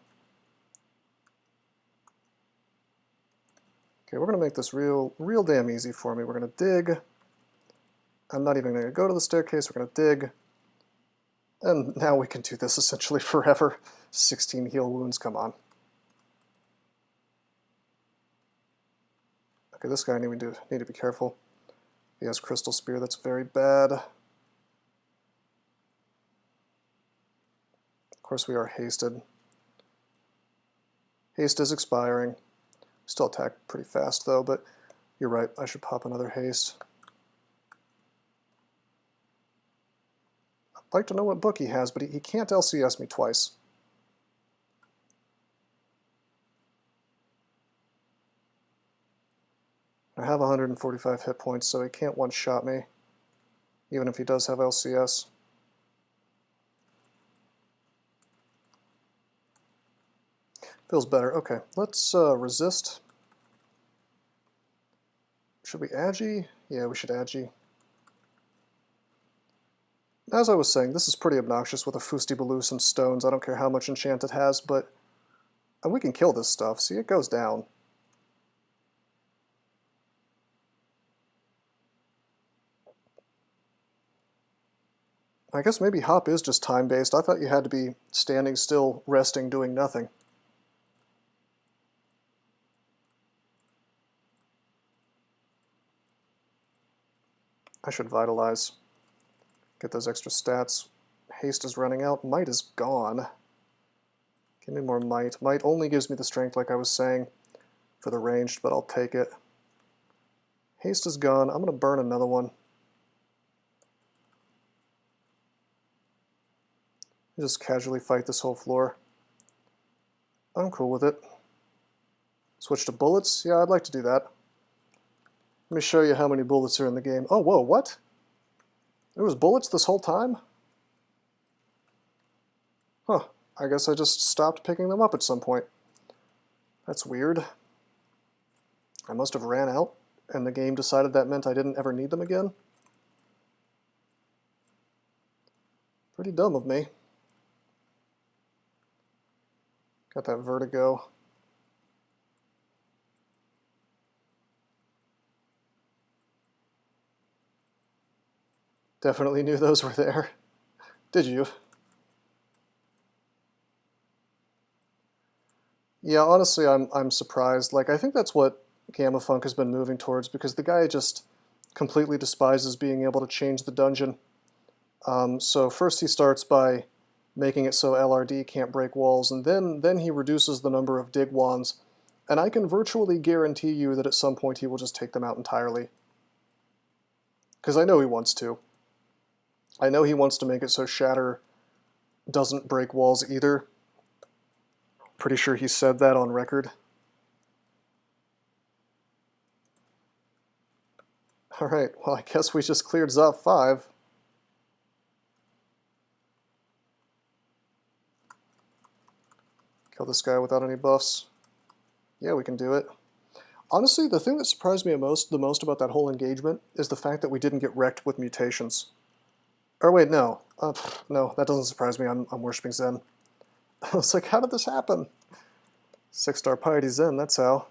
Okay, we're going to make this real damn easy for me. We're going to dig. I'm not even going to go to the staircase. We're going to dig. And now we can do this essentially forever. 16 heal wounds, come on. Okay, this guy need to be careful. He has Crystal Spear, that's very bad. Of course we are hasted. Haste is expiring. Still attack pretty fast though, but you're right, I should pop another haste. I'd like to know what book he has, but he can't LCS me twice. I have 145 hit points, so he can't one-shot me, even if he does have LCS. Feels better. Okay, let's resist. Should we Agi? Yeah, we should Agi. As I was saying, this is pretty obnoxious with a Fusti Balloose and stones. I don't care how much enchant it has, but we can kill this stuff. See, it goes down. I guess maybe Hop is just time-based. I thought you had to be standing still, resting, doing nothing. I should Vitalize. Get those extra stats. Haste is running out. Might is gone. Give me more Might. Might only gives me the strength, like I was saying, for the ranged, but I'll take it. Haste is gone. I'm going to burn another one. Just casually fight this whole floor. I'm cool with it. Switch to bullets? Yeah, I'd like to do that. Let me show you how many bullets are in the game. Oh, whoa, what? There was bullets this whole time? Huh, I guess I just stopped picking them up at some point. That's weird. I must have ran out, and the game decided that meant I didn't ever need them again. Pretty dumb of me. Got that vertigo. Definitely knew those were there. Did you? Yeah, honestly, I'm surprised. Like, I think that's what Gamma Funk has been moving towards, because the guy just completely despises being able to change the dungeon. So first he starts by making it so LRD can't break walls, and then he reduces the number of dig wands, and I can virtually guarantee you that at some point he will just take them out entirely. Because I know he wants to. I know he wants to make it so Shatter doesn't break walls either. Pretty sure he said that on record. Alright, well I guess we just cleared Zop 5. Kill this guy without any buffs. Yeah, we can do it. Honestly, the thing that surprised me the most about that whole engagement is the fact that we didn't get wrecked with mutations. Or wait, no. No, that doesn't surprise me. I'm worshipping Zen. I was like, how did this happen? 6-star piety Zen, that's how.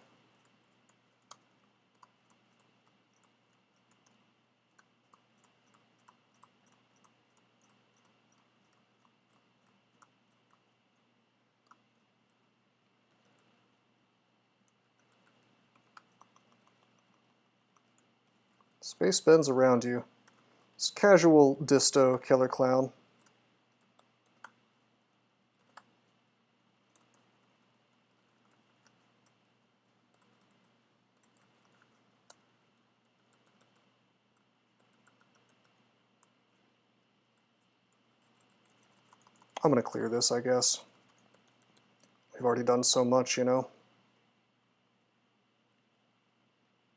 Space bends around you. It's casual disto killer clown. I'm gonna clear this, I guess. We've already done so much, you know.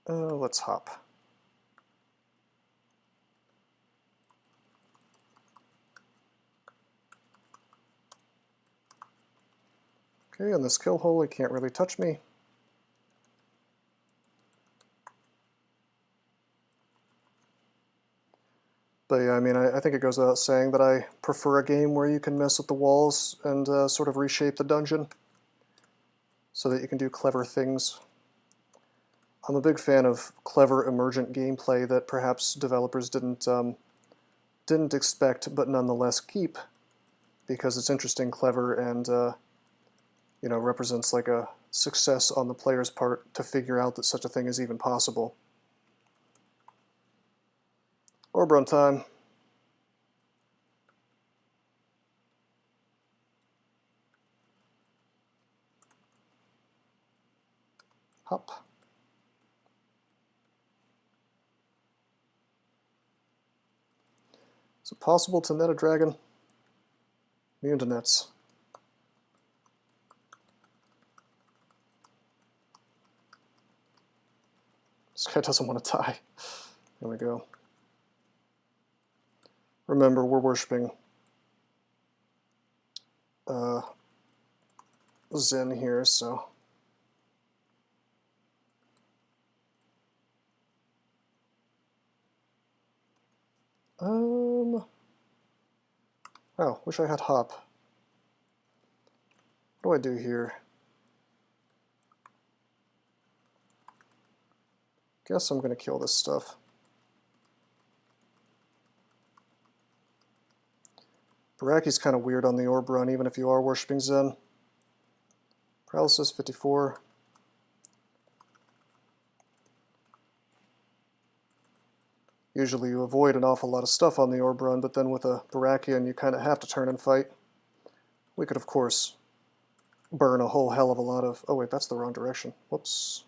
Let's hop. Okay, in this kill hole, he can't really touch me. But yeah, I mean, I think it goes without saying that I prefer a game where you can mess with the walls and sort of reshape the dungeon so that you can do clever things. I'm a big fan of clever emergent gameplay that perhaps developers didn't expect but nonetheless keep, because it's interesting, clever, and you know, represents like a success on the player's part to figure out that such a thing is even possible. Orb run time. Hop. Is it possible to net a dragon? Immune to nets. This guy doesn't want to die. There we go. Remember, we're worshipping Zen here, so... Oh, wish I had hop. What do I do here? Guess I'm gonna kill this stuff. Baraki's kind of weird on the orb run, even if you are worshipping Zen. Paralysis 54. Usually you avoid an awful lot of stuff on the orb run, but then with a Barakian you kind of have to turn and fight. We could, of course, burn a whole hell of a lot of... Oh wait, that's the wrong direction. Whoops.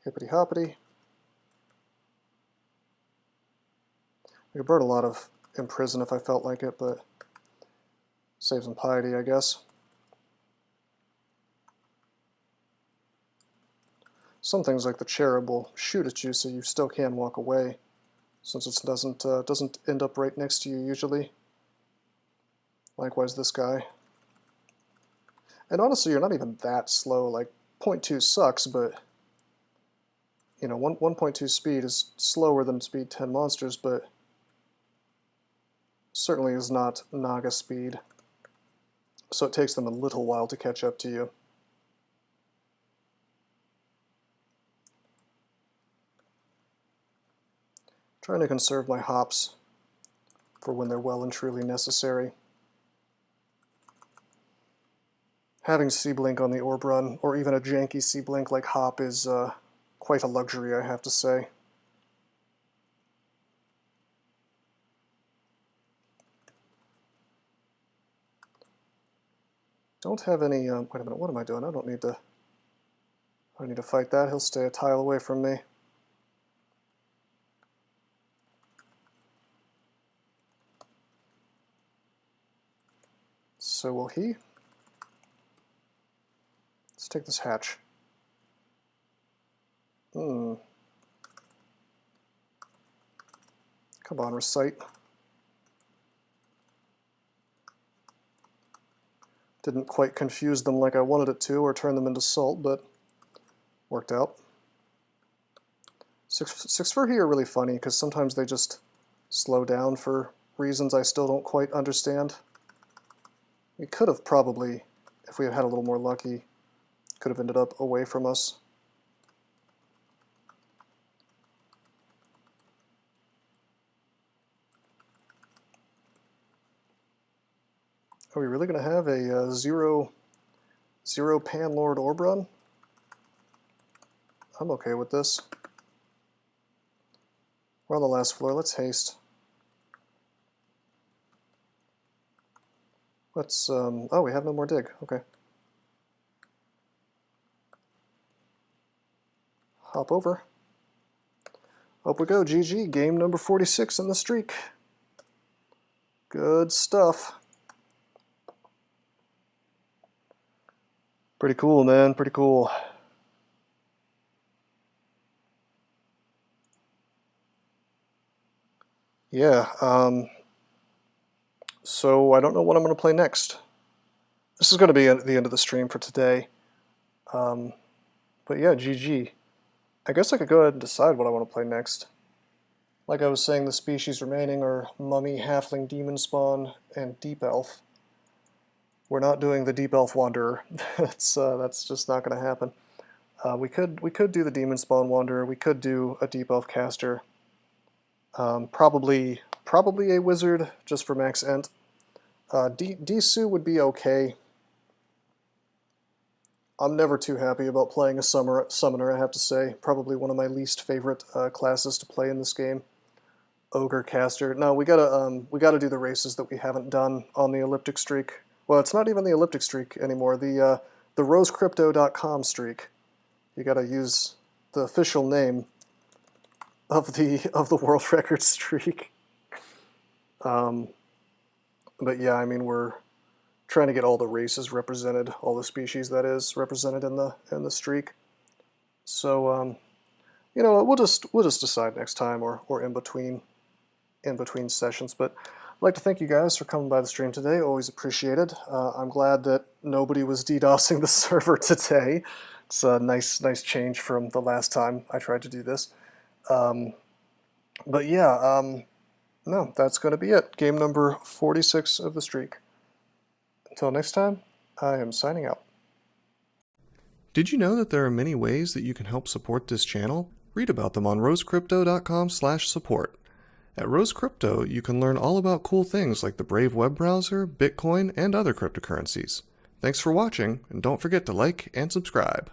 Hippity hoppity. I could burn a lot of Imprison if I felt like it, but Save some piety, I guess. Some things like the cherub will shoot at you, so you still can walk away, since it doesn't end up right next to you usually. Likewise, this guy. And honestly, you're not even that slow. Like 0.2 sucks, but you know, 1.2 speed is slower than speed 10 monsters, but certainly is not Naga speed. So it takes them a little while to catch up to you. Trying to conserve my hops for when they're well and truly necessary. Having C-Blink on the orb run, or even a janky C-Blink like hop, is quite a luxury, I have to say. Don't have any, wait a minute, what am I doing? I don't need to fight that. He'll stay a tile away from me. So will he. Let's take this hatch. Come on, recite. Didn't quite confuse them like I wanted it to, or turn them into salt, but worked out. Six Furhy are really funny, because sometimes they just slow down for reasons I still don't quite understand. We could have probably, if we had had a little more lucky, could have ended up away from us. Are we really going to have a zero Panlord orb run? I'm okay with this. We're on the last floor. Let's haste. Let's, oh, we have no more dig. Okay. Hop over. Up we go. GG. Game number 46 in the streak. Good stuff. Pretty cool, man. Pretty cool. Yeah, so I don't know what I'm going to play next. This is going to be the end of the stream for today. But yeah, GG. I guess I could go ahead and decide what I want to play next. Like I was saying, the species remaining are Mummy, Halfling, Demon Spawn, and Deep Elf. We're not doing the Deep Elf Wanderer. That's just not going to happen. We could do the Demon Spawn Wanderer. We could do a Deep Elf Caster. Probably a Wizard just for max ent. Disu would be okay. I'm never too happy about playing a summoner, I have to say. Probably one of my least favorite classes to play in this game. Ogre Caster. No, we gotta do the races that we haven't done on the elliptic streak. Well, it's not even the elliptic streak anymore. The rosecrypto.com streak. You gotta use the official name of the world record streak. But yeah, I mean, we're trying to get all the races represented, all the species that is represented in the streak. So you know, we'll just decide next time or in between sessions. But I'd like to thank you guys for coming by the stream today. Always appreciated. I'm glad that nobody was DDoSing the server today. It's a nice change from the last time I tried to do this. But yeah, no, that's going to be it. Game number 46 of the streak. Until next time, I am signing out. Did you know that there are many ways that you can help support this channel? Read about them on rosecrypto.com/support. At Rose Crypto, you can learn all about cool things like the Brave web browser, Bitcoin, and other cryptocurrencies. Thanks for watching, and don't forget to like and subscribe.